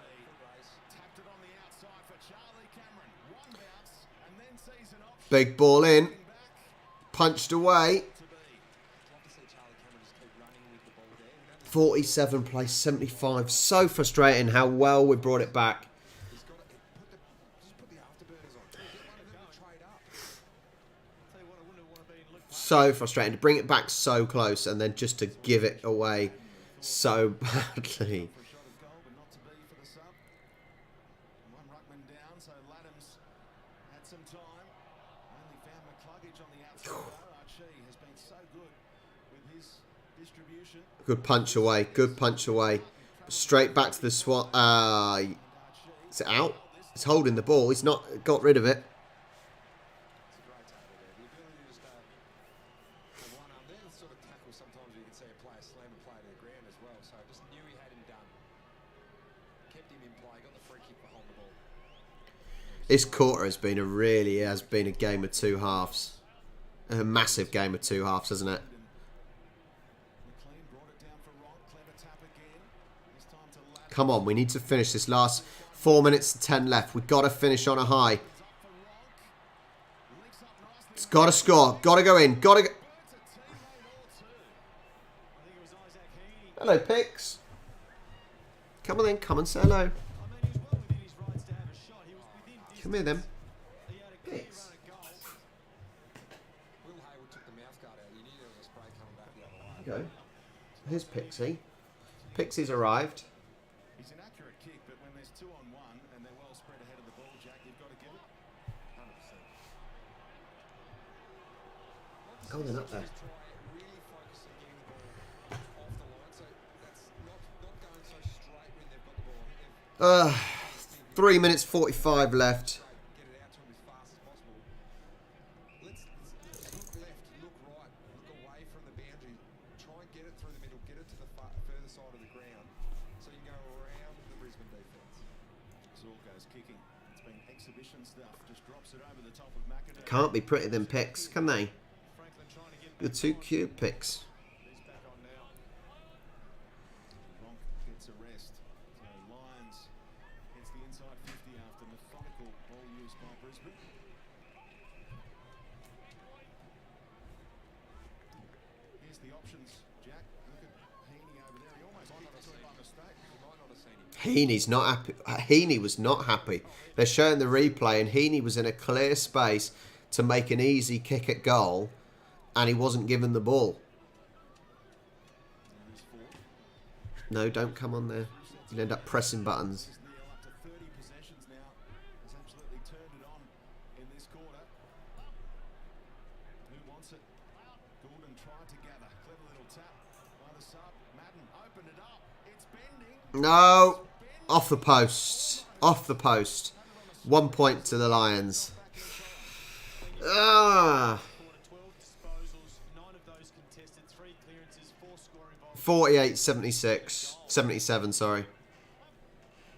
Tapped it on the outside for Charlie Cameron. One bounce and then sees an option. Big ball in. Back Punched away. to be. Love to see Charlie Cameron just keep running with the ball there. 47 plays 75. So frustrating how well we brought it back. He's got to just put the afterburners on. Get one of them to trade up. Tell you what, I wouldn't want to be in Luke. So frustrating to bring it back so close and then just to give it away so badly. For a shot of goal, but not to be for the sub. One ruckman down, so Laddams had some time. Only found McCluggage on the outside though. Archie has been so good with his distribution. Good punch away. Good punch away. Straight back to the Swan. Is it out? He's holding the ball. He's not got rid of it. It's a great tackle there. The ability to just have one arm there, the sort of tackle sometimes you can see a player slam a player to the ground as well. So just knew he had him done. Kept him in play, got the free kick behind the ball. This quarter has been a game of 2 halves. A massive game of 2 halves, hasn't it? McLean brought it down for Ronk. Clever tap again. This time to Laddams. Come on, we need to finish this last 4 minutes and 10 left. We've got to finish on a high. Up for Ronk. Links up nicely. It's got to score. Got to go in. Got to go. Burns a teammate or two. I think it was Isaac Hello, Pix. Come on then, come and say hello. I mean, he was well within his rights to have a shot. He was within distance. Come here then. He had a clear Pix. run at goal. Will Hayward took the mouth guard out. You knew there was a spray coming back the other way. There you go. Here's Pixie. Pixie's arrived. He's an accurate kick, but when there's 2 on 1 and they're well spread ahead of the ball, Jack, you've got to give it 100%. Oh, they're not there. Just try really focus on getting the ball off the line. So that's not going so straight when they've got the ball. 3 minutes 45 left. Get it out to him as fast as possible. Let's look left, look right, look away from the boundary. Try and get it through the middle, get it to the further side of the ground, so you can go around the Brisbane defence. Zorko's kicking. It's been exhibition stuff. Just drops it over the top of McInerney. Can't be prettier than Pix, can they? Franklin trying to get You're back too on. cute, Pix. He's back on now. Ronk gets a rest. So Lions gets the inside 50 after methodical ball use by Brisbane. Here's the options, Jack. Look at Heaney over there. He almost kicked it by mistake. You might not have seen him. Heaney's not happy. Heaney was not happy. They're showing the replay, and Heaney was in a clear space to make an easy kick at goal, and he wasn't given the ball. And there's 4. No, don't come on there. You'll end up pressing buttons. This is Neil up to 30 possessions now. Has absolutely turned it on in this quarter. Who wants it? Gordon tried to gather. Clever little tap by the sub. Madden opened it up. It's bending. No, off the post. Off the post. 1 point to the Lions. Ah, Quarter 12 disposals, 9 of those contested, 3 clearances, 4 scoring involved. 48, 76, 77. Sorry, Mate,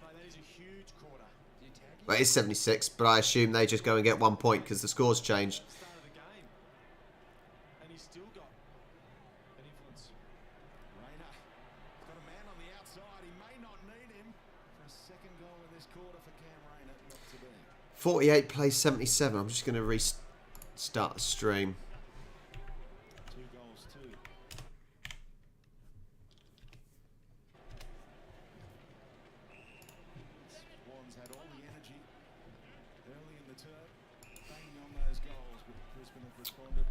that is a huge quarter. Do you tag him? well, it is 76, but I assume they just go and get 1 point because the score's changed. Start of the game. And he's still got an influence. Rayner got a man on the outside. He may not need him for a second goal in this quarter for Cam Rayner. Not to be. 48 plays 77. I'm just going to restart the stream. 2 goals, 2. Swans had all the energy early in the term, banging on those goals, but Brisbane have responded.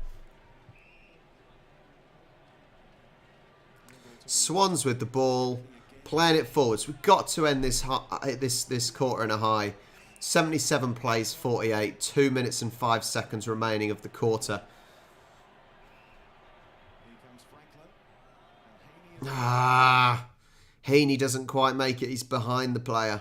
Swans with the ball, playing it forwards. We've got to end this this quarter in a high. 77 plays 48. 2 minutes and 5 seconds remaining of the quarter. Here comes Franklin. And Heaney Ah, Heaney doesn't quite make it. He's behind the player.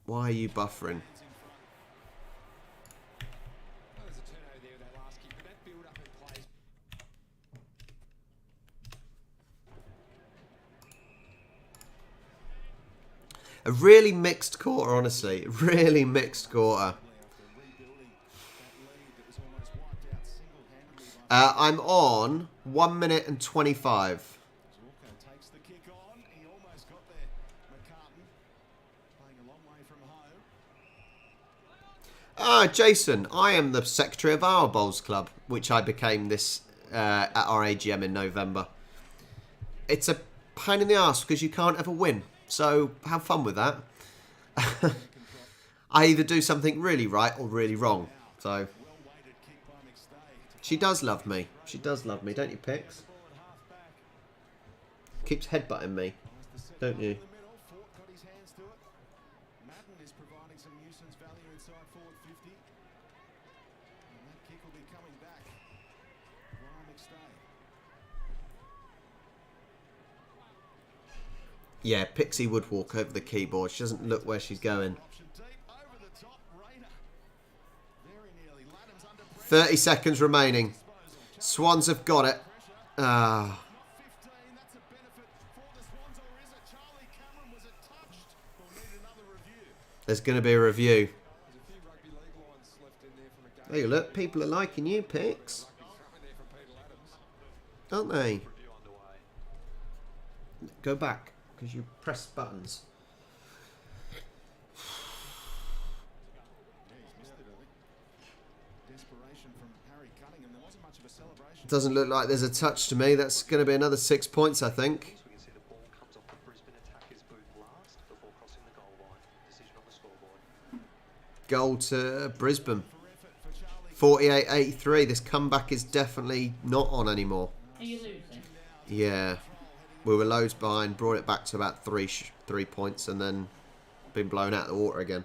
Why are you buffering? Well, there's a turnover there with that last kick, but that build-up in plays. A really mixed quarter, honestly. Really mixed quarter. after rebuilding that lead that was almost wiped out single-handedly by I'm on 1 minute and 25. Zorko takes the kick on. He almost got there. McCartan playing a long way from home. Ah, Jason, I am the secretary of our Bowls Club, which I became this at our AGM in November. It's a pain in the arse because you can't ever win. So have fun with that. I either do something really right or really wrong. So Well-weighted kick by McStay. she does love me. She does love me, don't you, Pix? Ball at half back. Keeps headbutting me, don't you? In the middle, Fort got his hands to it. Madden is providing some nuisance value inside forward 50. And that kick will be coming back. Ryan McStay. Yeah, Pixie would walk over the keyboard. She doesn't look where she's going. Option deep, over the top, Rayner. Very nearly. Ladham's under pressure. 30 seconds remaining. Swans have got it. Ah. Not 15, that's a benefit for the Swans, or is it? Charlie Cameron, was it touched? We'll need another review. There's going to be a review. There's a few rugby league lines left in there from a game. There you look. People are liking you, Pix. Rugby coming there from Peter Adams. Aren't they? Go back, because you pressed buttons. Yeah, he's missed it, I think. Desperation from Harry Cunningham. Doesn't look like there's a touch to me. That's going to be another 6 points, I think. We can see the ball comes off the Brisbane attacker's boot last before crossing the goal line. Decision on the scoreboard. Goal to Brisbane. 48-83. This comeback is definitely not on anymore. Are you losing? Yeah. We were loads behind, brought it back to about 3 points, and then been blown out of the water again.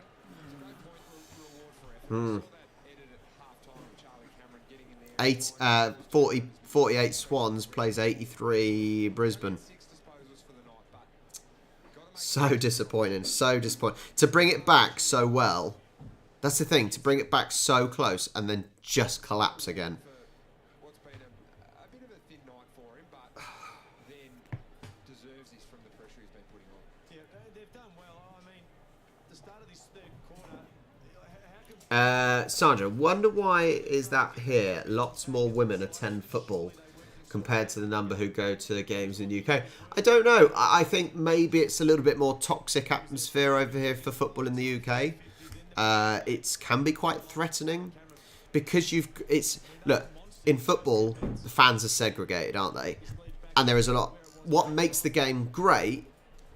48 Swans plays 83 Brisbane. So disappointing, so disappointing. To bring it back so well, that's the thing, to bring it back so close and then just collapse again. What's been a bit of a thin night for him, but then deserves this from the pressure he's been putting on. Yeah, they've done well. I mean, the start of this third quarter, how can... Sandra, wonder why is that here? Lots more women attend football compared to the number who go to games in the UK. I don't know. I think maybe it's a little bit more toxic atmosphere over here for football in the UK. It can be quite threatening because look, in football the fans are segregated, aren't they? And there is a lot. What makes the game great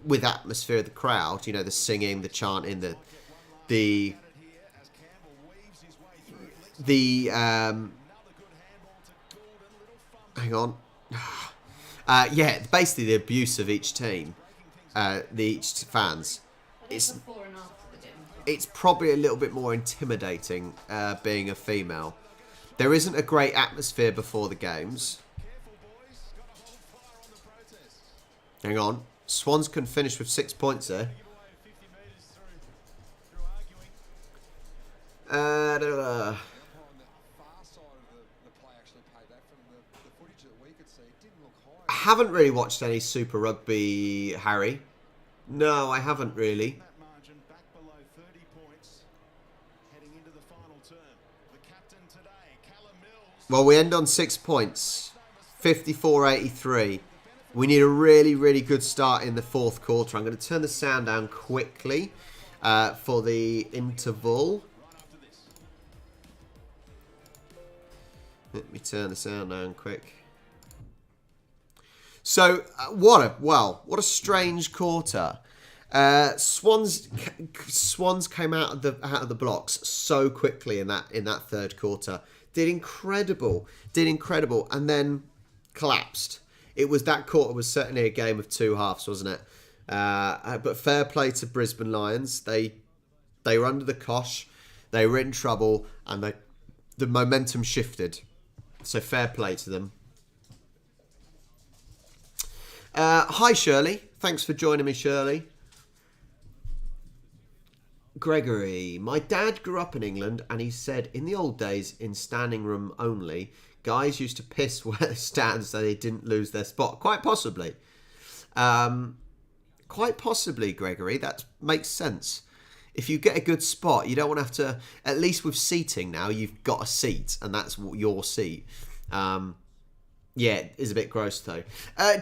with atmosphere of the crowd, you know, the singing, the chanting, the hang on. Yeah, basically the abuse of each team, each fans. It's probably a little bit more intimidating being a female. There isn't a great atmosphere before the games. Hang on. Swans can finish with 6 points there. I haven't really watched any Super Rugby, Harry. No, I haven't really. Well, we end on 6 points. 54-83. We need a really, really good start in the fourth quarter. I'm going to turn the sound down quickly for the interval. Let me turn the sound down quick. So, what a strange quarter. Swans came out of the blocks so quickly in that third quarter. Did incredible, and then collapsed. That quarter was certainly a game of two halves, wasn't it? But fair play to Brisbane Lions. They were under the cosh, they were in trouble, and the momentum shifted. So fair play to them. Hi Shirley, thanks for joining me, Shirley. Gregory, my dad grew up in England and he said in the old days, in standing room only, guys used to piss where they stand so they didn't lose their spot. Quite possibly. Quite possibly, Gregory. That makes sense. If you get a good spot, you don't want to have to... At least with seating now, you've got a seat and that's your seat. Yeah, it is a bit gross though.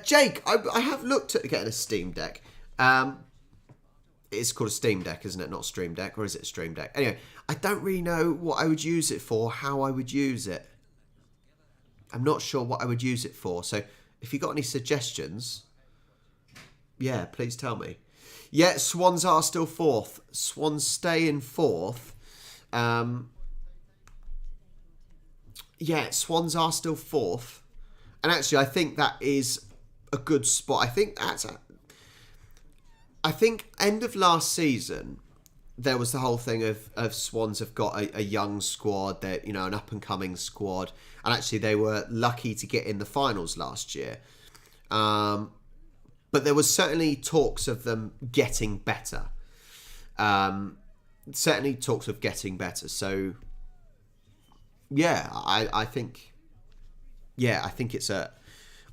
Jake, I have looked at getting a Steam Deck. It's called a Steam Deck, isn't it? Not Stream Deck, or is it a Stream Deck? Anyway, I don't really know what I would use it for, how I would use it. I'm not sure what I would use it for. So if you got any suggestions, yeah, please tell me. Yeah, Swans are still fourth. Swans stay in fourth. Yeah, Swans are still fourth. And actually, I think that is a good spot. I think end of last season, there was the whole thing of Swans have got a young squad, they're, you know, an up-and-coming squad. And actually, they were lucky to get in the finals last year. But there was certainly talks of them getting better. Certainly talks of getting better. So, yeah, I think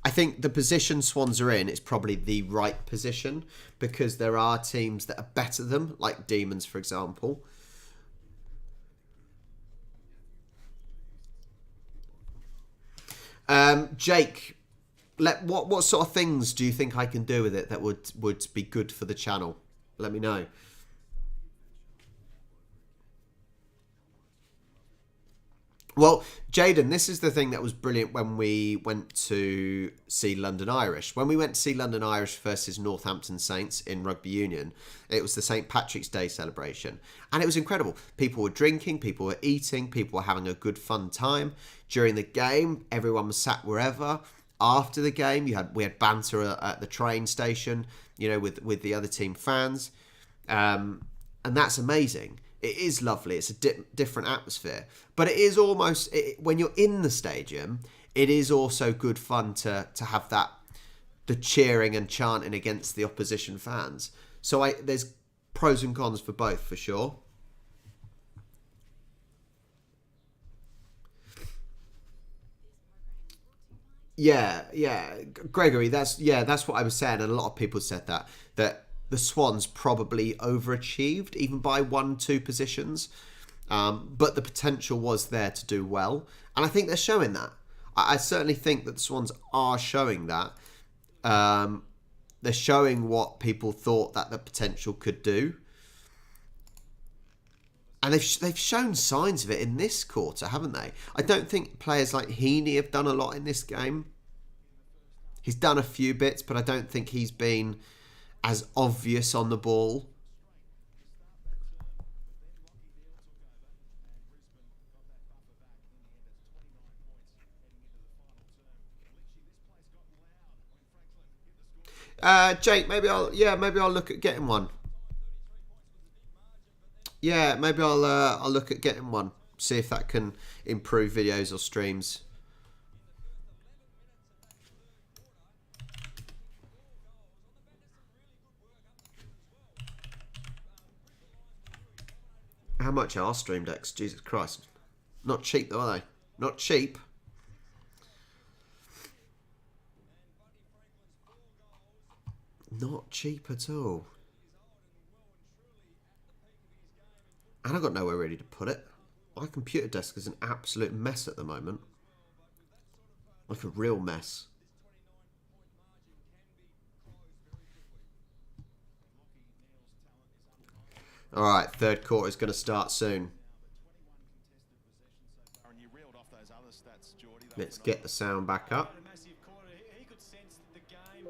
I think the position Swans are in is probably the right position because there are teams that are better than them, like Demons, for example. Jake, what sort of things do you think I can do with it that would be good for the channel? Let me know. Well, Jaden, this is the thing that was brilliant when we went to see London Irish. When we went to see London Irish versus Northampton Saints in rugby union, it was the St. Patrick's Day celebration. And it was incredible. People were drinking, people were eating, people were having a good fun time. During the game, everyone was sat wherever. After the game, we had banter at the train station, with the other team fans. And that's amazing. It is lovely. It's a different atmosphere. But it is almost, when you're in the stadium, it is also good fun to have the cheering and chanting against the opposition fans. So there's pros and cons for both, for sure. Yeah, Gregory, that's what I was saying, and a lot of people said that the Swans probably overachieved, even by 1-2 positions, but the potential was there to do well, and I think they're showing that. I certainly think that the Swans are showing that. They're showing what people thought that the potential could do, and they've shown signs of it in this quarter, haven't they? I don't think players like Heaney have done a lot in this game. He's done a few bits, but I don't think he's been as obvious on the ball. Jake, maybe I'll look at getting one. Yeah, maybe I'll look at getting one. See if that can improve videos or streams. How much are stream decks? Jesus Christ. Not cheap though, are they? Not cheap. Not cheap at all. And I've got nowhere really to put it. My computer desk is an absolute mess at the moment. Like a real mess. Alright, third quarter is going to start soon. Let's get the sound back up. He could sense that the game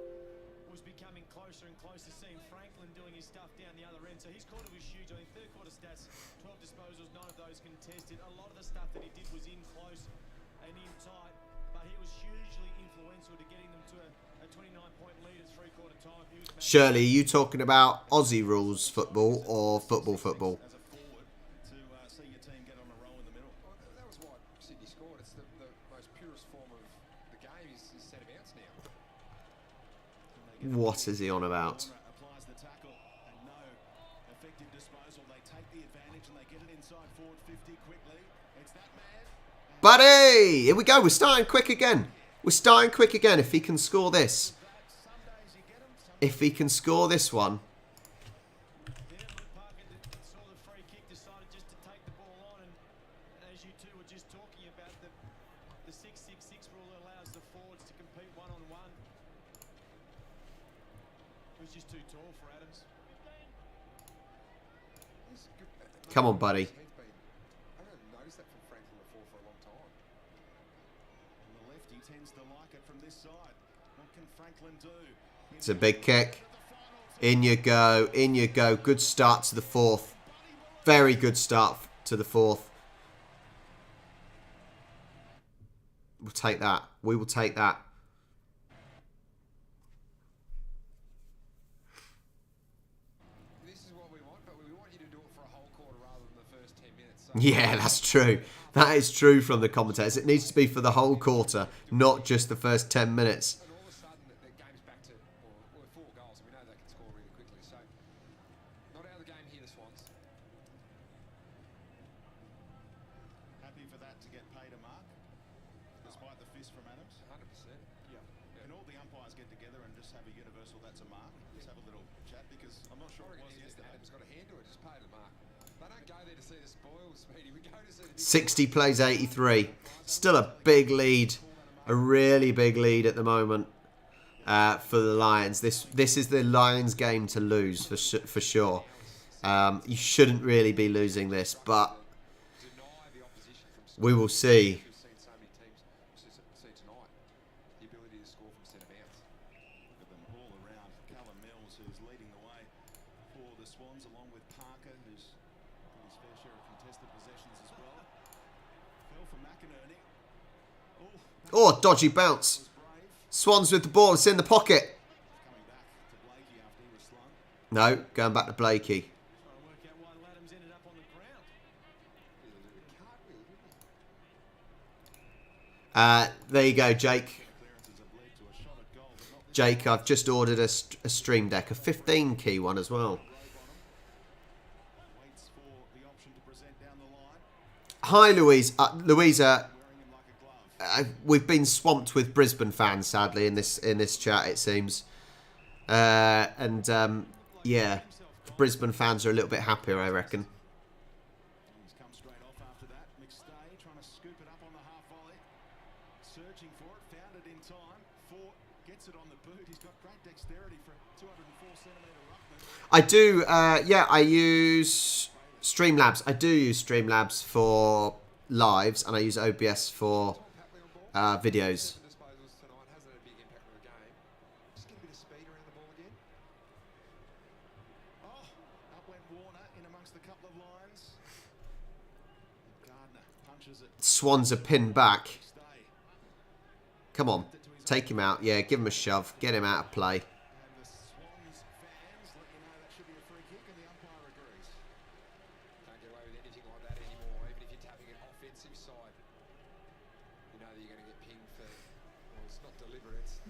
was becoming closer and closer, seeing Franklin doing his stuff down the other end. So his quarter was huge. I think third quarter stats, 12 disposals, 9 of those contested. A lot of the stuff that he did was in close and in tight, but he was hugely influential to getting them to a 29-point lead at three-quarter time. Shirley, are you talking about Aussie rules football or football? As a forward to see your team get on a roll in the middle. Well, that was why Sydney scored. It's the most purest form of the game is set of outs now. What is he on about? Applies the tackle and no effective disposal. They take the advantage and they get it inside forward 50 quickly. It's that man. Buddy! Here we go. We're starting quick again. If he can score this. If he can score this one. Saw the free kick, decided just to take the ball on, and as you two were just talking about, the 6-6-6 rule allows the forwards to compete one-on-one. It was just too tall for Adams. Come on, buddy. I haven't noticed that from Franklin before for a long time. And the lefty tends to like it from this side. What can Franklin do? It's a big kick. In you go. Good start to the fourth. Very good start to the fourth. We'll take that. We will take that. This is what we want, but we want you to do it for a whole quarter rather than the first 10 minutes. So Yeah, that's true. That is true from the commentators. It needs to be for the whole quarter, not just the first 10 minutes. and all of a sudden, the game's back to 4 goals. We know they can score really quickly. So, not out of the game here, the Swans. Happy for that to get paid a mark, despite the fist from Adams. 100%. Yeah. Can all the umpires get together and just have a universal that's a mark? Just have a little chat, because I'm not sure it was yesterday. Adam's got a hand to it, just pay the mark. They don't go there to see the spoils, Speedy. We go to see the 60 plays 83. Still a big lead. A really big lead at the moment for the Lions. This is the Lions game to lose for sure. You shouldn't really be losing this, but deny the opposition from We will see. You've seen so many teams see tonight the ability to score from centre bounce. Look at them all around. Callum Mills, who's leading the way for the Swans, along with Parker, who's got his fair share of contested possessions as well. Fell for McInerney. Oh, dodgy bounce. Was brave. Swans with the ball. It's in the pocket. Coming back to Blakey after he was slung. No, going back to Blakey. Trying to work out why Laddams ended up on the ground. There you go, Jake. Clearances have led to a shot at goal, but not Jake, I've just ordered a stream deck, a 15-key one as well. waits for the option to present down the line. Hi, Louise. Louisa, Wearing him like a glove. we've been swamped with Brisbane fans, sadly, in this chat, it seems. Yeah, the Brisbane fans are a little bit happier, I reckon. He's come straight off after that. McStay trying to scoop it up on the half volley. Searching for it, found it in time. Fort gets it on the boot. He's got great dexterity for a 204cm ruckman. I do, I use Streamlabs. I do use Streamlabs for lives, and I use OBS for videos. Disposals tonight hasn't had a big impact on the game. Just get a bit of speed around the ball again. Oh, up went Warner in amongst a couple of lines. Gardner punches it. Swans are pinned back. Stay. Come on, take him out. Yeah, give him a shove. Get him out of play. And the Swans fans let you know that should be a free kick, and the umpire agrees. Can't get away with anything like that anymore, even if you're tapping an offensive side. You know that you're going to get pinged for, well, it's not deliberate, it's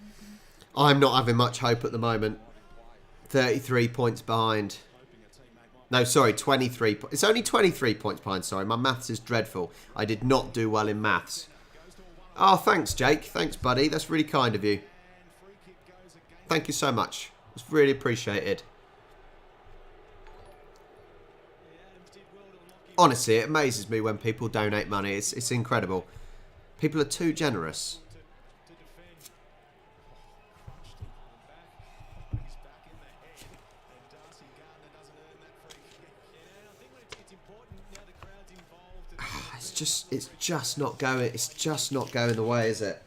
I'm not having much hope at the moment. play. 33 points behind. Hoping a teammate might No, sorry, 23. It's only 23 points behind, sorry. My maths is dreadful. I did not do well in maths. Oh, thanks, Jake. Thanks, buddy. That's really kind of you. and free kick goes against. Thank you so much. It's really appreciated. Adams did well to lock him. Honestly, it amazes me when people donate money. It's incredible. People are too generous. To defend. Crunched him on the back. He's back in the head. And Darcy Gardner doesn't earn that free kick. Yeah, and I think it's important now the crowd's involved. It's just not going. It's just not going the way, is it?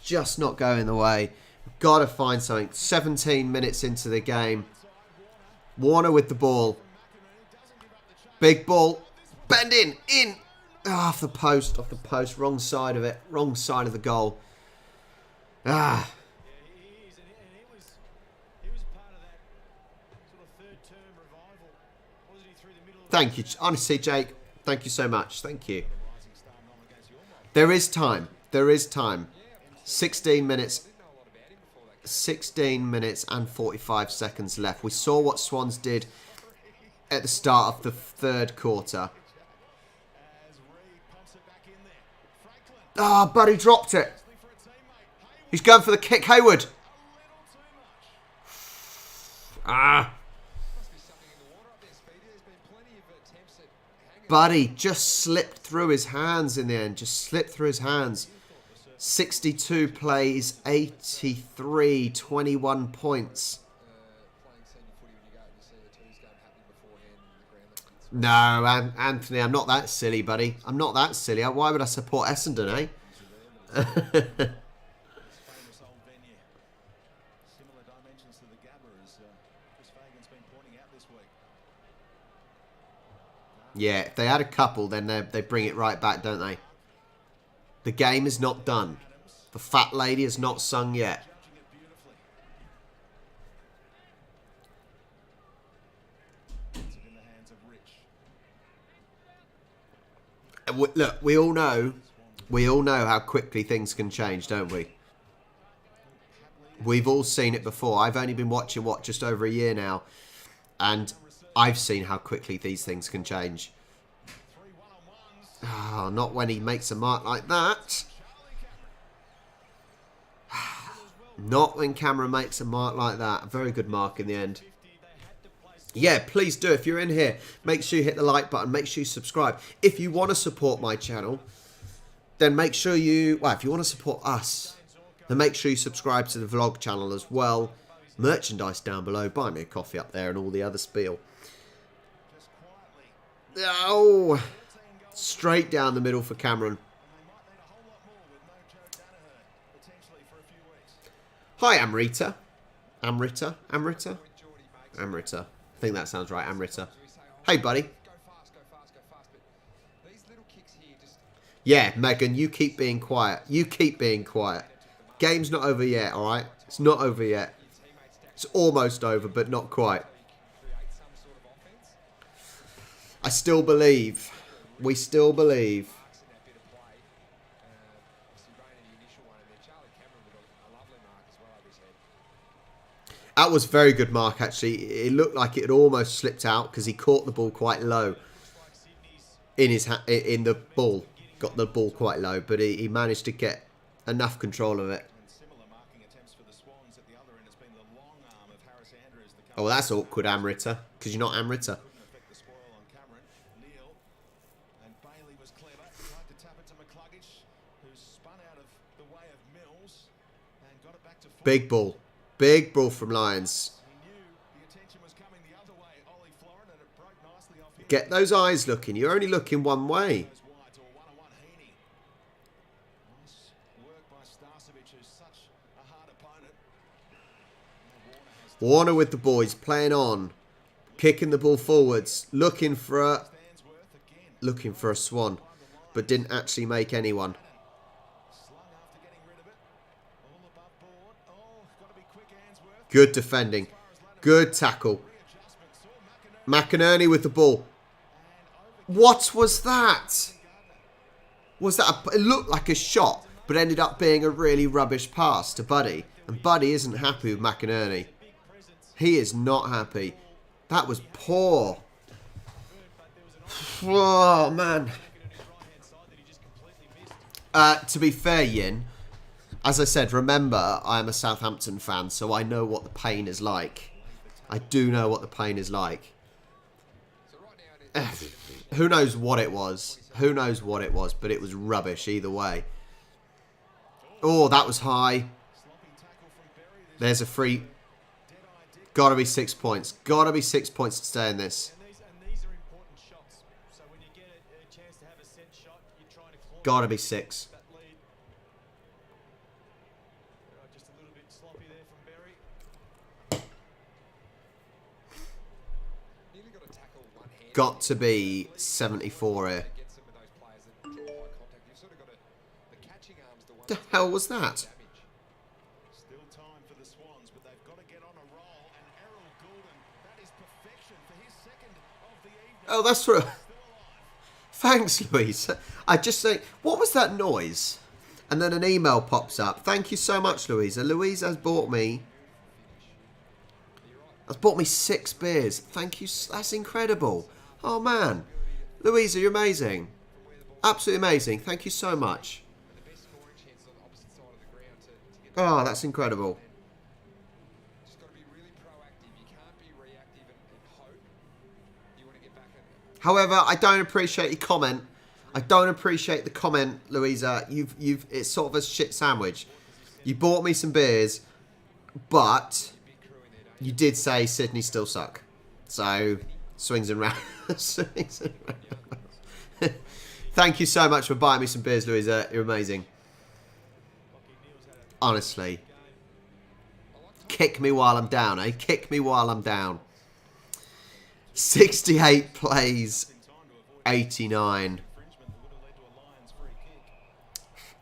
Just not going the way. We've got to find something. 17 minutes into the game. Warner with the ball. Big ball. Bend in. Oh, off the post. Wrong side of it. Wrong side of the goal. Ah. Yeah, he is, and he was part of that sort of third-term revival, wasn't he, through the middle of Thank you. Honestly, Jake. Thank you so much. Thank you. There is time. 16 minutes. 16 minutes and 45 seconds left. We saw what Swans did at the start of the third quarter. As Reed pumps it back in there. Franklin Ah, Buddy dropped it. for a teammate. He's going for the kick. Hayward. A little too much. Ah. Must be something in the water up there, Speedy. There's been plenty of attempts at hanging. Buddy just slipped through his hands in the end. 62 plays, 83, 21 points. Playing senior footy when you go out and you see a twos game happening beforehand in the ground. No, Anthony, I'm not that silly, buddy. I'm not that silly. Why would I support Essendon, eh? Famous old venue. Similar dimensions to the Gabba, as Chris Fagan's been pointing out this week. Yeah, if they had a couple, then they bring it right back, don't they? The game is not done. The fat lady has not sung yet. Judging it beautifully. Puts it in the hands of Rich. Look, we all know how quickly things can change, don't we? We've all seen it before. I've only been watching, just over a year now. And I've seen how quickly these things can change. 3 one-on-ones. Oh, not when he makes a mark like that. Not when Cameron makes a mark like that. A very good mark in the end. Yeah, please do. If you're in here, make sure you hit the like button. Make sure you subscribe. If you want to support my channel, then make sure you... Well, if you want to support us, then make sure you subscribe to the vlog channel as well. Merchandise down below. Buy me a coffee up there and all the other spiel. Just quietly. Oh, Straight down the middle for Cameron. Hi, Amrita. Amrita? Amrita? Amrita. I think that sounds right, Amrita. Hey, buddy. Go fast, go fast, go fast. But these little kicks here just... Yeah, Megan, you keep being quiet. You keep being quiet. Game's not over yet, alright? It's not over yet. It's almost over, but not quite. create some sort of offense. I still believe. We still believe. Marks in that bit of play. Obviously, Rain in the initial one, and then Charlie Cameron with a lovely mark as well over his head. That was very good mark, actually. It looked like it had almost slipped out because he caught the ball quite low in his in the ball. Got the ball quite low, but he managed to get enough control of it. Similar marking attempts for the Swans at the other end has been the long arm of Harris Andrews. Oh, well, that's awkward, Amrita, because you're not Amrita. Affect the spoil on Cameron. Neil and Bailey was clever. Tried to tap it to McCluggage, who spun out of the way of Mills and got it back to full. Big ball. Big ball from Lions. He knew the attention was coming the other way. Ollie Florin, and it broke nicely off him. Get those eyes looking. You're only looking one way. Goes wide to a one-on-one Heaney. Nice work by Starcevic, who's such a hard opponent. Now Warner has Warner with the boys, playing on. Kicking the ball forwards. Looking for Stansworth again. a swan. But didn't actually make anyone. Slung after getting rid of it. All above board. Oh, got to be quick, Ainsworth. Good defending. Good tackle. Readjustment. Saw McInerney McInerney with the ball. What was that? Was that it looked like a shot, but ended up being a really rubbish pass to Buddy. And Buddy isn't happy with McInerney. He is not happy. That was poor. Oh, man. To be fair, Yin, as I said, remember, I am a Southampton fan, so I know what the pain is like. I do know what the pain is like. So right now, it is... Who knows what it was? Who knows what it was? But it was rubbish either way. Oh, that was high. There's a free. Gotta be 6 points. Gotta be 6 points to stay in this. And these are important shots. So when you get a chance to have a set shot, you're trying to claw Gotta be 6. that lead. Just a little bit sloppy there from Berry. Nearly got to tackle one hand. Got to be 74 here. Get some of those players that draw high contact. You've sort of got to... The catching arms, the ones The hell was that? damage. Still time for the Swans, but they've got to get on a roll. And Errol Goulden, that is perfection for his second of the evening. Oh, that's for. Thanks, Louise. I just say, what was that noise? And then an email pops up. Thank you so much, Louisa. Louisa has bought me. Has bought me 6 beers. Thank you. That's incredible. Oh man, Louisa, you're amazing. Absolutely amazing. Thank you so much. The best scoring chances on the opposite side of the ground to get... Oh, that's incredible. Just got to be really proactive. You can't be reactive and hope. You want to get back in. However, I don't appreciate your comment. I don't appreciate the comment, Louisa. It's sort of a shit sandwich. You bought me some beers, but you did say Sydney still suck. So, swings and roundabouts. Swings and roundabouts. Thank you so much for buying me some beers, Louisa. You're amazing. Honestly. Kick me while I'm down, eh? Kick me while I'm down. 68 plays, 89.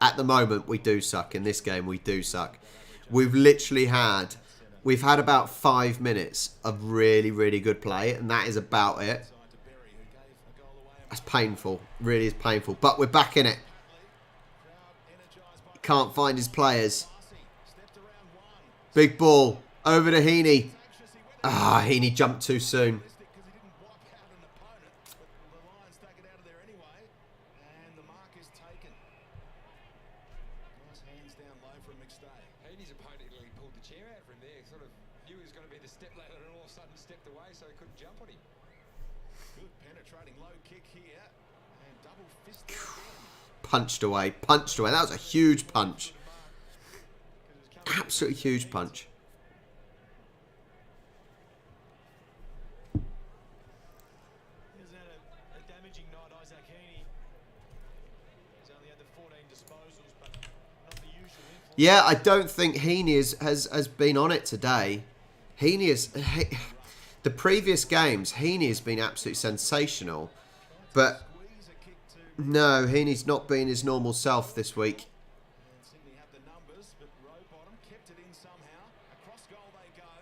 At the moment, we do suck. In this game, we do suck. We've had about 5 minutes of really, really good play, and that is about it. That's painful. Really is painful. But we're back in it. Can't find his players. Big ball. Over to Heaney. Ah, Heaney jumped too soon. Heaney's opponent nearly pulled the chair out from there. Sort of knew he was going to be the step ladder and all of a sudden stepped away so he couldn't jump on him. Good penetrating low kick here. And double fist there again. Punched away. Punched away. That was a huge punch. Absolutely huge punch. He hasn't had a damaging night, Isaac Heaney. Yeah, I don't think Heaney has been on it today. Heaney is... The previous games, Heaney has been absolutely sensational. But no, Heaney's not been his normal self this week.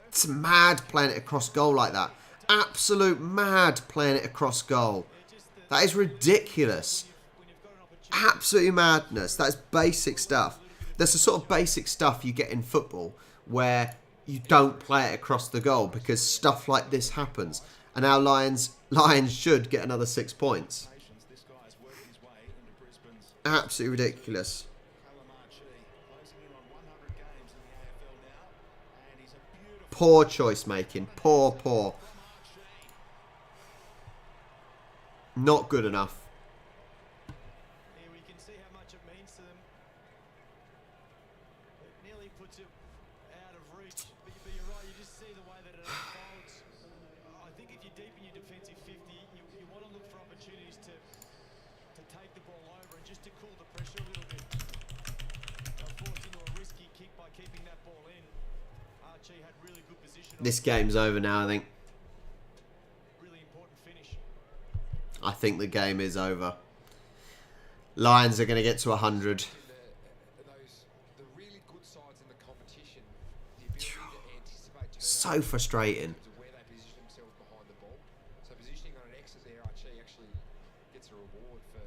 It's mad playing it across goal like that. Absolute mad playing it across goal. That is ridiculous. Absolutely madness. That is basic stuff. That's the sort of basic stuff you get in football where you don't play it across the goal because stuff like this happens. And our Lions should get another 6 points. Absolutely ridiculous. Poor choice making. Poor. Not good enough. Here we can see how much it means to them. It nearly puts it out of reach. But you're right, you just see the way that it unfolds. I think if you're deep in your defensive 50, you want to look for opportunities to take the ball over and just to cool the pressure a little bit. Forced into a risky kick by keeping that ball in. Archie had really good position. This game's over now, I think. Really important finish. I think the game is over. Lions are going to get to 100. The really good sides in the competition, the ability to anticipate So frustrating. where they position themselves behind the ball. So positioning on an X as there, Archie actually gets a reward for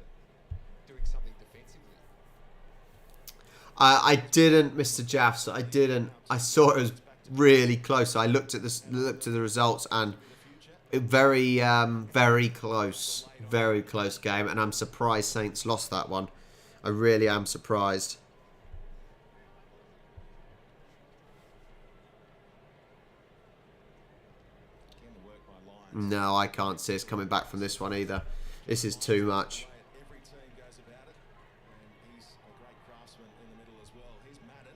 doing something defensively. I didn't, Mr. Jaffs. I didn't. I saw it was really close. I looked at the results and very close. Very close game. And I'm surprised Saints lost that one. I really am surprised. No, I can't see us coming back from this one either. This is too much. Every team goes about it, and he's a great craftsman in the middle as well. Here's Madden,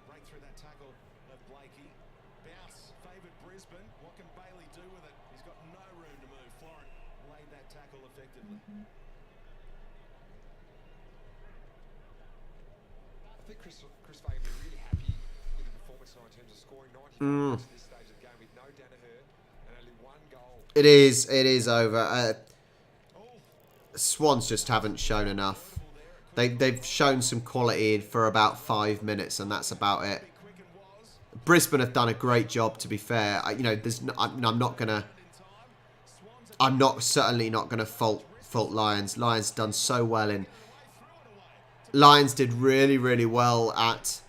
break through that tackle of Blakey. Bounce, favoured Brisbane. What can Bailey do with it? He's got no room to move. Florent laid that tackle effectively. I think Chris Fagan will be really happy with the performance tonight in terms of scoring 90 points at this stage of the game with no Danaher and only one goal. It is over. Swans just haven't shown enough. They've shown some quality for about 5 minutes, and that's about it. Brisbane have done a great job, to be fair. I'm certainly not gonna fault Lions. Lions done so well in. Lions did really well at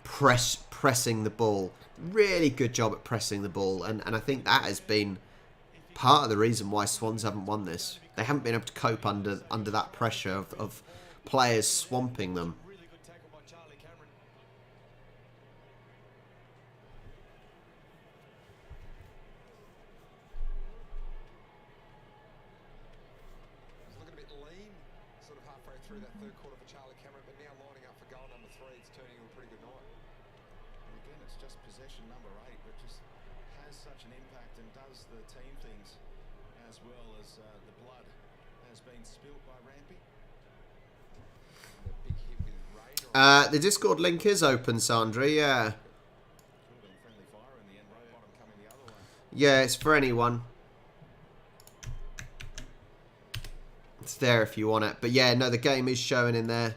pressing the ball. Really good job at pressing the ball, and I think that has been part of the reason why Swans haven't won this. They haven't been able to cope under that pressure of players swamping them. Really good tackle by Charlie Cameron. It's looking a bit lean, sort of halfway through that third quarter for Charlie Cameron, but now lining up for goal number 3, it's turning into a pretty good night. And again, it's just possession number 8, but just has such an impact and does the team things as well as the blood has been spilt by Rampy. And a big hit with Rain. The Discord link is open, Sandra. Yeah. Could have been friendly fire in the end. Bottom coming the other way. Yeah, it's for anyone. It's there if you want it. But yeah, no, the game is showing in there.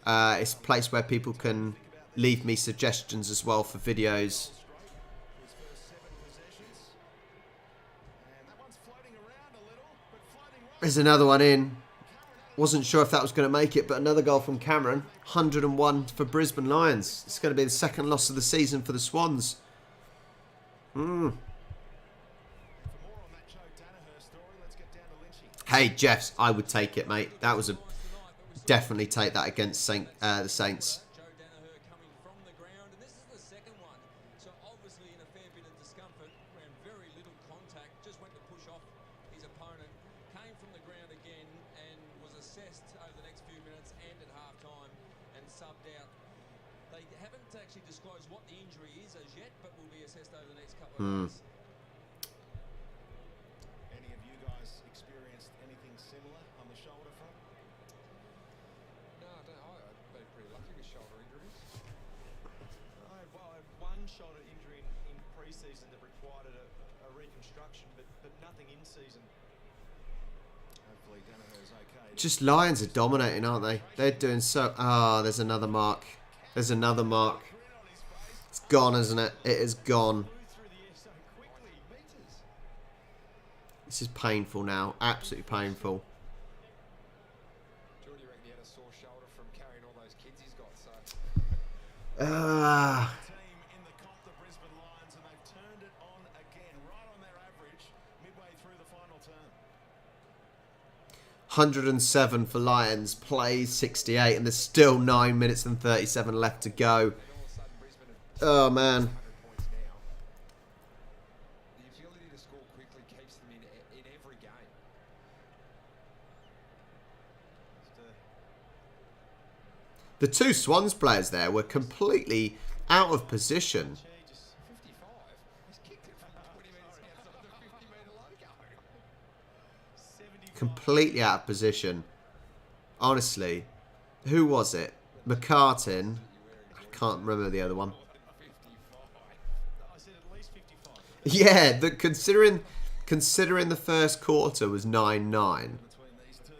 It's a place where people can leave me suggestions as well for videos. His first 7 possessions. And that one's floating around a little, but floating right. There's another one in. Wasn't sure if that was going to make it, but another goal from Cameron. 101 for Brisbane Lions. It's going to be the second loss of the season for the Swans. For more on that Joe Danaher story, let's get down to Lynchy. Hey, Jeffs, I would take it, mate. That was a... Definitely take that against the Saints. Joe Danaher coming from the ground, and this is the second one. So obviously in a fair bit of discomfort, ran very little contact, just went to push off his opponent, came from the ground again and was assessed over the next few minutes and at half-time and subbed out. They haven't actually disclosed what the injury is as yet, but will be assessed over the next couple of days. Any of you guys experienced anything similar on the shoulder front? No, I don't know. I've been pretty lucky with shoulder injuries. shoulder injury in pre-season that required a reconstruction, but nothing in season. Hopefully Danaher's okay. Just Lions are dominating, aren't they? They're doing so... Ah, there's another mark. There's another mark. It's gone, isn't it? It is gone. Flew through the air so quickly, meters. This is painful now. Absolutely painful. Jordy reckon he had a sore shoulder from carrying all those kids he's got, so... Ah... Team in the comp, the Brisbane Lions, and they've turned it on again, right on their average, midway through the final term. 107 for Lions, plays 68, and there's still 9 minutes and 37 left to go. Oh, man. 100 points now. The ability to score quickly keeps them in every game. The two Swans players there were completely out of position. 55. He's kicked it from 20 metres outside the 50-metre logo. Completely out of position. Honestly. Who was it? McCartin. I can't remember the other one. I said at least 55. Yeah, considering the first quarter was 9-9. Between these two,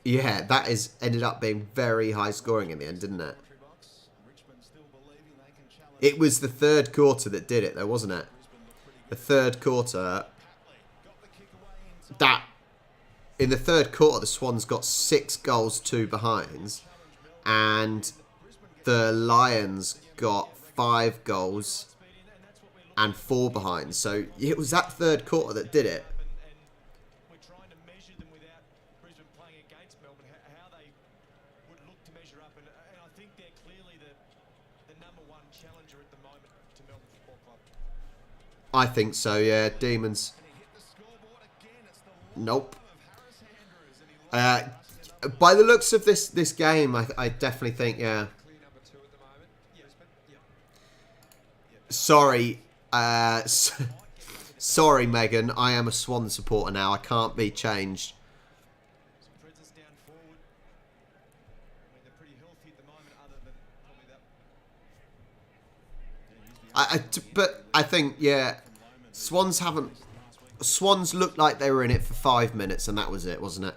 Yeah, that is ended up being very high scoring in the end, didn't it? entry box, Richmond still believing they can challenge. It was the third quarter that did it, though, wasn't it? The third quarter. Got the kick away in time. That in the third quarter, the Swans got 6 goals, 2 behinds, and the Lions got 5 goals and 4 behinds. So it was that third quarter that did it. And we're trying to measure them without Brisbane playing against Melbourne, how they would look to measure up. And I think they're clearly the number one challenger at the moment to Melbourne Football Club. I think so. Yeah, Demons. And he hit the scoreboard again. It's the Nope. of Harris Andrews, and he By the looks of this game, I definitely think, yeah. Clear number 2 at the moment. Brisbane. Sorry, sorry, Megan. I am a Swan supporter now. I can't be changed. Some presence down forward. I mean, they're pretty healthy at the moment, other than probably that. But I think, yeah, Swans looked like they were in it for 5 minutes, and that was it, wasn't it?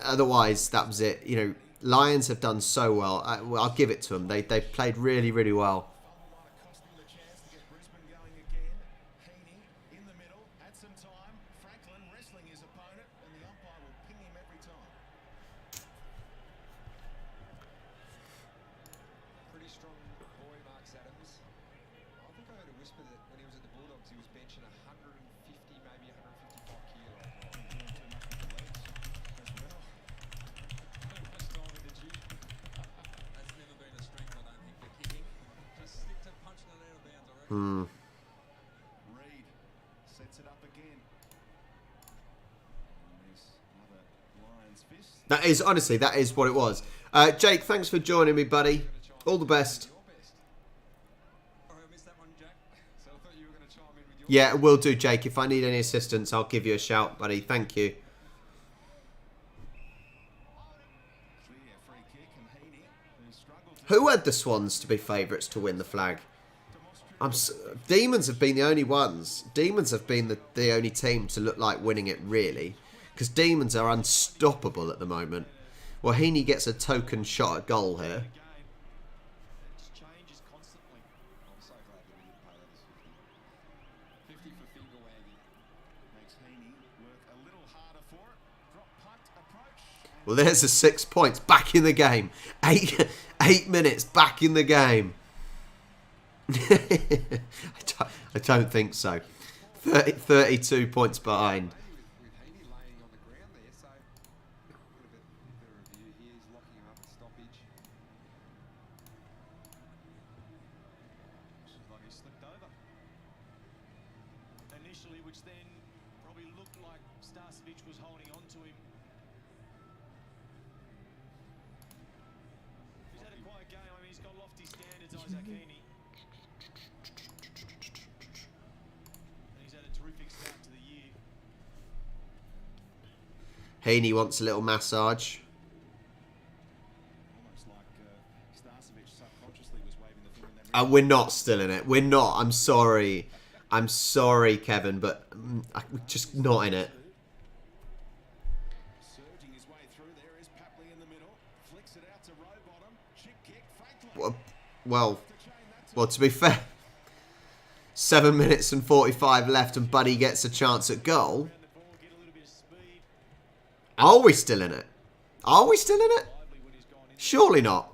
Otherwise, that was it. You know, Lions have done so well. I'll give it to them. They played really, really well. costing the chance to get Brisbane going again. Heaney in the middle, had some time. Franklin wrestling his opponent, and the umpire will ping him every time. Pretty strong boy, Mark Adams. I think I heard a whisper that when he was at the Bulldogs, he was benching 150, maybe 155 kilos. That's never been a strength, I don't think, for kicking. Just stick to punching it out of bounds, I reckon. Reed sets it up again. And there's another Lions fist. That is, honestly, that is what it was. Jake, thanks for joining me, buddy. All the best. Your best. Oh, I missed that one, Jack. So I thought you were going to chime in with your... Yeah, will do, Jake. If I need any assistance, I'll give you a shout, buddy. Thank you. Clear free kick, and Heaney, who struggled to Who had the Swans to be favourites to win the flag? Demons have been the only ones. Demons have been the only team to look like winning it, really. Because Demons are unstoppable at the moment. Well, Heaney gets a token shot at goal here. Game. It just changes constantly. I'm so glad that we didn't pay that as 50. 50 for finger wagging. makes Heaney work a little harder for it. Drop punt approach. Well, there's the 6 points. Back in the game. 8 minutes back in the game. I don't think so. 32 points behind. With Heaney laying on the ground there, so a bit of a review here. He's locking him up at stoppage. Looks like he slipped over. Initially, which then probably looked like Starcevic was holding on to him. He's had a quiet game. I mean, he's got lofty standards, Isaac Heaney. And he's had a terrific start to the year. Heaney wants a little massage. Almost like Starcevic subconsciously was waving the finger in that We're not still in it. We're not. I'm sorry. I'm sorry, Kevin, but we're just not in it. Surging his way through there is Papley in the middle. Flicks it out to Rowbottom. Chip kick. Franklin. Well, to be fair, 7 minutes and 45 left and Buddy gets a chance at goal. Are we still in it? Are we still in it? Surely not.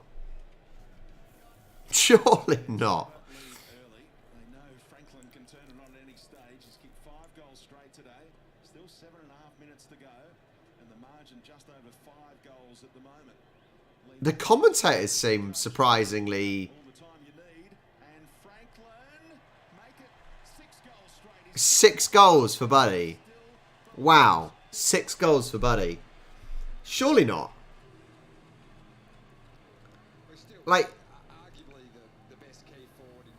Surely not. Early. They know Franklin can turn it on at any stage. He's kicked 5 goals straight today. Still 7.5 minutes to go. And the margin just over 5 goals at the moment. The commentators seem surprisingly... All the time you need. And Franklin make it 6 goals straight. 6 goals for Buddy. Wow. 6 goals for Buddy. Surely not. Like, Arguably the best key forward in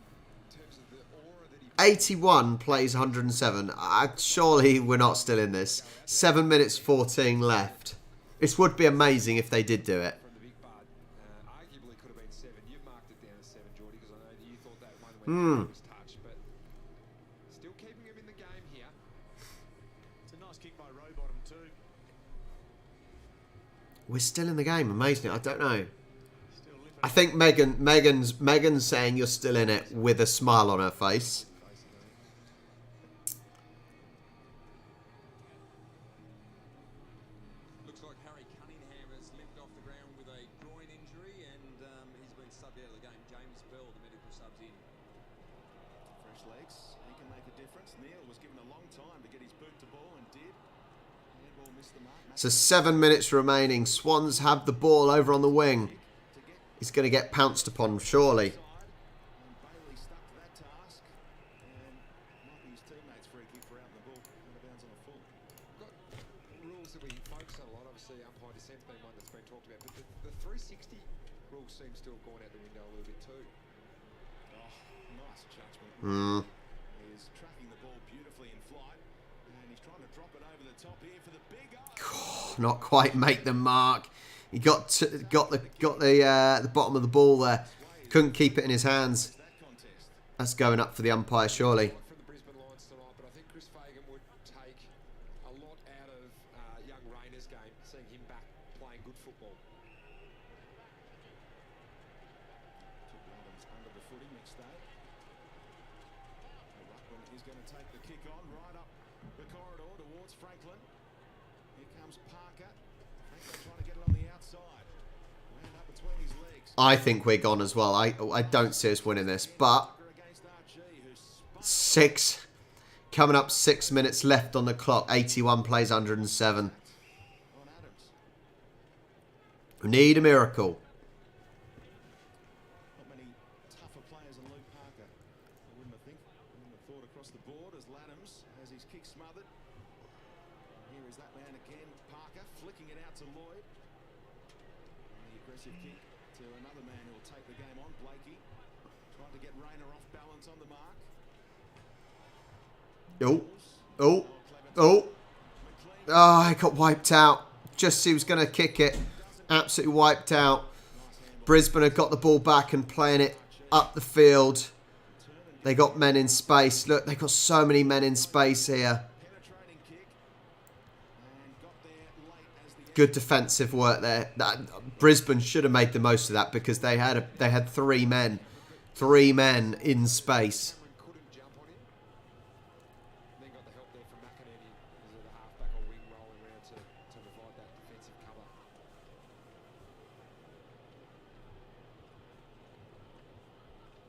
terms of the aura that he 81 plays 107. Surely we're not still in this. 7 minutes 14 left. This would be amazing if they did do it. from the big bud. Arguably could have been 7. You've marked it down as 7, Geordie, because I know that you thought that one when it was touched, but still keeping him in the game here. It's a nice kick by Rowbottom too. We're still in the game. Amazing. I don't know. Still lifting. I think Megan's saying you're still in it with a smile on her face. Looks like Harry Cunningham has limped off the ground with a groin injury, and he's been subbed out of the game. James Bell, the medical subs in. Fresh legs. He can make a difference. Neil was given a long time to get his boot to ball and did. Handball missed the mark. So 7 minutes remaining. Swans have the ball over on the wing. He's going to get pounced upon, surely. And Bailey stuck to that task. And might be his teammates free kick for out in the ball. Out of bounds on a full. Got rules that we focus on a lot. Obviously, umpire dissent's been one that's been talked about, but the 360 rule seems to have gone out the window a little bit too. Oh, nice judgment. He's tracking the ball beautifully in flight. And he's trying to drop it over the top here for the big eye. Not quite make the mark. He got the bottom of the ball there. Couldn't keep it in his hands. That contest. That's going up for the umpire, surely. From the Brisbane Lions tonight, but I think Chris Fagan would take a lot out of young Rayner's game, seeing him back playing good football. Took Adams under the footy next day. The ruckman is going to take the kick on right up the corridor towards Franklin. Here comes Parker. Franklin trying to get it on the outside. Wound up between his legs. I think we're gone as well. I don't see us winning this, but Parker against Archie, who spun 6 coming up. 6 minutes left on the clock. 81 plays 107. on Adams. We need a miracle. Not many tougher players than Luke Parker. I wouldn't have thought across the board as Laddams has his kick smothered. Here is that man again, Parker, flicking it out to Lloyd. And the aggressive kick to another man who will take the game on, Blakey. Trying to get Rayner off balance on the mark. Oh, he got wiped out. Just he was going to kick it. Absolutely wiped out. Brisbane had got the ball back and playing it up the field. They got men in space. Look, they've got so many men in space here. Penetrating kick. And got there late as the Good defensive work there. Brisbane should have made the most of that because they had 3 men. 3 men in space. Cameron couldn't jump on him. Then got the help there from McInerney as the halfback or wing rolling around to provide that defensive cover.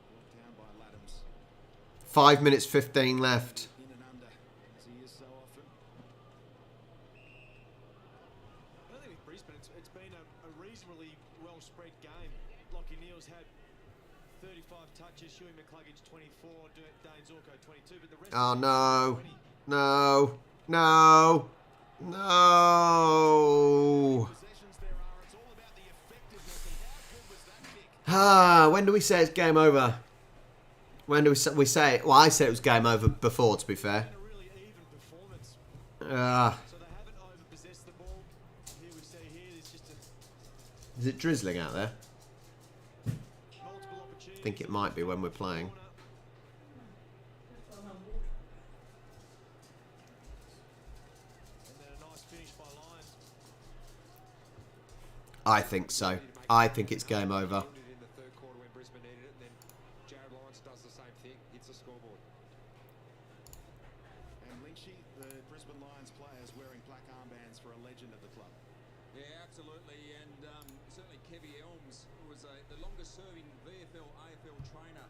brought down by Laddams. 5 minutes 15 left. In and under, as he is so often. I think with Brisbane, it's been a reasonably well spread game. Lockie Neal's had 35 touches, Huey McCluggage 24, Dane Zorko 22, but the rest Oh, of them no. 20. No. No. No. Possessions there are. It's all about the effectiveness and how good was that kick. When do we say it's game over? When do we say it? Well, I said it was game over before, to be fair. And a really even performance. So Uh, they haven't overpossessed the ball. Here we see here, there's just is it drizzling out there? multiple opportunities. I think it might be when we're playing. I think so. I think it's game over. In the third quarter when Brisbane needed it, and then Jared Lyons does the same thing, hits the scoreboard. And Lynchy, the Brisbane Lions players wearing black armbands for a legend of the club. Yeah, absolutely, and certainly Kevy Elms was the longest-serving VFL, AFL trainer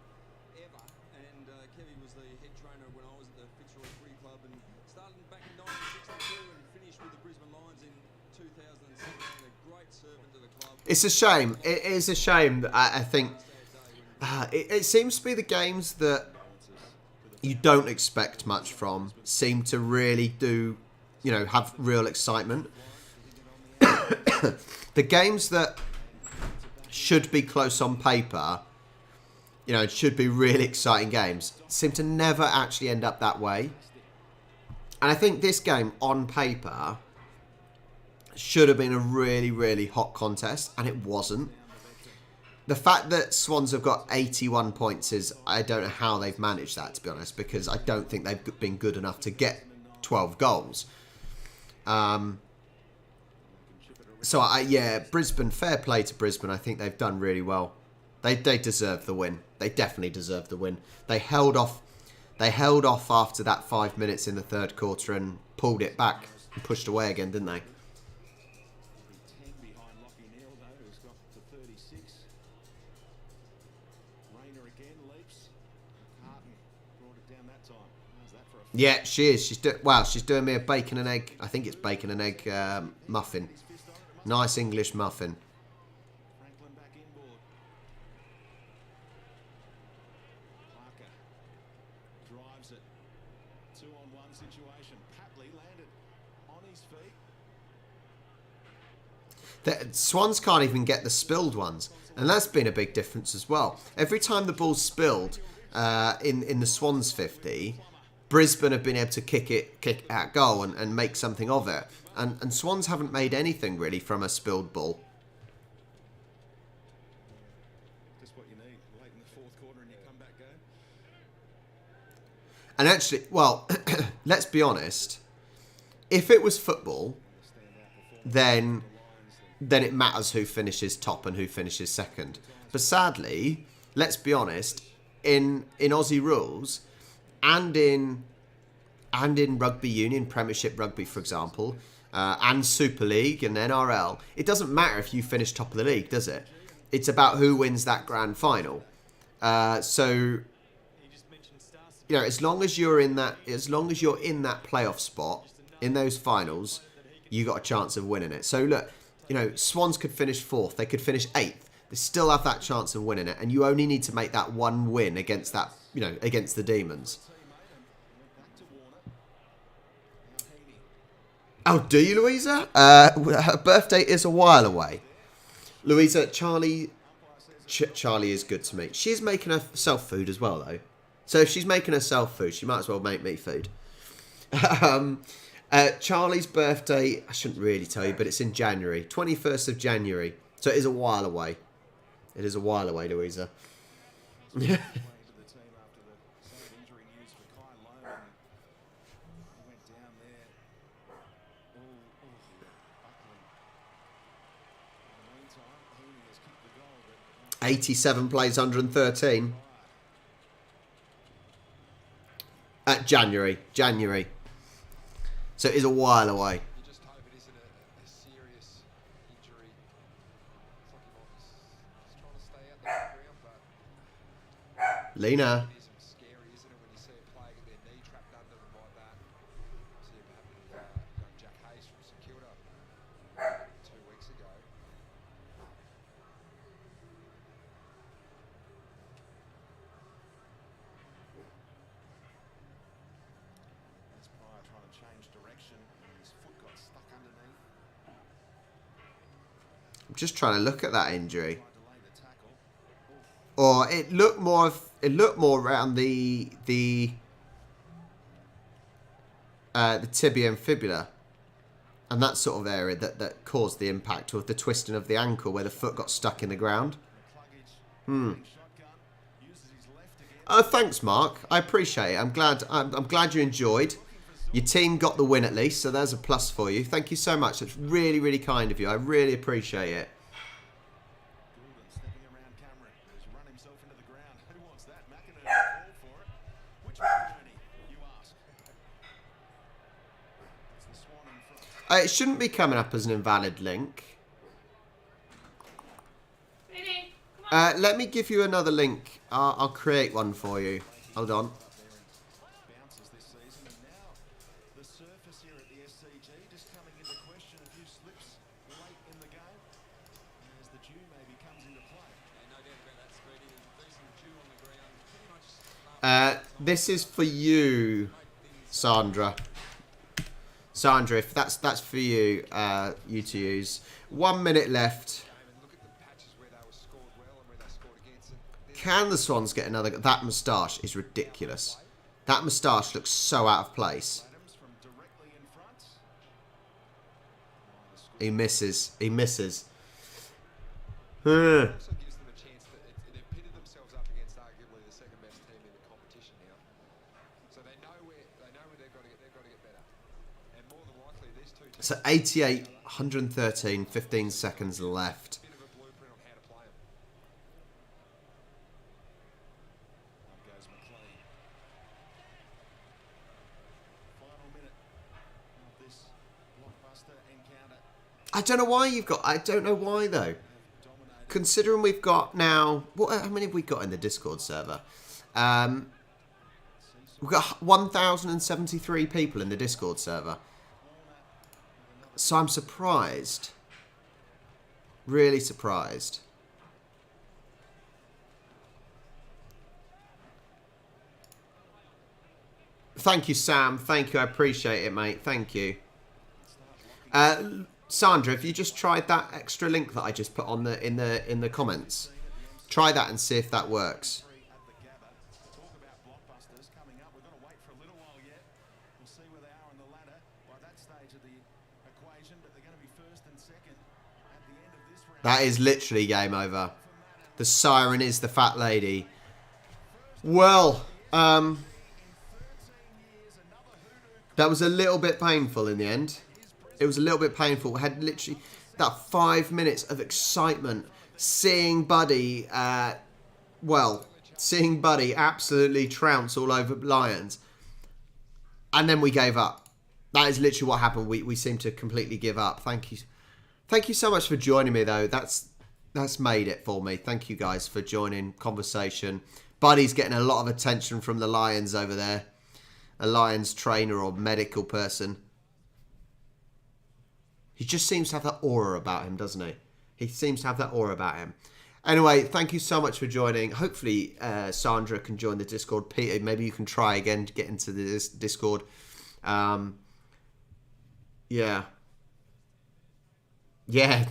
ever, and Kevy was the head trainer when I was at the Fitzroy Footy Club, and started back in 1962 and finished with the Brisbane Lions in 2007. A great servant to the club. It's a shame. It is a shame. I think it seems to be the games that you don't expect much from seem to really do, you know, have real excitement. The games that should be close on paper, you know, should be really exciting games, seem to never actually end up that way. And I think this game on paper should have been a really, really hot contest, and it wasn't. The fact that Swans have got 81 points is, I don't know how they've managed that, to be honest, because I don't think they've been good enough to get 12 goals. So, yeah, Brisbane, fair play to Brisbane. I think they've done really well. They deserve the win. They definitely deserve the win. They held off after that 5 minutes in the third quarter and pulled it back and pushed away again, didn't they? 10 behind Lockie Neal, though, who's got to 36. Rayner again leaps. Carton brought it down that time. How's that for a... Yeah, she is. She's doing me a bacon and egg. I think it's bacon and egg muffin. Nice English muffin. Franklin back inboard. Parker drives it. 2-on-1 situation. Papley landed on his feet. The Swans can't even get the spilled ones, and that's been a big difference as well. Every time the ball's spilled in the Swans 50, Brisbane have been able to kick at goal and make something of it. And Swans haven't made anything really from a spilled ball. Just what you need late in the fourth quarter in your comeback game. And actually, well, let's be honest. If it was football, then it matters who finishes top and who finishes second. But sadly, let's be honest, in Aussie rules and in rugby union, Premiership rugby, for example, and Super League and NRL, it doesn't matter if you finish top of the league, does it? It's about who wins that grand final. So, you know, as long as you're in that playoff spot in those finals, you got a chance of winning it. So look, you know, Swans could finish 4th, they could finish 8th. They still have that chance of winning it, and you only need to make that one win against that, you know, against the Demons. Oh, do you, Louisa? Her birthday is a while away. Louisa, Charlie is good to me. She's making herself food as well, though. So if she's making herself food, she might as well make me food. Charlie's birthday, I shouldn't really tell you, but it's in January. 21st of January. So it is a while away. It is a while away, Louisa. Meantime, 87 plays, 113. January. So it is a while away. You just hope it isn't a serious injury. It's like he's trying to stay out the ground, but Lena. it is scary, isn't it, when you see a player get their knee trapped under them like that. See it happen with young Jack Hayes from St Kilda 2 weeks ago. that's Pryor trying to change direction. His foot got stuck underneath. I'm just trying to look at that injury. Tried to lay the tackle. Or it looked more around the tibia and fibula, and that sort of area that caused the impact of the twisting of the ankle where the foot got stuck in the ground. Cluggage. Shotgun. Oh, thanks, Mark. I appreciate it. I'm glad you enjoyed. Your team got the win at least, so there's a plus for you. Thank you so much. It's really, really kind of you. I really appreciate it. Goulden stepping around Cameron. He's run himself into the ground. Who wants that? McInerney called for it. Which McInerney, you ask? It's the Swan in front. It shouldn't be coming up as an invalid link. Let me give you another link. I'll create one for you. Hold on. Bounces this season, and now the surface here at the SCG just coming into question. A few slips late in the game as the dew maybe comes into play. No doubt about that, Speedy. There's some dew on the ground. Pretty much This is for you, Sandra. Sandra, if that's for you, you to use. 1 minute left. Look at the patches where they were scored well and where they scored against. Can the Swans get another? That moustache is ridiculous. That moustache looks so out of place. Adams from directly in front. He misses. He misses. Also gives them a chance that they've pitted themselves up against arguably the second best team in the competition now. So they know where they've got to get better. And more than likely these two teams So 88, 113, 15 seconds left. bit of a blueprint on how to play them. On goes McLean. Final minute of this blockbuster encounter. I don't know why you've got. I don't know why though. Dominated. Considering we've got now. What? How many have we got in the Discord server? We've got 1,073 people in the Discord server. So I'm surprised. Really surprised. Thank you, Sam. Thank you. I appreciate it, mate. Thank you. Sandra, if you just tried that extra link that I just put on in the comments, try that and see if that works. At the Gabba. Talk about blockbusters coming up. We're going to wait for a little while yet. We'll see where they are on the ladder by that stage of the equation, but they're going to be first and second at the end of this round. That is literally game over. The siren is the fat lady. Well, that was a little bit painful in the end. It was a little bit painful. We had literally that 5 minutes of excitement. Seeing Buddy, seeing Buddy absolutely trounce all over Lions. And then we gave up. That is literally what happened. We seemed to completely give up. Thank you. Thank you so much for joining me, though. That's made it for me. Thank you, guys, for joining conversation. Buddy's getting a lot of attention from the Lions over there. A Lions trainer or medical person. He just seems to have that aura about him, doesn't he? He seems to have that aura about him. Anyway, thank you so much for joining. Hopefully, Sandra can join the Discord. Peter, maybe you can try again to get into this Discord. Yeah. Yeah.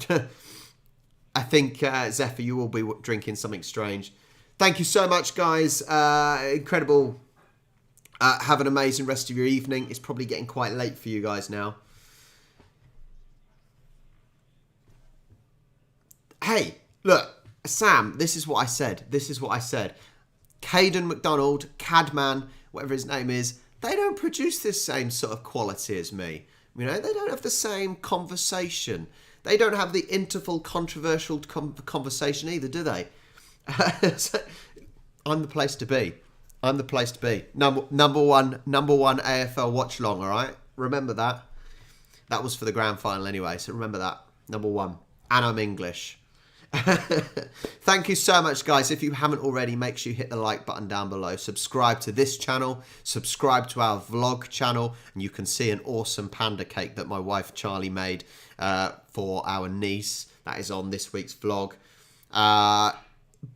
I think, Zephyr, you will be drinking something strange. Thank you so much, guys. Incredible. Have an amazing rest of your evening. It's probably getting quite late for you guys now. Hey, look, Sam, this is what I said. This is what I said. Caden McDonald, Cadman, whatever his name is, they don't produce this same sort of quality as me. You know, they don't have the same conversation. They don't have the interval controversial conversation either, do they? So, I'm the place to be. I'm the place to be. Number one AFL watch long, all right? Remember that. That was for the grand final anyway, so remember that. Number one. And I'm English. Thank you so much, guys. If you haven't already, make sure you hit the like button down below. Subscribe to this channel. Subscribe to our vlog channel. And you can see an awesome panda cake that my wife Charlie made for our niece. That is on this week's vlog.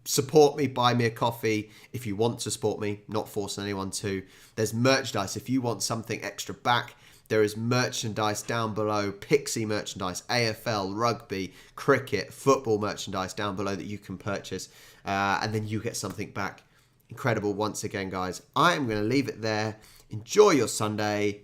Support me, buy me a coffee if you want to support me. Not forcing anyone to. There's merchandise if you want something extra back. There is merchandise down below, Pixie merchandise, AFL, rugby, cricket, football merchandise down below that you can purchase. And then you get something back. Incredible once again, guys. I am going to leave it there. Enjoy your Sunday.